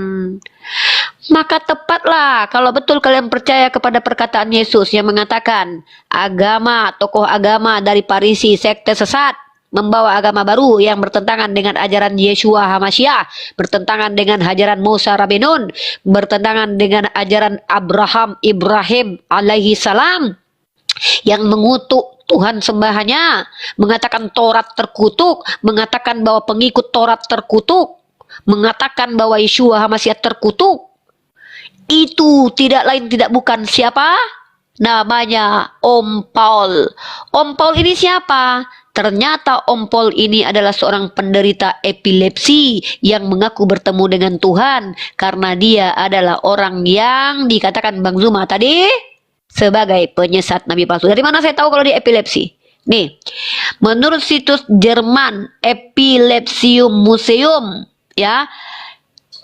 [SPEAKER 22] Maka tepatlah kalau betul kalian percaya kepada perkataan Yesus yang mengatakan agama, tokoh agama dari Parisi, sekte sesat, membawa agama baru yang bertentangan dengan ajaran Yeshua HaMashiach, bertentangan dengan ajaran Musa Rabinun, bertentangan dengan ajaran Ibrahim alaihi salam yang mengutuk Tuhan sembahannya, mengatakan Taurat terkutuk, mengatakan bahwa pengikut Taurat terkutuk, mengatakan bahwa Yeshua HaMashiach terkutuk. Itu tidak lain tidak bukan siapa? Namanya Om Paul. Om Paul ini siapa? Ternyata Om Paul ini adalah seorang penderita epilepsi yang mengaku bertemu dengan Tuhan karena dia adalah orang yang dikatakan Bang Zuma tadi sebagai penyesat nabi palsu. Dari mana saya tahu kalau dia epilepsi? Nih, menurut situs Jerman Epilepsium Museum, ya,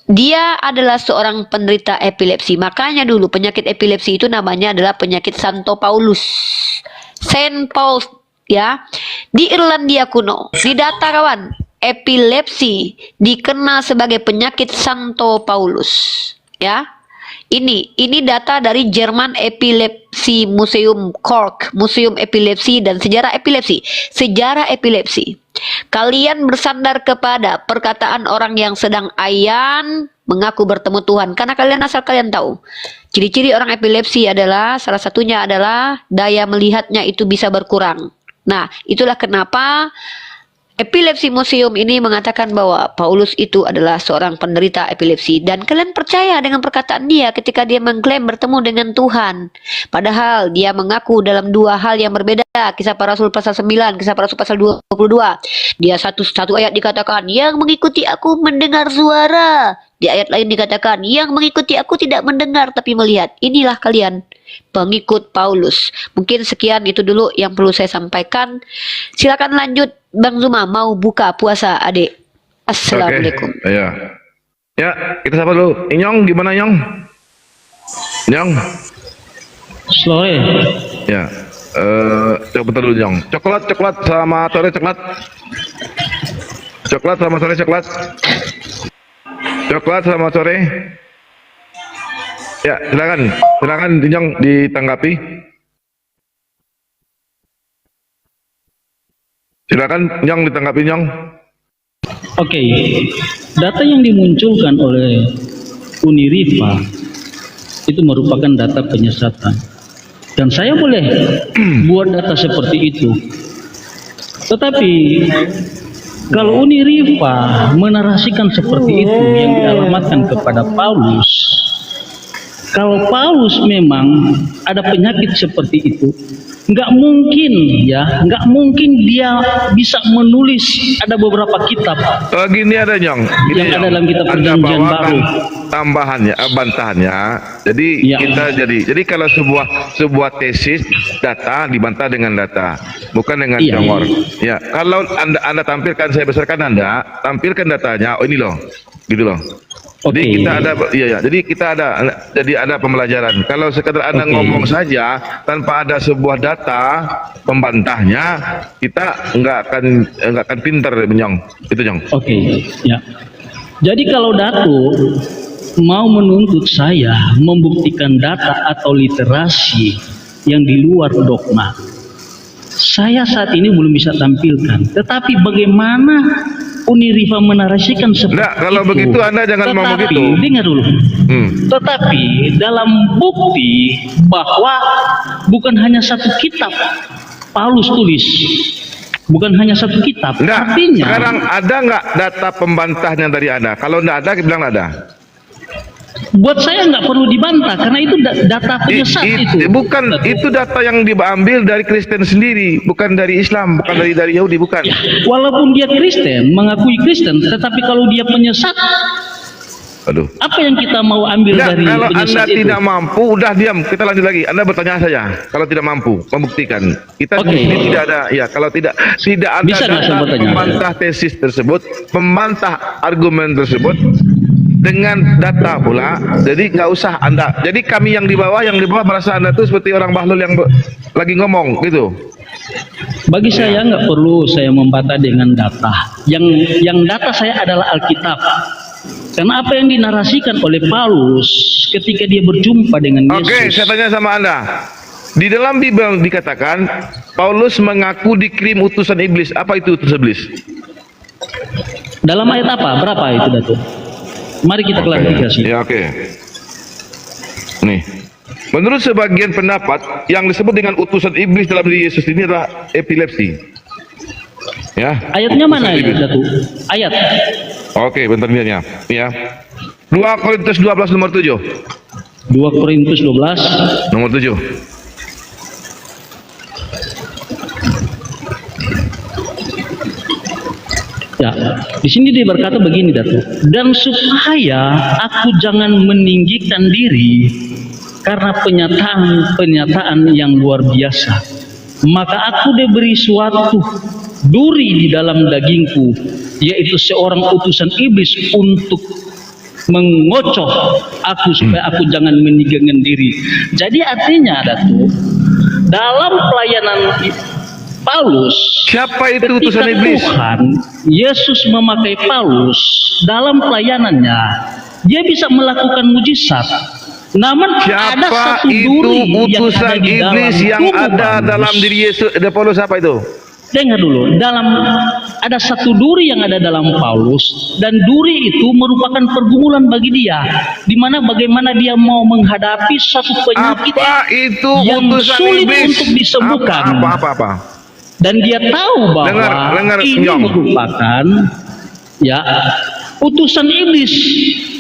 [SPEAKER 22] dia adalah seorang penderita epilepsi. Makanya dulu penyakit epilepsi itu namanya adalah penyakit Santo Paulus. Saint Paul, ya. Di Irlandia kuno, di data kawan, epilepsi dikenal sebagai penyakit Santo Paulus, ya. Ini data dari Jerman Epilepsi Museum Cork, Museum Epilepsi dan Sejarah Epilepsi. Sejarah epilepsi. Kalian bersandar kepada perkataan orang yang sedang ayan mengaku bertemu Tuhan. Karena asal kalian tahu, ciri-ciri orang epilepsi adalah salah satunya adalah daya melihatnya itu bisa berkurang. Nah, itulah kenapa Epilepsi Museum ini mengatakan bahwa Paulus itu adalah seorang penderita epilepsi. Dan kalian percaya dengan perkataan dia ketika dia mengklaim bertemu dengan Tuhan. Padahal dia mengaku dalam dua hal yang berbeda. Kisah Para Rasul pasal 9, Kisah Para Rasul pasal 22. Dia satu ayat dikatakan, yang mengikuti aku mendengar suara. Di ayat lain dikatakan, yang mengikuti aku tidak mendengar tapi melihat. Inilah kalian, pengikut Paulus. Mungkin sekian itu dulu yang perlu saya sampaikan. Silakan lanjut Bang Zuma, mau buka puasa adik. Assalamualaikum.
[SPEAKER 1] Oke, ya, kita sapa dulu. Inyong gimana Inyong? Inyong.
[SPEAKER 3] Sore.
[SPEAKER 1] Ya. Coba dulu Inyong. Coklat sama sore coklat. Coklat sama sore coklat. Coklat sama sore. Ya, silakan Inyong ditanggapi. Silakan Nyong ditanggapi Nyong.
[SPEAKER 3] Oke, data yang dimunculkan oleh Uniriva itu merupakan data penyesatan. Dan saya boleh buat data seperti itu. Tetapi kalau Uniriva menarasikan seperti itu yang dialamatkan kepada Paulus, kalau Paulus memang ada penyakit seperti itu, nggak mungkin dia bisa menulis ada beberapa kitab.
[SPEAKER 1] Gini ada Nyong,
[SPEAKER 3] yang ada dalam kitab Perjanjian Baru.
[SPEAKER 1] Tambahannya, bantahannya. Jadi
[SPEAKER 3] ya,
[SPEAKER 1] jadi kalau sebuah tesis data dibantah dengan data, bukan dengan jongor. Ya, kalau anda tampilkan, saya besarkan Anda, tampilkan datanya. Oh ini loh, gitu loh. Jadi kita ada, jadi ada pembelajaran. Kalau sekedar Anda ngomong saja tanpa ada sebuah data pembantahnya, kita nggak akan pinter, Nyong. Itu Nyong.
[SPEAKER 3] Ya. Jadi kalau Datuk mau menuntut saya membuktikan data atau literasi yang di luar dogma, saya saat ini belum bisa tampilkan. Tetapi bagaimana Uniriva menarasikan seperti itu?
[SPEAKER 1] Kalau begitu Anda jangan ngomong begitu.
[SPEAKER 3] Dengar dulu. Tetapi dalam bukti bahwa bukan hanya satu kitab Paulus tulis, bukan hanya satu kitab. Artinya
[SPEAKER 1] sekarang ada nggak data pembantahnya dari Anda? Kalau nggak ada, bilang ada.
[SPEAKER 3] Buat saya nggak perlu dibantah karena itu data penyesat itu.
[SPEAKER 1] Bukan, itu data yang diambil dari Kristen sendiri, bukan dari Islam, bukan dari Yahudi, bukan.
[SPEAKER 3] Ya, walaupun dia Kristen, mengakui Kristen, tetapi kalau dia penyesat,
[SPEAKER 1] Aduh.
[SPEAKER 3] Apa yang kita mau ambil
[SPEAKER 1] Enggak,
[SPEAKER 3] dari
[SPEAKER 1] kalau Anda
[SPEAKER 3] penyesat itu?
[SPEAKER 1] tidak mampu, udah diam. Kita lanjut lagi. Anda bertanya saja. Kalau tidak mampu membuktikan, kita
[SPEAKER 3] Oke.
[SPEAKER 1] di sini tidak ada. Ya, kalau tidak ada
[SPEAKER 3] Bisa nggak saya
[SPEAKER 1] data
[SPEAKER 3] bertanya?
[SPEAKER 1] membantah tesis tersebut, membantah argumen tersebut dengan data pula. Jadi nggak usah Anda. Jadi kami yang di bawah merasa Anda tuh seperti orang bahlul yang lagi ngomong gitu.
[SPEAKER 3] Bagi saya nggak perlu saya membantah dengan data. Yang data saya adalah Alkitab. Karena apa yang dinarasikan oleh Paulus ketika dia berjumpa dengan Yesus.
[SPEAKER 1] Oke, saya tanya sama Anda. Di dalam Bible dikatakan Paulus mengaku dikirim utusan iblis. Apa itu utusan iblis?
[SPEAKER 3] Dalam ayat apa? Berapa itu, Datuk? Mari kita klarifikasi.
[SPEAKER 1] Ya, oke. Nih. Menurut sebagian pendapat, yang disebut dengan utusan iblis dalam diri Yesus ini adalah epilepsi. Ya.
[SPEAKER 3] Ayatnya mana itu, Datuk? Ayat.
[SPEAKER 1] Oke, bentar lihatnya. Ya. 2 Korintus 12 nomor 7.
[SPEAKER 3] 2 Korintus 12
[SPEAKER 1] nomor 7.
[SPEAKER 3] Ya, di sini dia berkata begini, Datuk. Dan supaya aku jangan meninggikan diri karena penyataan yang luar biasa, maka aku diberi suatu duri di dalam dagingku, yaitu seorang utusan iblis untuk mengocoh aku supaya aku jangan meninggikan diri. Jadi artinya, Datuk, dalam pelayanan Paulus,
[SPEAKER 1] siapa itu utusan iblis?
[SPEAKER 3] Tuhan Yesus memakai Paulus dalam pelayanannya, dia bisa melakukan mujizat. Namun ada
[SPEAKER 1] Siapa
[SPEAKER 3] satu
[SPEAKER 1] itu
[SPEAKER 3] duri
[SPEAKER 1] utusan iblis yang ada dalam diri Yesus? Ada Paulus apa itu?
[SPEAKER 3] Dengar dulu, ada satu duri yang ada dalam Paulus, dan duri itu merupakan pergumulan bagi dia, di mana bagaimana dia mau menghadapi satu penyakit yang sulit untuk disembuhkan.
[SPEAKER 1] Apa?
[SPEAKER 3] Dan dia tahu bahwa ini merupakan ya utusan iblis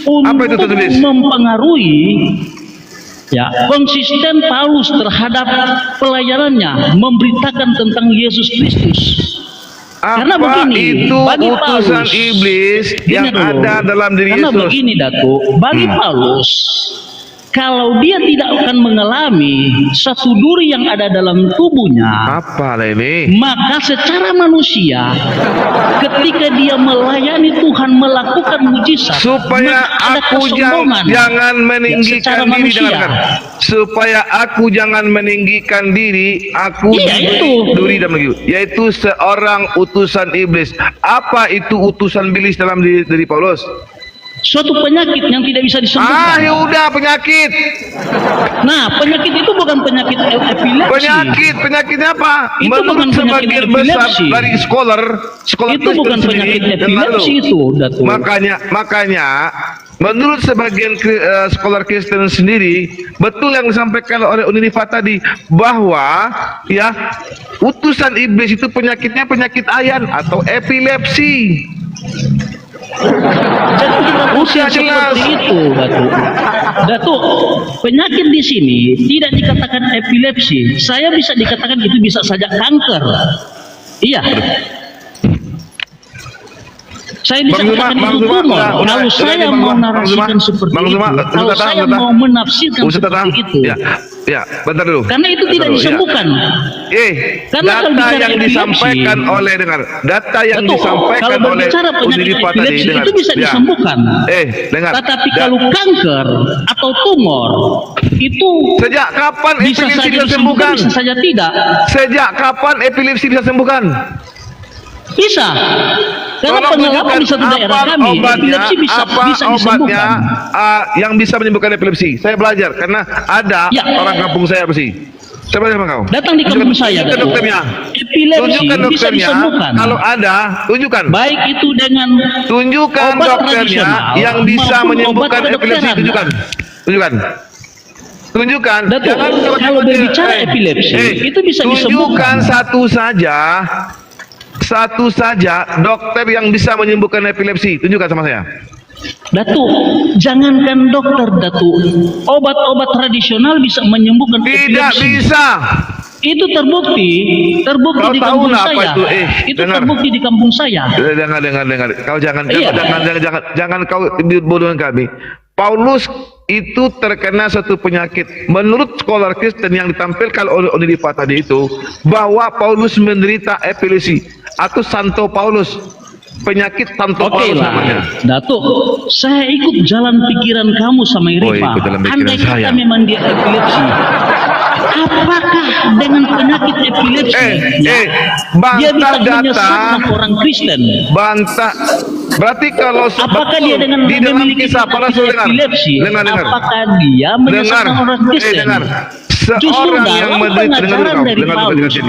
[SPEAKER 3] untuk mempengaruhi ya konsisten Paulus terhadap pelayanannya, memberitakan tentang Yesus Kristus. Karena begini,
[SPEAKER 1] itu
[SPEAKER 3] bagi
[SPEAKER 1] utusan
[SPEAKER 3] Paulus,
[SPEAKER 1] iblis yang ada dalam diri
[SPEAKER 3] karena
[SPEAKER 1] Yesus?
[SPEAKER 3] begini, Datuk, bagi Paulus, kalau dia tidak akan mengalami satu duri yang ada dalam tubuhnya, maka secara manusia, ketika dia melayani Tuhan, melakukan mujizat,
[SPEAKER 1] supaya aku jangan meninggikan diri, dengarkan. Supaya aku jangan meninggikan diri, aku duri dalam diri, yaitu seorang utusan iblis. Apa itu utusan iblis dalam diri Paulus?
[SPEAKER 3] Suatu penyakit yang tidak bisa disembuhkan.
[SPEAKER 1] Ya udah, penyakit.
[SPEAKER 3] Nah, penyakit itu bukan penyakit epilepsi.
[SPEAKER 1] Penyakitnya apa?
[SPEAKER 3] Itu bukan penyakit epilepsi.
[SPEAKER 1] Dari scholar
[SPEAKER 3] itu bukan penyakit epilepsi itu, Datuk.
[SPEAKER 1] Makanya menurut sebagian scholar Kristen sendiri, betul yang disampaikan oleh Unilifa tadi, bahwa ya utusan iblis itu penyakitnya penyakit ayan atau epilepsi.
[SPEAKER 3] Jadi kita usir seperti itu, Datuk. Penyakit di sini tidak dikatakan epilepsi. Saya bisa dikatakan itu bisa saja kanker. Iya. Saya bisa katakan itu tumor. Kalau saya mau narasikan seperti itu, kalau saya mau menafsirkan seperti itu,
[SPEAKER 1] ya, bentar dulu.
[SPEAKER 3] Karena itu tidak disembuhkan.
[SPEAKER 1] Data yang disampaikan oleh data yang disampaikan oleh Unilifa tadi,
[SPEAKER 3] itu bisa disembuhkan.
[SPEAKER 1] Dengar.
[SPEAKER 3] Tetapi kalau kanker atau tumor itu
[SPEAKER 1] sejak kapan epilepsi bisa sembuhkan?
[SPEAKER 3] Bisa saja tidak.
[SPEAKER 1] Sejak kapan epilepsi bisa sembuhkan?
[SPEAKER 3] Bisa. Karena pengalaman di satu daerah kami, epilepsi bisa disembuhkan.
[SPEAKER 1] Yang bisa menyembuhkan epilepsi? Saya belajar karena ada orang kampung saya epilepsi. Saya belajar sama kau.
[SPEAKER 3] Datang di kampung saya.
[SPEAKER 1] Tunjukkan dokternya.
[SPEAKER 3] Epilepsi bisa disembuhkan.
[SPEAKER 1] Kalau ada, tunjukkan.
[SPEAKER 3] Baik itu dengan
[SPEAKER 1] tunjukkan dokternya yang bisa menyembuhkan epilepsi. Tunjukkan.
[SPEAKER 3] Datuk, kalau berbicara epilepsi, itu bisa disembuhkan.
[SPEAKER 1] Tunjukkan satu saja dokter yang bisa menyembuhkan epilepsi. Tunjukkan sama saya.
[SPEAKER 3] Datuk, jangankan dokter, Datuk, obat-obat tradisional bisa menyembuhkan epilepsi.
[SPEAKER 1] Tidak bisa.
[SPEAKER 3] Itu terbukti
[SPEAKER 1] Kau
[SPEAKER 3] di
[SPEAKER 1] tahu
[SPEAKER 3] kampung
[SPEAKER 1] nggak apa
[SPEAKER 3] saya.
[SPEAKER 1] itu?
[SPEAKER 3] Itu
[SPEAKER 1] Dengar.
[SPEAKER 3] terbukti di kampung saya.
[SPEAKER 1] Dengar. Kau jangan
[SPEAKER 3] Iya.
[SPEAKER 1] jangan kau bodohin kami. Paulus itu terkena satu penyakit. Menurut scholar Kristen yang ditampilkan oleh Onilifa tadi itu, bahwa Paulus menderita epilepsi atau Santo Paulus. Penyakit Santo
[SPEAKER 3] Oke
[SPEAKER 1] Paulus
[SPEAKER 3] lah,
[SPEAKER 1] namanya.
[SPEAKER 3] Datuk, saya ikut jalan pikiran kamu sama
[SPEAKER 1] Oh,
[SPEAKER 3] Irifa.
[SPEAKER 1] ikut jalan pikiran
[SPEAKER 3] Andai kata
[SPEAKER 1] saya.
[SPEAKER 3] memang dia epilepsi, apakah dengan penyakit epilepsi dia
[SPEAKER 1] bantah
[SPEAKER 3] bisa
[SPEAKER 1] data.
[SPEAKER 3] menyesatkan orang Kristen?
[SPEAKER 1] Bantah. Berarti kalau
[SPEAKER 3] Apakah dia dengan
[SPEAKER 1] di dalam
[SPEAKER 3] memiliki
[SPEAKER 1] kisah para
[SPEAKER 3] penyakit epilepsi,
[SPEAKER 1] dengar.
[SPEAKER 3] apakah dia menyesatkan orang Kristen?
[SPEAKER 1] Dengar.
[SPEAKER 3] Justru
[SPEAKER 1] Seorang yang
[SPEAKER 3] dalam
[SPEAKER 1] menderita
[SPEAKER 3] pengajaran dari Paulus,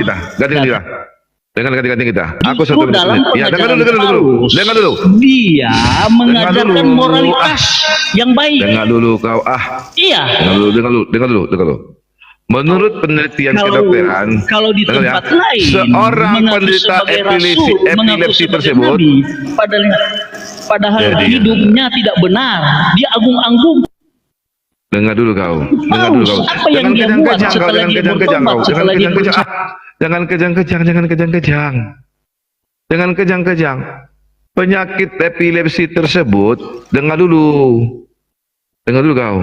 [SPEAKER 1] ganti kita. Aku
[SPEAKER 3] justru
[SPEAKER 1] satu
[SPEAKER 3] dalam
[SPEAKER 1] ya,
[SPEAKER 3] pengajaran
[SPEAKER 1] dengar dulu.
[SPEAKER 3] Paulus,
[SPEAKER 1] Dengar dulu.
[SPEAKER 3] dia mengajarkan
[SPEAKER 1] dulu.
[SPEAKER 3] moralitas yang baik.
[SPEAKER 1] Dengar dulu kau.
[SPEAKER 3] Iya.
[SPEAKER 1] Dengar dulu. Menurut penelitian kedokteran,
[SPEAKER 3] kalau di
[SPEAKER 1] dengar ya,
[SPEAKER 3] tempat lain
[SPEAKER 1] seorang
[SPEAKER 3] mengaku
[SPEAKER 1] penderita
[SPEAKER 3] sebagai
[SPEAKER 1] epilepsi
[SPEAKER 3] rasul, mengaku
[SPEAKER 1] epilepsi
[SPEAKER 3] sebagai
[SPEAKER 1] tersebut,
[SPEAKER 3] nabi, padahal
[SPEAKER 1] Jadi,
[SPEAKER 3] hidupnya tidak benar, dia agung-agung.
[SPEAKER 1] dengar dulu kau.
[SPEAKER 3] Apa yang dia buat setelah dia bertobat, setelah dia percaya?
[SPEAKER 1] Jangan kejang-kejang. Penyakit epilepsi tersebut, dengar dulu kau.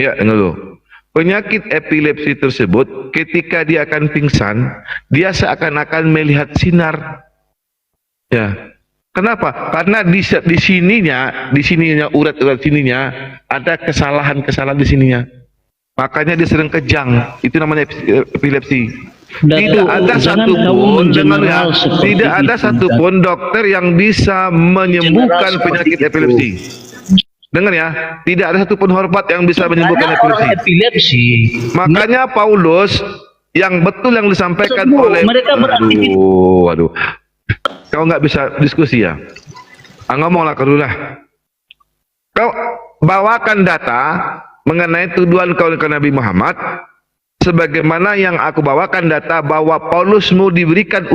[SPEAKER 1] Ya, dengar dulu. Penyakit epilepsi tersebut, ketika dia akan pingsan, dia seakan-akan melihat sinar. Ya. Kenapa? Karena di sininya urat-urat sininya ada kesalahan di sininya. Makanya dia sering kejang. Itu namanya epilepsi. Tidak ada satupun, tidak ada satupun dokter yang bisa menyembuhkan penyakit epilepsi. Dengar ya, tidak ada satupun obat yang bisa menyembuhkan epilepsi. Makanya Paulus yang betul yang disampaikan oleh waduh. Kau nggak bisa diskusi ya? Ngomonglah kau dulu lah. Kau bawakan data mengenai tuduhan kau ke Nabi Muhammad, sebagaimana yang aku bawakan data bahwa Paulusmu diberikan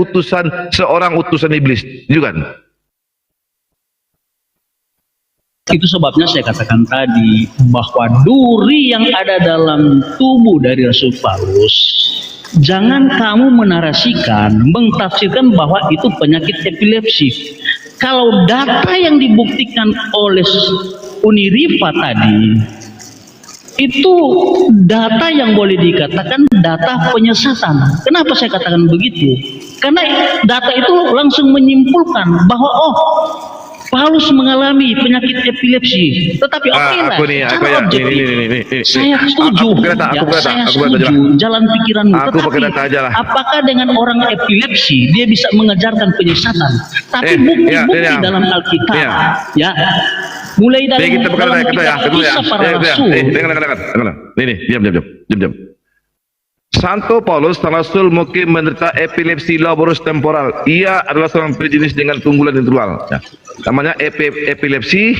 [SPEAKER 1] seorang utusan iblis, juga.
[SPEAKER 3] Itu sebabnya saya katakan tadi bahwa duri yang ada dalam tubuh dari Rasul Paulus, jangan kamu menarasikan, mentafsirkan bahwa itu penyakit epilepsi. Kalau data yang dibuktikan oleh Unirifa tadi, itu data yang boleh dikatakan data penyesatan. Kenapa saya katakan begitu? Karena data itu langsung menyimpulkan bahwa Paulus mengalami penyakit epilepsi. Tetapi saya setuju. Saya setuju jalan pikiranmu. Tetapi apakah dengan orang epilepsi dia bisa mengajarkan penyesatan? Tapi bukti-bukti dalam Alkitab, ya, mulai dari dalam kisah para rasul.
[SPEAKER 1] Dengar. Diam. Santo Paulus Rasul mungkin menderita epilepsi loborus temporal. Ia adalah seorang berjenis dengan tunggulan intelektual. Ya. Namanya epilepsi.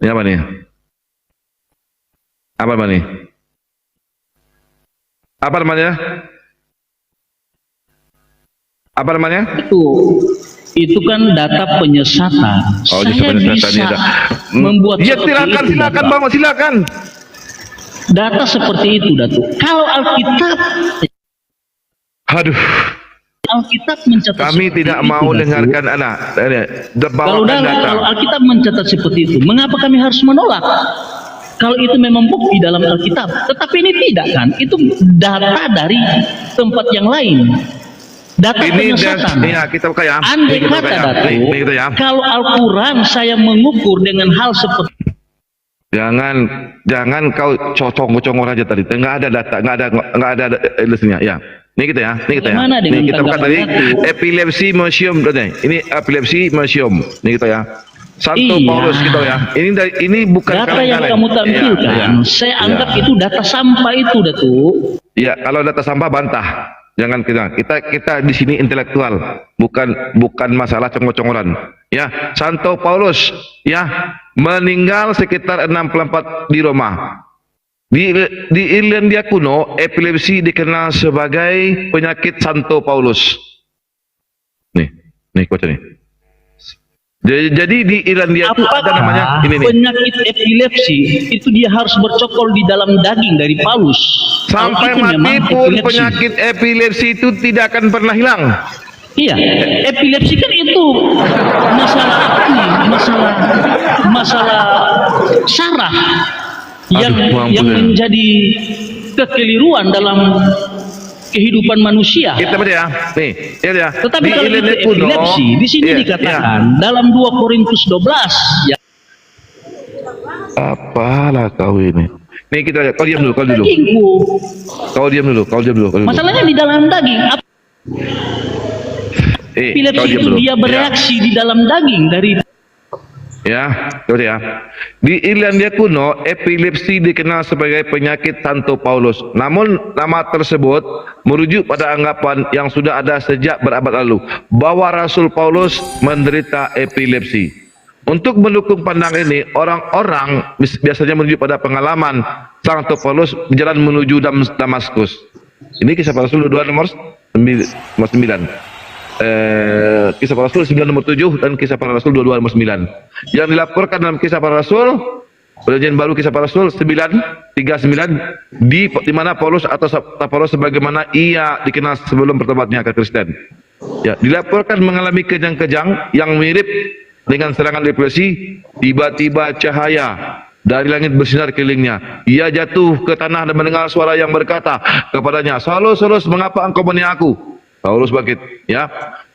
[SPEAKER 1] Ini apa nih? Apa namanya?
[SPEAKER 3] Itu kan data penyesatan. Saya bisa membuat
[SPEAKER 1] silakan Bang, silakan.
[SPEAKER 3] Data seperti itu, Datuk. Kalau Alkitab, Alkitab mencatat.
[SPEAKER 1] Kami tidak mau dengarkan anak.
[SPEAKER 3] Kalau Alkitab mencatat seperti itu, mengapa kami harus menolak? Kalau itu memang bukti dalam Alkitab, tetapi ini tidak kan? Itu data dari tempat yang lain. Data penyesatan. Andai kata Datuk, kalau Al-Quran saya mengukur dengan hal seperti
[SPEAKER 1] Jangan kau cocok-cocok aja tadi. Enggak ada data, enggak ada listnya. Ya. Ini kita ya. Ini kita bukan tadi epilepsi museum. Ini epilepsi museum. Ini kita ya. Santo Paulus kita ya. Ini bukan
[SPEAKER 3] data yang kamu tampilkan. Saya anggap itu data sampah itu, Datuk.
[SPEAKER 1] Ya, kalau data sampah bantah. Jangan kita di sini intelektual, bukan masalah congol-congolan. Ya, Santo Paulus ya meninggal sekitar 64 di Roma. Di Irlandia kuno, epilepsi dikenal sebagai penyakit Santo Paulus. Nih baca nih. Jadi di Irlandia itu ada namanya ini nih.
[SPEAKER 3] Penyakit epilepsi itu dia harus bercokol di dalam daging dari Paulus.
[SPEAKER 1] Sampai
[SPEAKER 3] Kalau itu
[SPEAKER 1] mati
[SPEAKER 3] memang
[SPEAKER 1] pun
[SPEAKER 3] epilepsi.
[SPEAKER 1] penyakit epilepsi itu tidak akan pernah hilang.
[SPEAKER 3] Iya, epilepsi kan itu masalah saraf yang menjadi kekeliruan dalam kehidupan manusia.
[SPEAKER 1] Kita baca ya. Nih, lihat ya.
[SPEAKER 3] Tetapi
[SPEAKER 1] Di
[SPEAKER 3] kalau itu
[SPEAKER 1] Irlandia kuno,
[SPEAKER 3] epilepsi, di sini
[SPEAKER 1] iya,
[SPEAKER 3] dikatakan dalam 2 Korintus 12 ya.
[SPEAKER 1] Apalah kau ini? Nih kita lihat. Kau diam dulu.
[SPEAKER 3] Dagingku.
[SPEAKER 1] Kau diam dulu.
[SPEAKER 3] Masalahnya di dalam daging. Epilepsi
[SPEAKER 1] kau diam
[SPEAKER 3] itu
[SPEAKER 1] dulu.
[SPEAKER 3] dia bereaksi di dalam daging dari
[SPEAKER 1] Ya, coba ya. Di Irlandia kuno, epilepsi dikenal sebagai penyakit Santo Paulus. Namun nama tersebut merujuk pada anggapan yang sudah ada sejak berabad lalu bahwa Rasul Paulus menderita epilepsi. Untuk mendukung pandangan ini, orang-orang biasanya merujuk pada pengalaman Santo Paulus berjalan menuju Damaskus. Ini kisah para Rasul 2 nomor 9. Kisah para Rasul 9 nomor 7 dan kisah para Rasul 22 nomor 9 yang dilaporkan dalam kisah para Rasul Perjanjian Baru kisah para Rasul 9:39 di mana Paulus atau Paulus sebagaimana ia dikenal sebelum bertobatnya ke Kristen ya dilaporkan mengalami kejang-kejang yang mirip dengan serangan epilepsi. Tiba-tiba cahaya dari langit bersinar kelilingnya. Ia jatuh ke tanah dan mendengar suara yang berkata kepadanya, "Saulus, Saulus, mengapa engkau menghina aku?" Saulus bangkit, ya.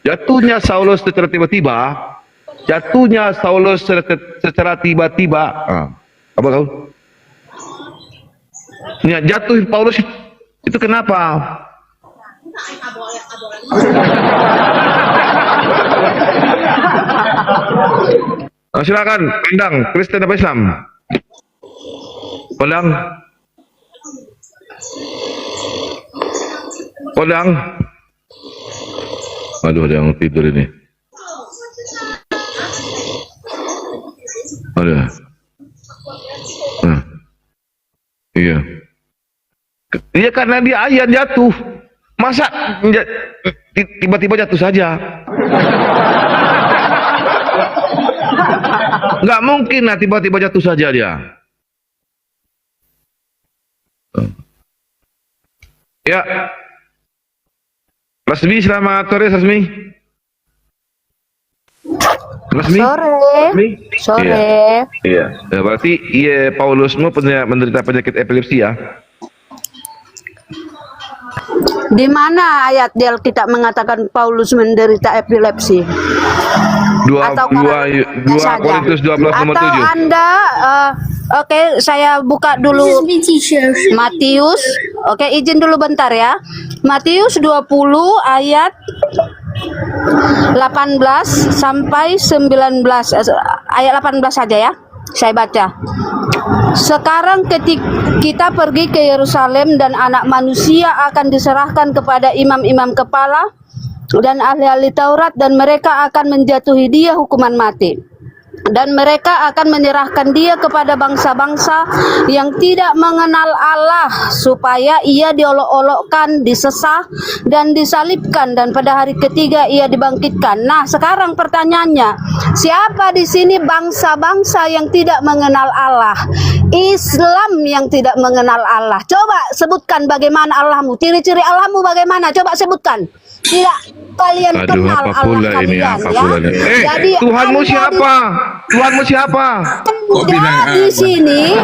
[SPEAKER 1] Jatuhnya Saulus secara tiba-tiba. Apa kau? Ya, jatuh Paulus itu kenapa? Silakan, pandang Kristen apa Islam? Pandang. Aduh, ada yang tidur ini. Ada. Iya. Iya karena dia ayat jatuh. Masa tiba-tiba jatuh saja? Nggak mungkin lah tiba-tiba jatuh saja dia. Ya. Rasmi, selamat sore Rasmi.
[SPEAKER 4] Sore.
[SPEAKER 1] Iya. Berarti Paulusmu menderita penyakit epilepsi ya?
[SPEAKER 4] Di mana ayat di Alkitab mengatakan Paulus menderita epilepsi?
[SPEAKER 1] 2 Korintus 12 nomor 7.
[SPEAKER 4] Atau Anda oke, saya buka dulu Matius. Oke, izin dulu bentar ya. Matius 20 ayat 18 sampai 19. Ayat 18 saja ya. Saya baca. Sekarang ketika kita pergi ke Yerusalem dan anak manusia akan diserahkan kepada imam-imam kepala dan ahli-ahli Taurat dan mereka akan menjatuhi dia hukuman mati. Dan mereka akan menyerahkan dia kepada bangsa-bangsa yang tidak mengenal Allah supaya ia diolok-olokkan, disesah dan disalibkan dan pada hari ketiga ia dibangkitkan. Nah, sekarang pertanyaannya, siapa di sini bangsa-bangsa yang tidak mengenal Allah? Islam yang tidak mengenal Allah. Coba sebutkan bagaimana Allahmu, ciri-ciri Allahmu bagaimana? Coba sebutkan. Tidak kalian kenal Allah kalian ya.
[SPEAKER 1] Jadi Tuhanmu siapa? Tuhanmu siapa?
[SPEAKER 4] Di sini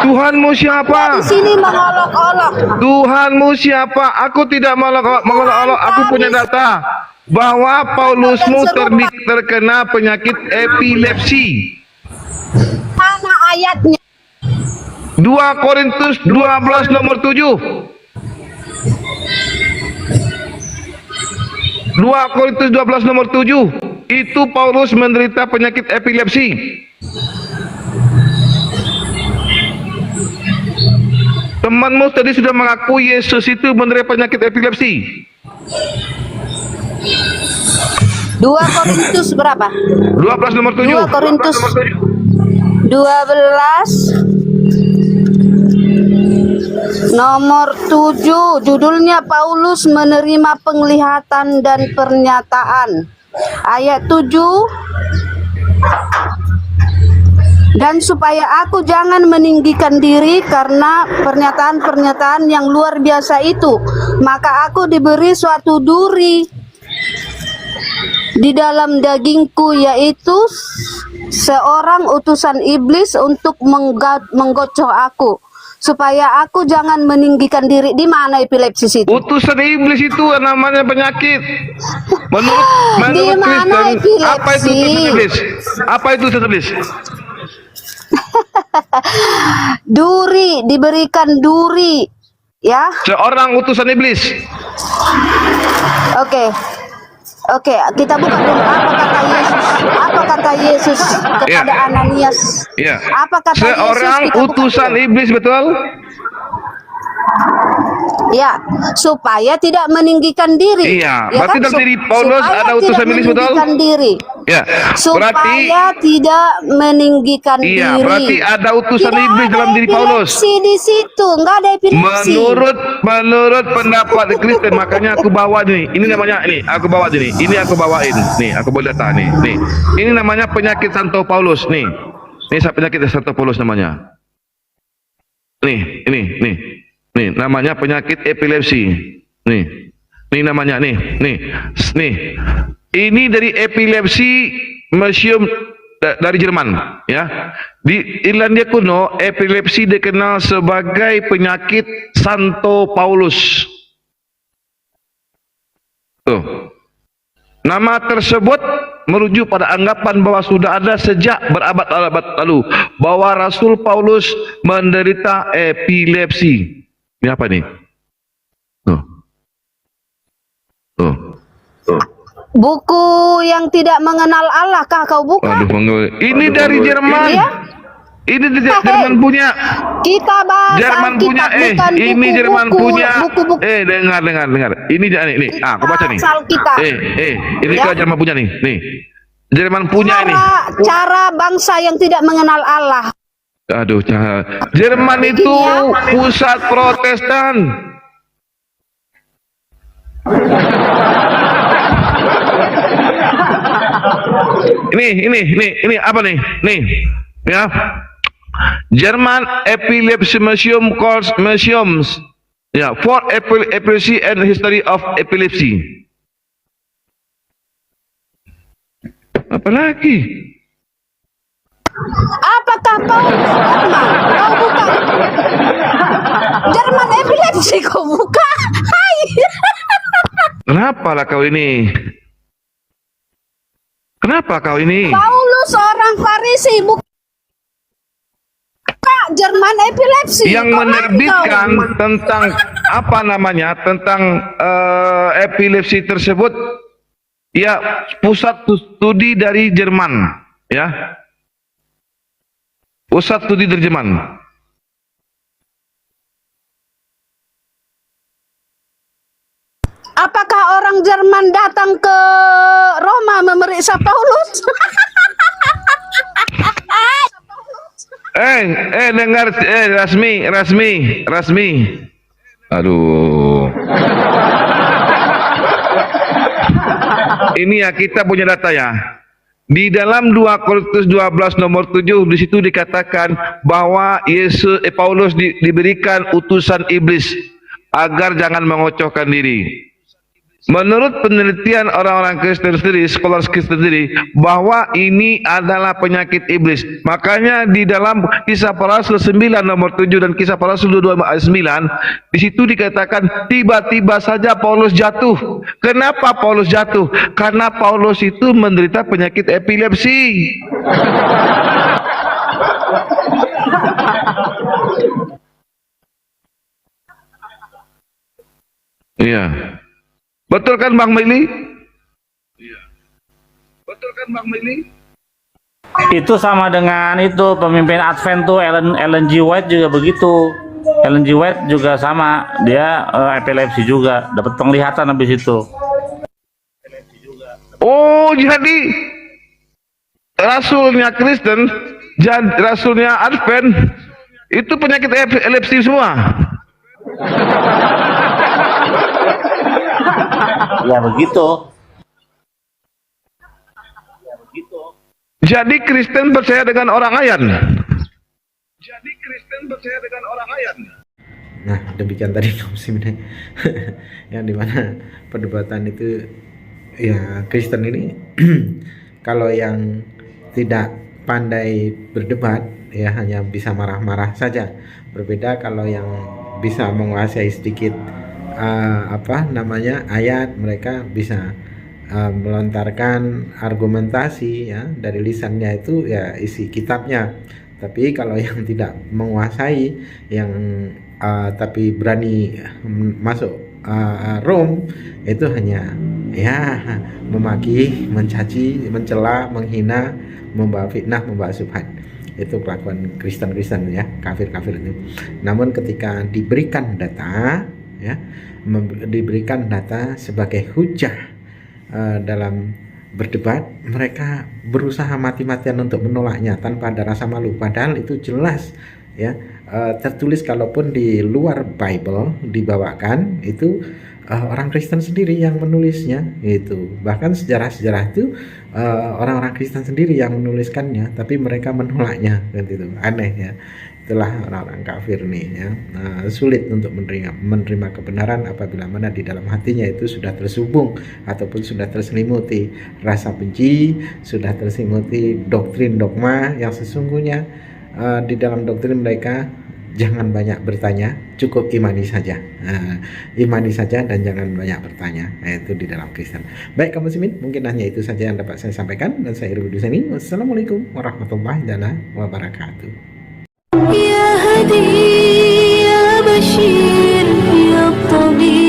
[SPEAKER 1] Tuhanmu siapa?
[SPEAKER 4] Di sini mengolok-olok.
[SPEAKER 1] Tuhanmu siapa? Aku tidak mengolok-olok. Aku punya data bahwa Paulusmu terkena penyakit epilepsi.
[SPEAKER 4] Mana ayatnya?
[SPEAKER 1] 2 Korintus 12 nomor 7. 2 Korintus 12 nomor 7. Itu Paulus menderita penyakit epilepsi. Temanmu tadi sudah mengaku Yesus itu menderita penyakit epilepsi.
[SPEAKER 4] 2 Korintus berapa?
[SPEAKER 1] 12 nomor 7.
[SPEAKER 4] 2 Korintus 12 nomor 7, judulnya Paulus menerima penglihatan dan pernyataan. Ayat 7, Dan supaya aku jangan meninggikan diri karena pernyataan-pernyataan yang luar biasa itu, maka aku diberi suatu duri di dalam dagingku, yaitu seorang utusan iblis untuk menggocok aku, supaya aku jangan meninggikan diri. Di mana epilepsis itu?
[SPEAKER 1] Utusan iblis itu namanya penyakit. Menurut
[SPEAKER 4] Di mana
[SPEAKER 1] Kristen, apa itu utusan iblis? Apa itu utusan iblis?
[SPEAKER 4] Duri, diberikan duri, ya.
[SPEAKER 1] Seorang utusan iblis.
[SPEAKER 4] Oke, kita buka dulu apa kata Yesus. Apa kata Yesus kepada Ananias?
[SPEAKER 1] Ya.
[SPEAKER 4] Apa kata
[SPEAKER 1] seorang
[SPEAKER 4] Yesus? Kita buka
[SPEAKER 1] utusan
[SPEAKER 4] dulu.
[SPEAKER 1] iblis, betul?
[SPEAKER 4] Ya, supaya tidak meninggikan diri.
[SPEAKER 1] Iya,
[SPEAKER 4] Ya
[SPEAKER 1] berarti
[SPEAKER 4] kan?
[SPEAKER 1] dalam diri Paulus
[SPEAKER 4] Supaya
[SPEAKER 1] ada utusan
[SPEAKER 4] tidak
[SPEAKER 1] iblis, betul?
[SPEAKER 4] meninggikan diri.
[SPEAKER 1] Ya,
[SPEAKER 4] Supaya
[SPEAKER 1] berarti
[SPEAKER 4] tidak meninggikan
[SPEAKER 1] iya,
[SPEAKER 4] diri.
[SPEAKER 1] berarti ada utusan
[SPEAKER 4] Tidak
[SPEAKER 1] iblis
[SPEAKER 4] ada
[SPEAKER 1] dalam diri Paulus.
[SPEAKER 4] epilepsi di situ, nggak ada epilepsi.
[SPEAKER 1] Menurut pendapat Kristen, makanya aku bawa nih. Ini namanya ini, aku bawa nih. Ini aku bawain. Nih, aku bawa data nih. Nih. Ini namanya penyakit Santo Paulus nih. Ini penyakit Santo Paulus namanya. Nih, nih. Nih, namanya penyakit epilepsi. Nih namanya nih. Ini dari epilepsi museum dari Jerman, ya. Di Irlandia kuno, epilepsi dikenal sebagai penyakit Santo Paulus. Tuh. Nama tersebut merujuk pada anggapan bahwa sudah ada sejak berabad-abad lalu bahwa Rasul Paulus menderita epilepsi. Ini apa nih? Tuh.
[SPEAKER 4] Buku yang tidak mengenal Allah kah kau buka?
[SPEAKER 1] Ini dari Jerman.
[SPEAKER 4] Iya?
[SPEAKER 1] Ini dari Jerman punya.
[SPEAKER 4] Kita bahas
[SPEAKER 1] Jerman punya.
[SPEAKER 4] Alkitab, bukan
[SPEAKER 1] Ini Jerman
[SPEAKER 4] buku-buku,
[SPEAKER 1] punya.
[SPEAKER 4] buku-buku.
[SPEAKER 1] Dengar. Ini aku baca nih.
[SPEAKER 4] Alkitab.
[SPEAKER 1] Ini
[SPEAKER 4] Ya.
[SPEAKER 1] Jerman punya nih. Jerman punya ini.
[SPEAKER 4] Cara bangsa yang tidak mengenal Allah.
[SPEAKER 1] Aduh, Jerman itu pusat Protestan. Ini apa nih? Nih, ya. German Epilepsy Museums. Ya, for Epilepsy and History of Epilepsy. Apa lagi?
[SPEAKER 4] Apakah Paulus Jerman? Kau buka. Jerman epilepsi kau buka. Hai.
[SPEAKER 1] Kenapa lah kau ini? Kenapa kau ini?
[SPEAKER 4] Paulus seorang Farisi buka Jerman epilepsi.
[SPEAKER 1] Yang menerbitkan tentang apa namanya? Tentang epilepsi tersebut, ya, pusat studi dari Jerman, ya. Pusat studi dari Jerman.
[SPEAKER 4] Apakah orang Jerman datang ke Roma memeriksa Paulus?
[SPEAKER 1] Dengar, Rasmi. Aduh. Ini ya, kita punya data ya. Di dalam 2 Korintus 12 nomor 7, di situ dikatakan bahwa Paulus diberikan utusan iblis agar jangan mengocohkan diri. Menurut penelitian orang-orang Kristen sendiri, sekolah Kristen sendiri, bahwa ini adalah penyakit iblis. Makanya di dalam Kisah Para Rasul 9 nomor 7 dan Kisah Para Rasul 22 ayat 9, di situ dikatakan tiba-tiba saja Paulus jatuh. Kenapa Paulus jatuh? Karena Paulus itu menderita penyakit epilepsi. Iya. Betul kan Bang Mili? Iya. Betul kan Bang Mili?
[SPEAKER 21] Itu sama dengan itu pemimpin Advent tuh Ellen G. White juga begitu. Ellen G. White juga sama, dia epilepsi juga, dapat penglihatan habis itu.
[SPEAKER 1] Oh, jadi rasulnya Kristen, rasulnya Advent itu penyakit epilepsi semua.
[SPEAKER 21] Ya begitu.
[SPEAKER 1] Jadi Kristen percaya dengan orang ayan.
[SPEAKER 5] Nah, demikian tadi kaum muslimin yang dimana perdebatan itu ya Kristen ini kalau yang tidak pandai berdebat ya hanya bisa marah-marah saja. Berbeda kalau yang bisa menguasai sedikit ayat, mereka bisa melontarkan argumentasi ya dari lisannya itu ya isi kitabnya. Tapi kalau yang tidak menguasai yang tapi berani masuk room itu hanya ya memaki, mencaci, mencela, menghina, membawa fitnah, membawa subhat. Itu kelakuan Kristen-Kristen ya, kafir-kafir itu. Namun ketika diberikan data ya, diberikan data sebagai hujah dalam berdebat, mereka berusaha mati-matian untuk menolaknya tanpa ada rasa malu. Padahal itu jelas ya tertulis, kalaupun di luar Bible dibawakan itu orang Kristen sendiri yang menulisnya itu. Bahkan sejarah-sejarah itu orang-orang Kristen sendiri yang menuliskannya, tapi mereka menolaknya kan, itu aneh ya. Itulah orang-orang kafir nih ya. Sulit untuk menerima kebenaran apabila mana di dalam hatinya itu sudah tersubung ataupun sudah terselimuti rasa benci, sudah terselimuti doktrin dogma yang sesungguhnya di dalam doktrin mereka. Jangan banyak bertanya, cukup imani saja. Imani saja dan jangan banyak bertanya. Nah, itu di dalam Kristen. Baik kaum muslimin, mungkin hanya itu saja yang dapat saya sampaikan, dan saya Irul Dusani. Wassalamualaikum warahmatullahi wabarakatuh.
[SPEAKER 9] Ya Hadi, Ya Bashir, Ya Tabib.